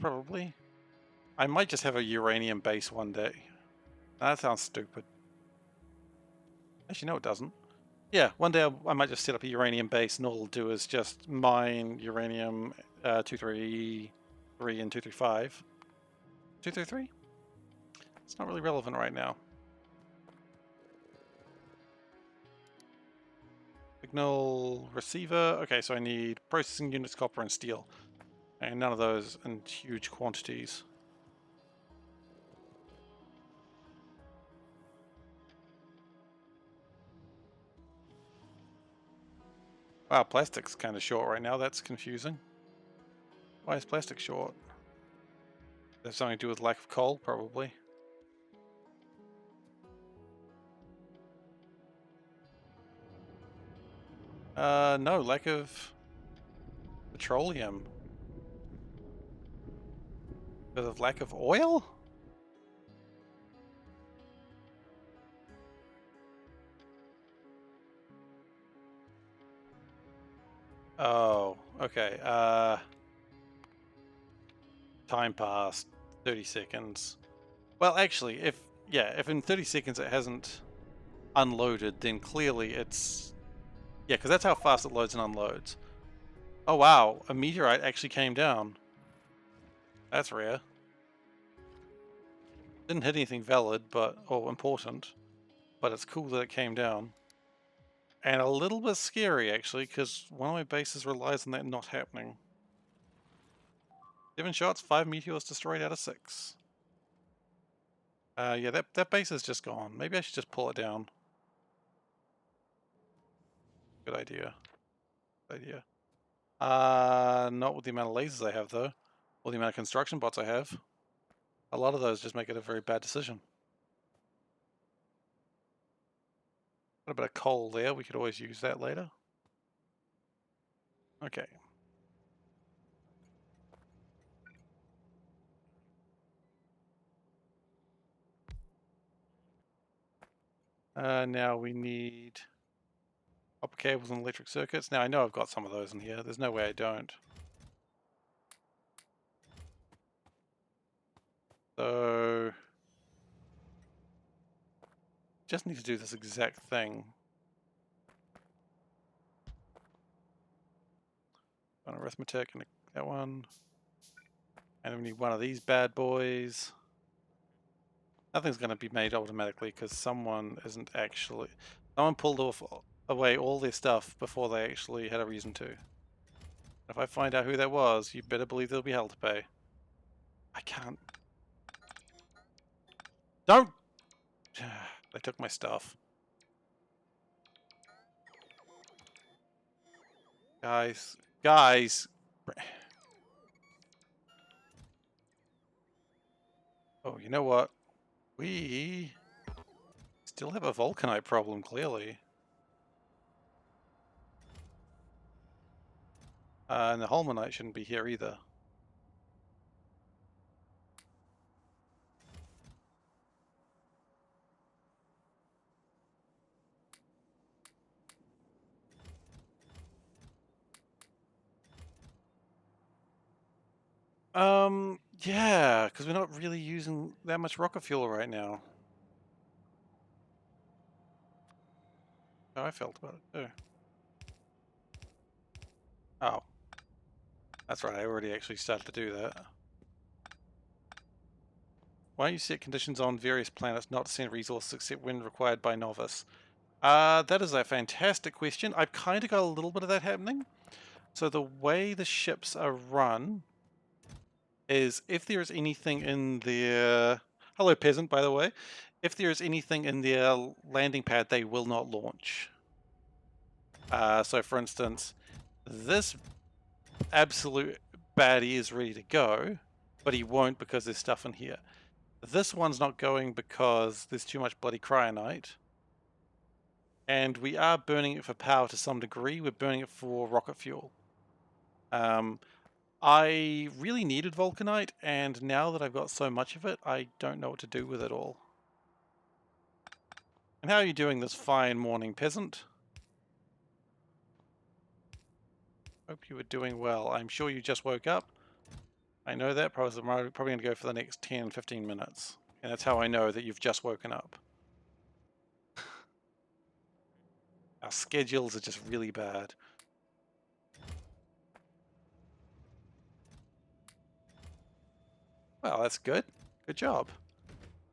probably. I might just have a uranium base one day. That sounds stupid. Actually, no, it doesn't. Yeah, one day I might just set up a uranium base, and all it'll do is just mine uranium 233 and 235. 233? It's not really relevant right now. Signal receiver. Okay, so I need processing units, copper, and steel. And none of those in huge quantities. Wow, plastic's kind of short right now. That's confusing. Why is plastic short? Does that have something to do with lack of coal? Probably. No, lack of petroleum. Because of lack of oil? Oh, okay. Time passed. 30 seconds. Well, actually, if in 30 seconds it hasn't unloaded, then clearly it's... Yeah, because that's how fast it loads and unloads. Oh wow, a meteorite actually came down. That's rare. Didn't hit anything valid, or important, but it's cool that it came down. And a little bit scary, actually, because one of my bases relies on that not happening. 7 shots, 5 meteors destroyed out of 6. Yeah, that base is just gone. Maybe I should just pull it down. Good idea. Good idea. Not with the amount of lasers I have, though. Or the amount of construction bots I have. A lot of those just make it a very bad decision. Got a bit of coal there. We could always use that later. Okay. Now we need copper cables and electric circuits. Now I know I've got some of those in here. There's no way I don't. So just need to do this exact thing. On arithmetic and that one. And we need one of these bad boys. Nothing's going to be made automatically because someone pulled away all their stuff before they actually had a reason to. If I find out who that was, you better believe there'll be hell to pay. I can't. Don't! They took my stuff. Guys. Oh, you know what? We still have a Vulcanite problem, clearly. And the Holminite shouldn't be here either. Yeah, because we're not really using that much rocket fuel right now. How I felt about it too. Oh, that's right. I already actually started to do that. Why don't you set conditions on various planets not to send resources except when required by novice? That is a fantastic question. I've kind of got a little bit of that happening. So the way the ships are run is if there is anything in their... Hello, peasant, by the way. If there is anything in their landing pad, they will not launch. So for instance, this absolute baddie is ready to go, but he won't because there's stuff in here. This one's not going because there's too much bloody cryonite. And we are burning it for power to some degree. We're burning it for rocket fuel. I really needed Vulcanite, and now that I've got so much of it, I don't know what to do with it all. And how are you doing this fine morning, peasant? Hope you were doing well. I'm sure you just woke up. I know that, probably going to go for the next 10, 15 minutes. And that's how I know that you've just woken up. Our schedules are just really bad. Well, that's good. Good job.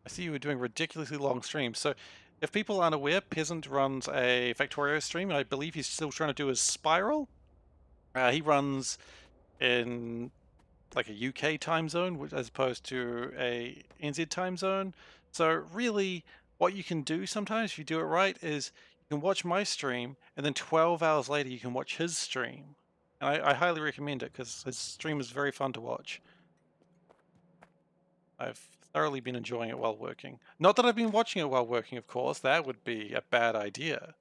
I see you were doing ridiculously long streams. So if people aren't aware, Peasant runs a Factorio stream. I believe he's still trying to do his Spiral. He runs in like a UK time zone as opposed to a NZ time zone. So really what you can do sometimes if you do it right is you can watch my stream and then 12 hours later you can watch his stream. And I highly recommend it because his stream is very fun to watch. I've thoroughly been enjoying it while working. Not that I've been watching it while working, of course. That would be a bad idea.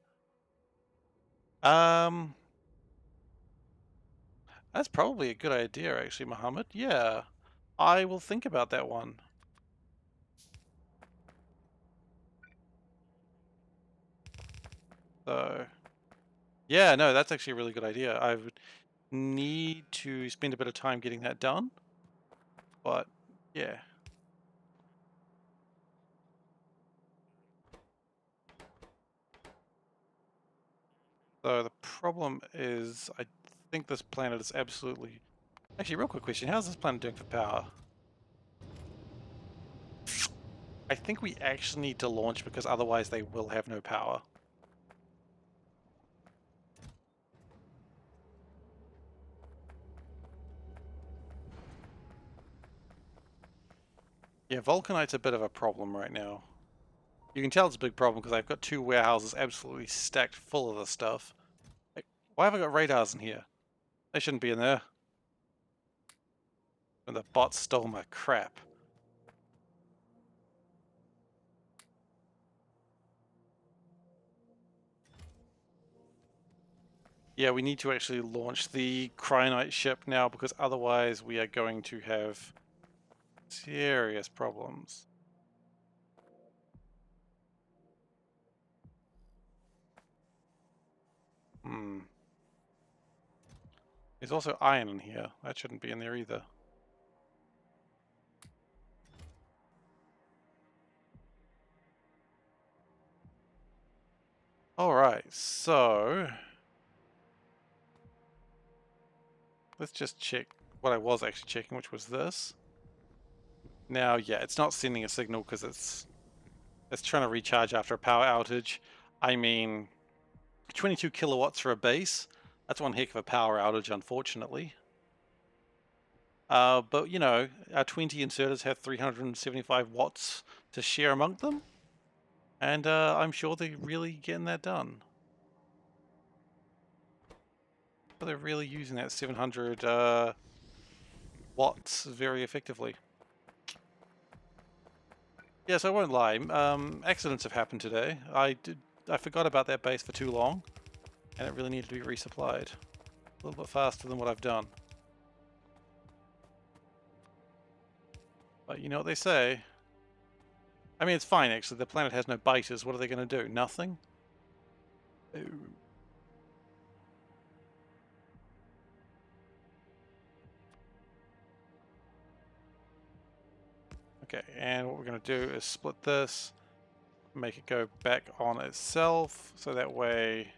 That's probably a good idea, actually, Mohammed. Yeah, I will think about that one. So, yeah, no, that's actually a really good idea. I would need to spend a bit of time getting that done, but yeah. So the problem is, I think this planet is absolutely... Actually, real quick question, how's this planet doing for power? I think we actually need to launch because otherwise they will have no power. Yeah, Vulcanite's a bit of a problem right now. You can tell it's a big problem because I've got two warehouses absolutely stacked full of this stuff. Like, why have I got radars in here? They shouldn't be in there. And the bots stole my crap. Yeah, we need to actually launch the Cryonite ship now because otherwise we are going to have serious problems. There's also iron in here. That shouldn't be in there either. Alright, so... let's just check what I was actually checking, which was this. Now, yeah, it's not sending a signal because it's trying to recharge after a power outage. I mean, 22 kilowatts for a base. That's one heck of a power outage, unfortunately. But, you know, our 20 inserters have 375 watts to share among them. And I'm sure they're really getting that done. But they're really using that 700 watts very effectively. Yes, I won't lie. Accidents have happened today. I forgot about that base for too long, and it really needed to be resupplied a little bit faster than what I've done. But you know what they say. I mean, it's fine actually. The planet has no biters. What are they going to do? Nothing. Okay, and what we're going to do is split this, make it go back on itself, so that way...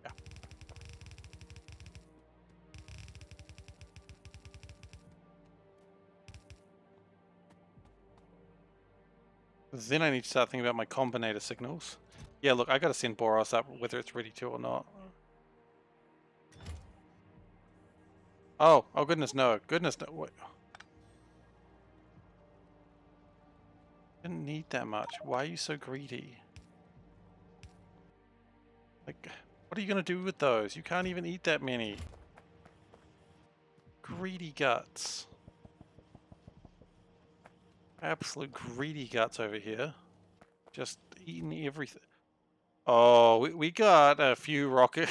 Yeah. Then I need to start thinking about my combinator signals. Yeah, look, I got to send Boros up whether it's ready to or not. Oh goodness, no. Goodness, no. Wait. Didn't need that much. Why are you so greedy? Like, what are you going to do with those? You can't even eat that many. Greedy guts. Absolute greedy guts over here. Just eating everything. Oh, we got a few rocket.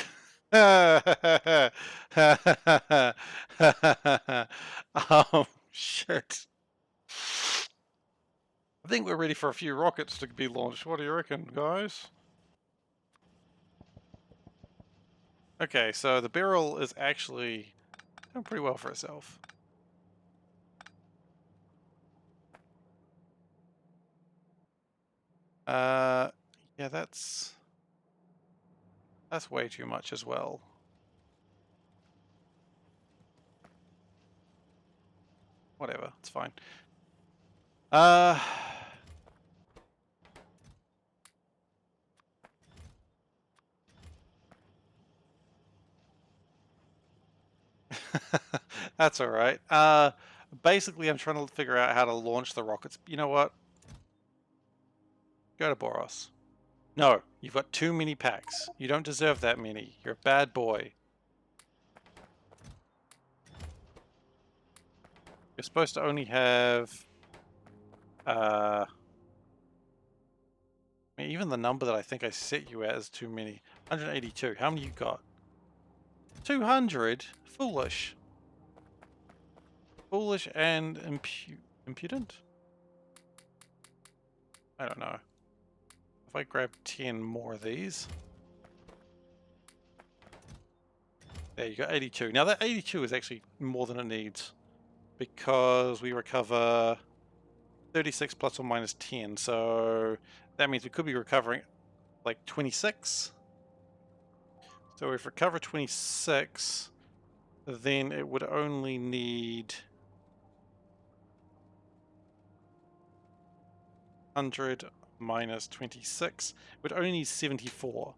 Shit. I think we're ready for a few rockets to be launched. What do you reckon, guys? Okay, so the barrel is actually doing pretty well for itself. Yeah, that's way too much as well. Whatever, it's fine. That's all right. Basically, I'm trying to figure out how to launch the rockets. You know what? Go to Boros. No, you've got too many packs. You don't deserve that many. You're a bad boy. You're supposed to only have... I mean, even the number that I think I set you at is too many. 182. How many you got? 200? Foolish. Foolish and impudent? I don't know. If I grab 10 more of these... There you go, 82. Now that 82 is actually more than it needs, because we recover 36 plus or minus 10, so that means we could be recovering like 26. So if we recover 26, then it would only need 100 minus 26. It would only need 74.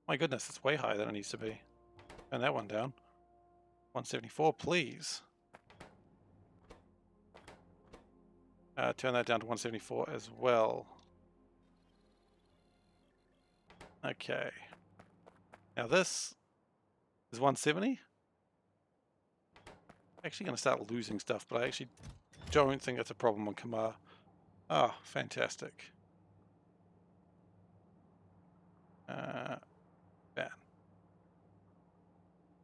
My goodness, that's way higher than it needs to be. Turn that one down. 174, please. Turn that down to 174 as well. Okay. Now this is 170. Actually going to start losing stuff, but I actually don't think that's a problem on Kamar. Oh, fantastic. Ban.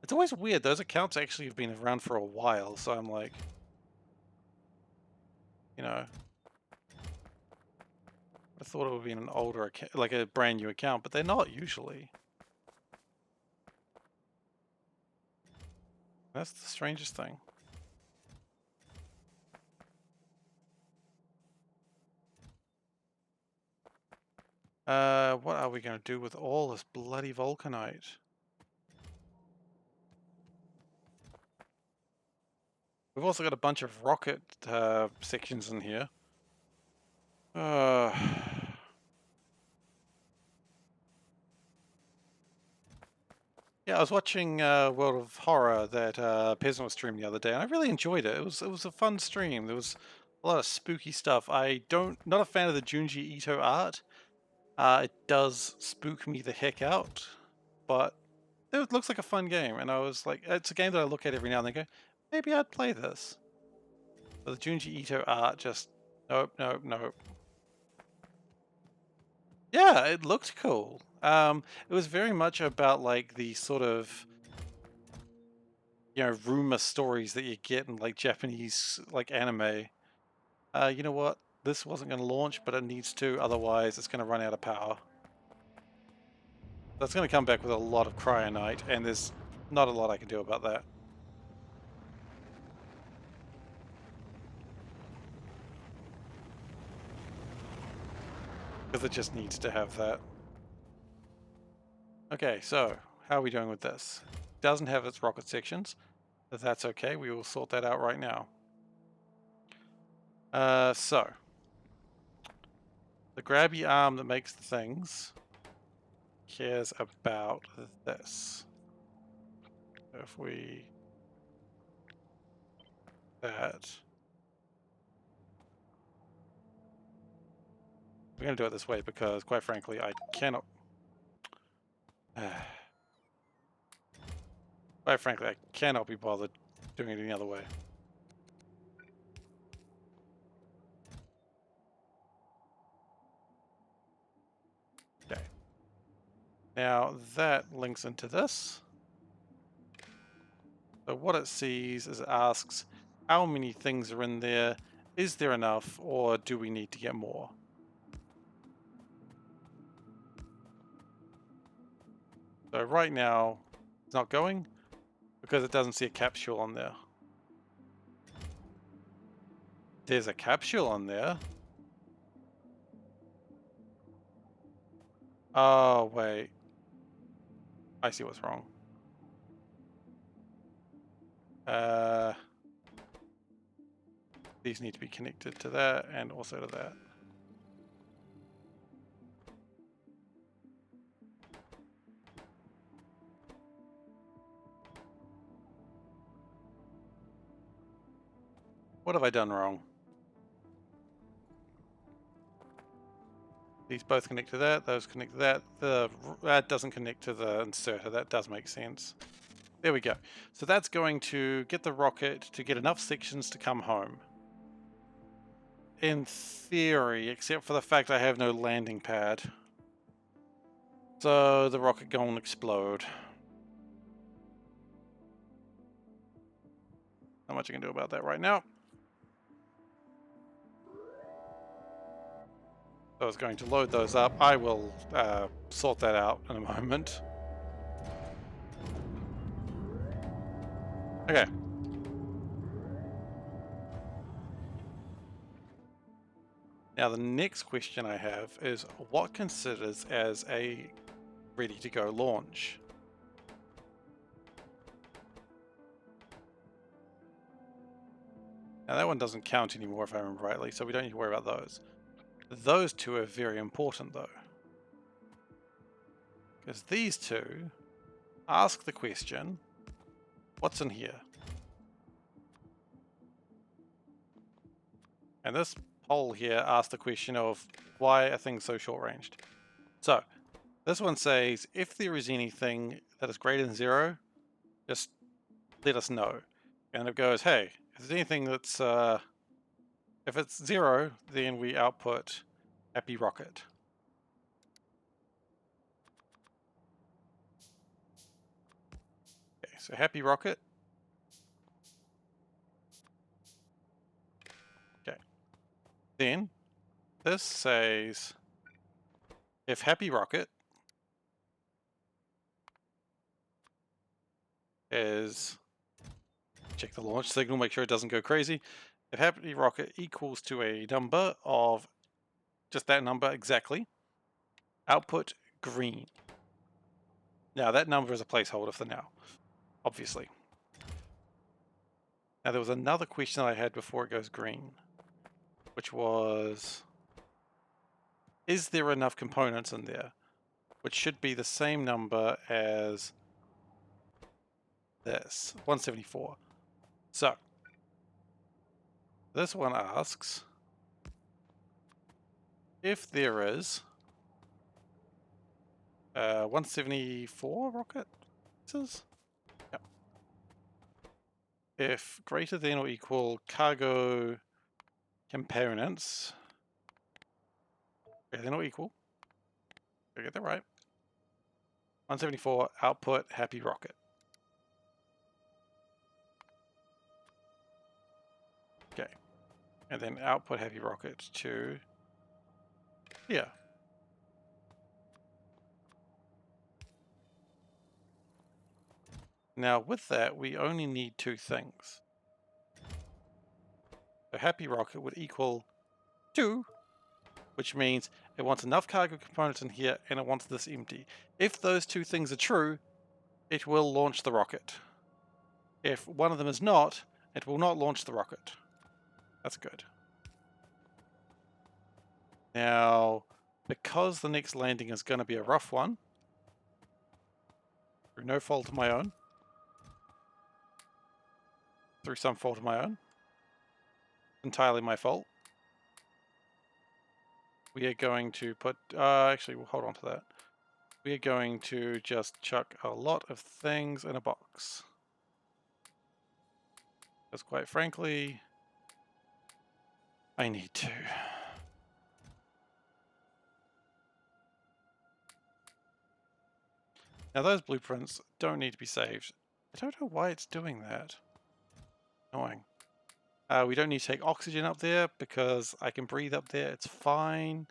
It's always weird. Those accounts actually have been around for a while, so I'm like, you know, I thought it would be an older account, like a brand new account, but they're not usually. That's the strangest thing. What are we going to do with all this bloody Vulcanite? We've also got a bunch of rocket sections in here. Yeah, I was watching World of Horror that Peasant was streaming the other day, and I really enjoyed it. It was a fun stream. There was a lot of spooky stuff. Not a fan of the Junji Ito art. It does spook me the heck out, but it looks like a fun game, and I was like, it's a game that I look at every now and then and go, maybe I'd play this. But the Junji Ito art just, nope, nope, nope. Yeah, it looked cool. It was very much about like the sort of, you know, rumor stories that you get in like Japanese like anime. You know what? This wasn't going to launch, but it needs to, otherwise it's going to run out of power. That's going to come back with a lot of cryonite, and there's not a lot I can do about that. Because it just needs to have that. Okay, so how are we doing with this? Doesn't have its rocket sections, but that's okay. We will sort that out right now. So the grabby arm that makes the things cares about this. So if we that, we're going to do it this way because, quite frankly, I cannot. Quite frankly, I cannot be bothered doing it any other way. Okay. Now that links into this. So what it sees is it asks how many things are in there, is there enough, or do we need to get more? So right now it's not going because it doesn't see a capsule on there. There's a capsule on there. Oh, wait. I see what's wrong. These need to be connected to that and also to that. What have I done wrong? These both connect to that, those connect to that. That doesn't connect to the inserter. That does make sense. There we go. So that's going to get the rocket to get enough sections to come home. In theory, except for the fact I have no landing pad. So the rocket gonna explode. Not much I can do about that right now. So I was going to load those up. I will sort that out in a moment. Okay. Now the next question I have is what considers as a ready to go launch? Now that one doesn't count anymore if I remember rightly, so we don't need to worry about those. Those two are very important though. Because these two ask the question, what's in here? And this poll here asks the question of why are things so short-ranged? So this one says, if there is anything that is greater than 0, just let us know. And it goes, hey, if there's anything that's, if it's 0, then we output happy rocket. Okay, so happy rocket. Okay. Then this says, if happy rocket is, check the launch signal, make sure it doesn't go crazy. If happy rocket equals to a number of just that number exactly, output green. Now that number is a placeholder for now, obviously. Now there was another question I had before it goes green, which was, is there enough components in there? Which should be the same number as this, 174. So, this one asks, if there is 174 rocket pieces? Yep. If greater than or equal cargo components, greater than or equal, did I get that right? 174 output happy rocket. Okay. And then output happy rocket to here. Now with that, we only need two things. A happy rocket would equal 2, which means it wants enough cargo components in here and it wants this empty. If those two things are true, it will launch the rocket. If one of them is not, it will not launch the rocket. That's good. Now, because the next landing is going to be a rough one, through no fault of my own, through some fault of my own, entirely my fault, we are going to put, actually we'll hold on to that. We are going to just chuck a lot of things in a box. Because quite frankly, I need to. Now those blueprints don't need to be saved. I don't know why it's doing that. Annoying. We don't need to take oxygen up there because I can breathe up there. It's fine.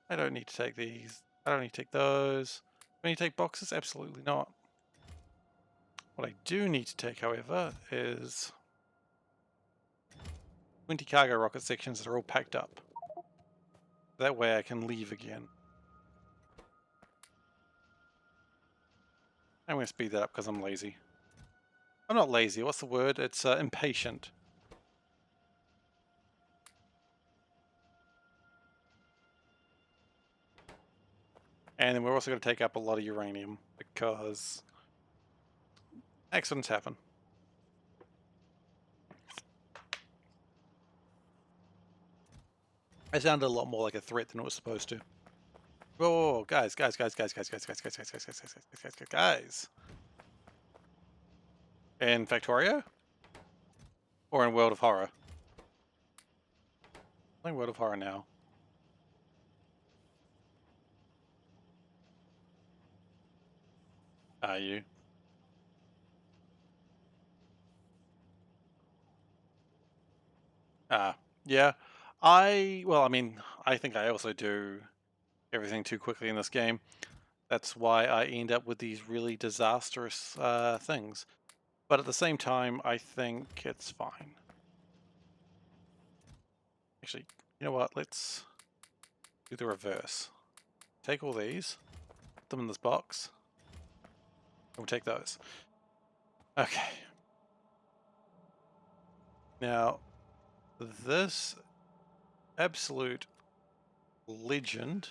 I don't need to take these. I don't need to take those. Do I need to take boxes? Absolutely not. What I do need to take, however, is 20 cargo rocket sections that are all packed up. That way I can leave again. I'm going to speed that up because I'm lazy. I'm not lazy. What's the word? It's impatient. And then we're also going to take up a lot of uranium because accidents happen. I sounded a lot more like a threat than it was supposed to. Whoa, guys. In Factorio? Or in World of Horror? I'm playing World of Horror now. Are you? Yeah. Well, I mean, I think I also do everything too quickly in this game. That's why I end up with these really disastrous things. But at the same time, I think it's fine. Actually, you know what? Let's do the reverse. Take all these, put them in this box, and we'll take those. Okay. Now, this absolute legend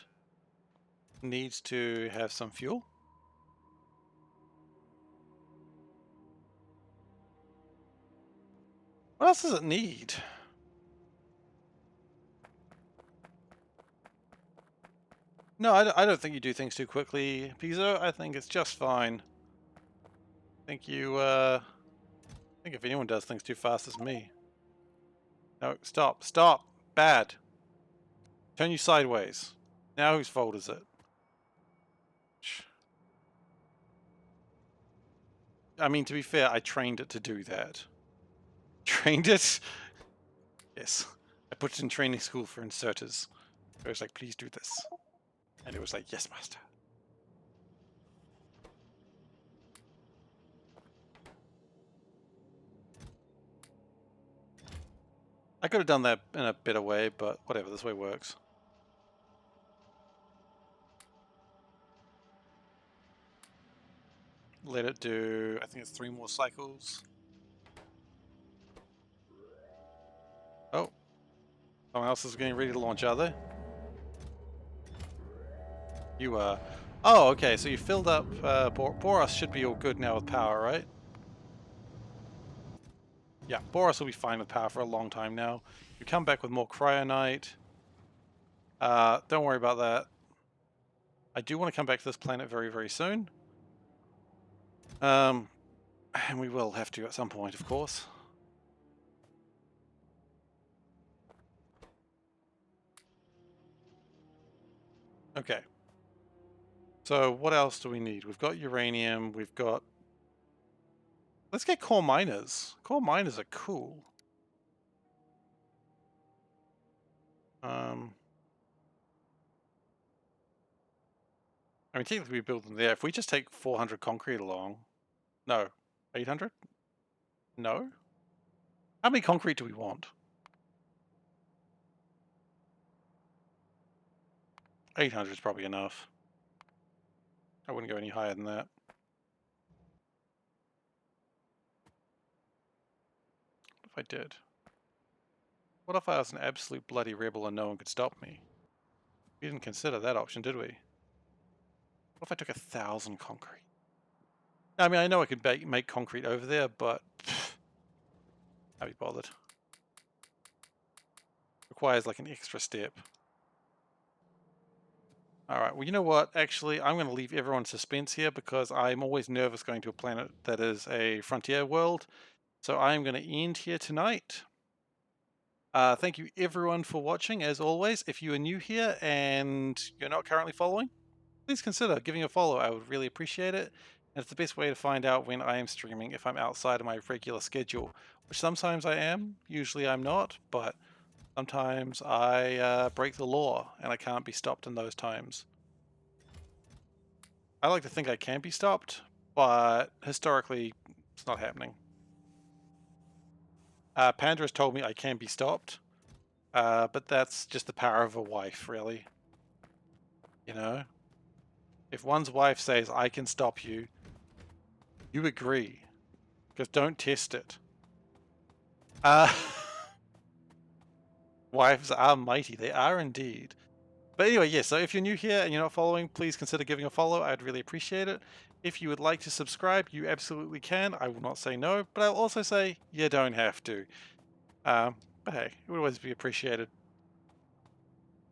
needs to have some fuel. What else does it need? No, I don't think you do things too quickly, Pizzo. I think it's just fine. I think I think if anyone does things too fast, it's me. No, stop, stop! Bad! Turn you sideways. Now whose fault is it? I mean, to be fair, I trained it to do that. Trained it? Yes. I put it in training school for inserters. I was like, please do this. And it was like, yes, master. I could have done that in a better way, but whatever, this way works. Let it do, I think it's 3 more cycles. Oh. Someone else is getting ready to launch, are they? You are. Oh, okay, so you filled up, Boros should be all good now with power, right? Yeah, Boros will be fine with power for a long time now. You come back with more cryonite. Don't worry about that. I do want to come back to this planet very, very soon. And we will have to at some point, of course. Okay. So what else do we need? We've got uranium, we've got... Let's get core miners. Core miners are cool. I mean, technically we build them there. If we just take 400 concrete along... No. 800? No? How many concrete do we want? 800 is probably enough. I wouldn't go any higher than that. What if I did? What if I was an absolute bloody rebel and no one could stop me? We didn't consider that option, did we? What if I took 1,000 concrete? I mean, I know I could make concrete over there, but can't be bothered. Requires like an extra step. Alright, well you know what, actually I'm going to leave everyone in suspense here because I'm always nervous going to a planet that is a frontier world. So I'm going to end here tonight. Thank you everyone for watching as always. If you are new here and you're not currently following, please consider giving a follow. I would really appreciate it. And it's the best way to find out when I am streaming if I'm outside of my regular schedule, which sometimes I am, usually I'm not, but sometimes I break the law and I can't be stopped in those times. I like to think I can be stopped, but historically it's not happening. Panda has told me I can be stopped, but that's just the power of a wife, really. You know? If one's wife says, I can stop you, you agree. Because don't test it. Wives are mighty. They are indeed. But anyway, yeah, so if you're new here and you're not following, please consider giving a follow. I'd really appreciate it. If you would like to subscribe, you absolutely can. I will not say no, but I'll also say you don't have to. But hey, it would always be appreciated.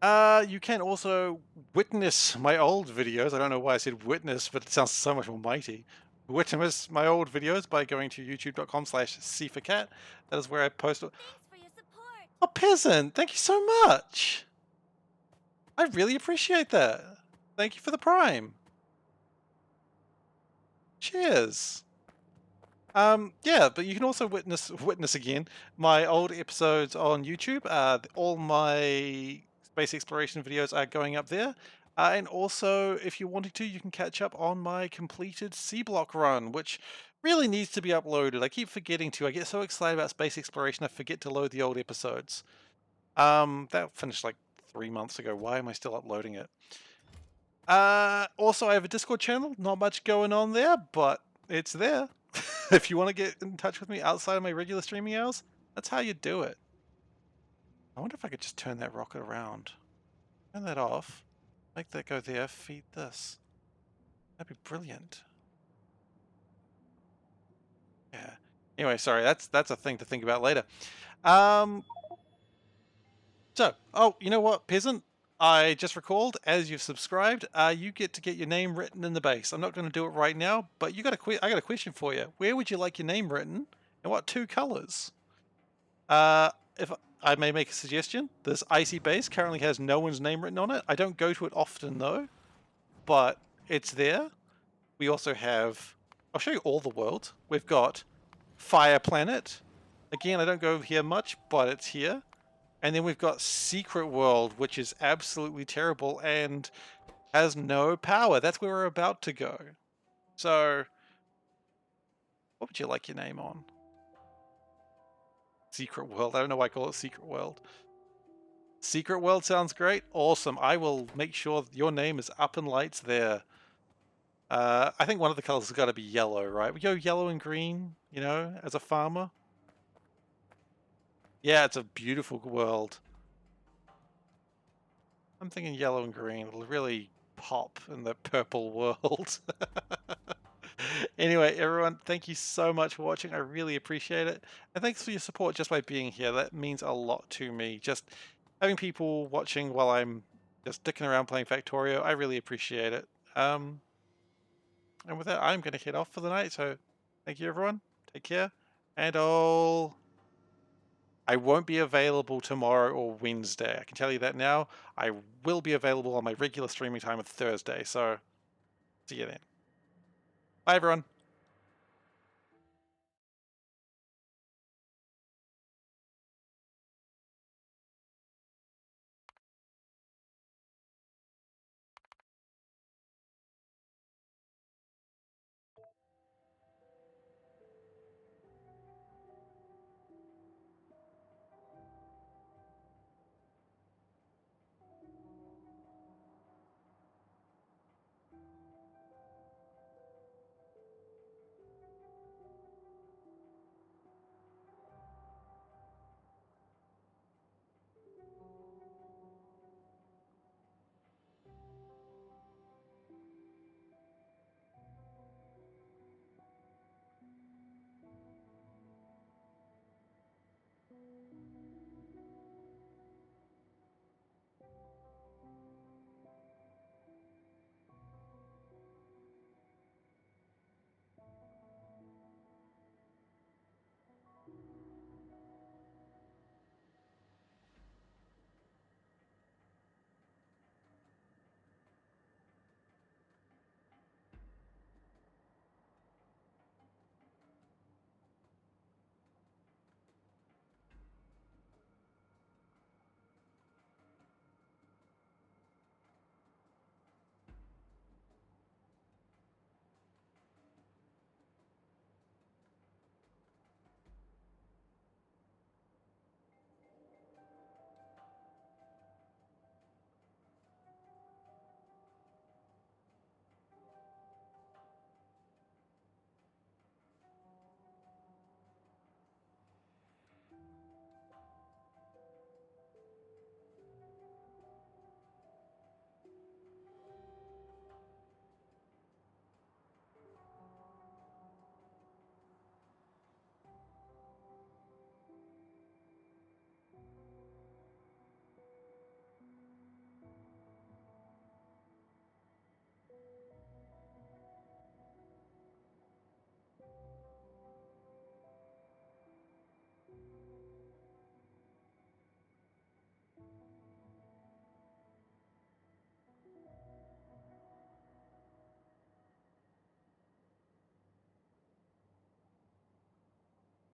You can also witness my old videos. I don't know why I said witness, but it sounds so much more mighty. Witness my old videos by going to youtube.com/SeiferKatt. That is where I post. Thanks for your support. Oh, peasant! Thank you so much. I really appreciate that. Thank you for the prime. Cheers. Yeah, but you can also witness again my old episodes on YouTube. All my space exploration videos are going up there. And also, if you wanted to, you can catch up on my completed C block run, which really needs to be uploaded. I keep forgetting to. I get so excited about space exploration, I forget to load the old episodes. That finished like 3 months ago. Why am I still uploading it? Also, I have a Discord channel. Not much going on there, but it's there. If you want to get in touch with me outside of my regular streaming hours, that's how you do it. I wonder if I could just turn that rocket around. Turn that off. Make that go there. Feed this. That'd be brilliant. Yeah. Anyway, sorry. That's a thing to think about later. So, oh, you know what, peasant? I just recalled, as you've subscribed, you get to get your name written in the base. I'm not going to do it right now, but I got a question for you. Where would you like your name written, and what 2 colors? If I may make a suggestion, this icy base currently has no one's name written on it. I don't go to it often though, but it's there. We also have, I'll show you all the worlds. We've got Fire Planet. Again, I don't go here much, but it's here. And then we've got Secret World, which is absolutely terrible and has no power. That's where we're about to go. So, what would you like your name on? Secret World. I don't know why I call it Secret World. Secret World sounds great. Awesome. I will make sure your name is up in lights there. I think one of the colors has got to be yellow, right? We go yellow and green, you know, as a farmer. Yeah, it's a beautiful world. I'm thinking yellow and green. It'll really pop in the purple world. Anyway, everyone, thank you so much for watching. I really appreciate it. And thanks for your support just by being here. That means a lot to me. Just having people watching while I'm just dicking around playing Factorio, I really appreciate it. And with that, I'm going to head off for the night. So thank you, everyone. Take care. And I won't be available tomorrow or Wednesday. I can tell you that now. I will be available on my regular streaming time of Thursday. So see you then. Bye, everyone.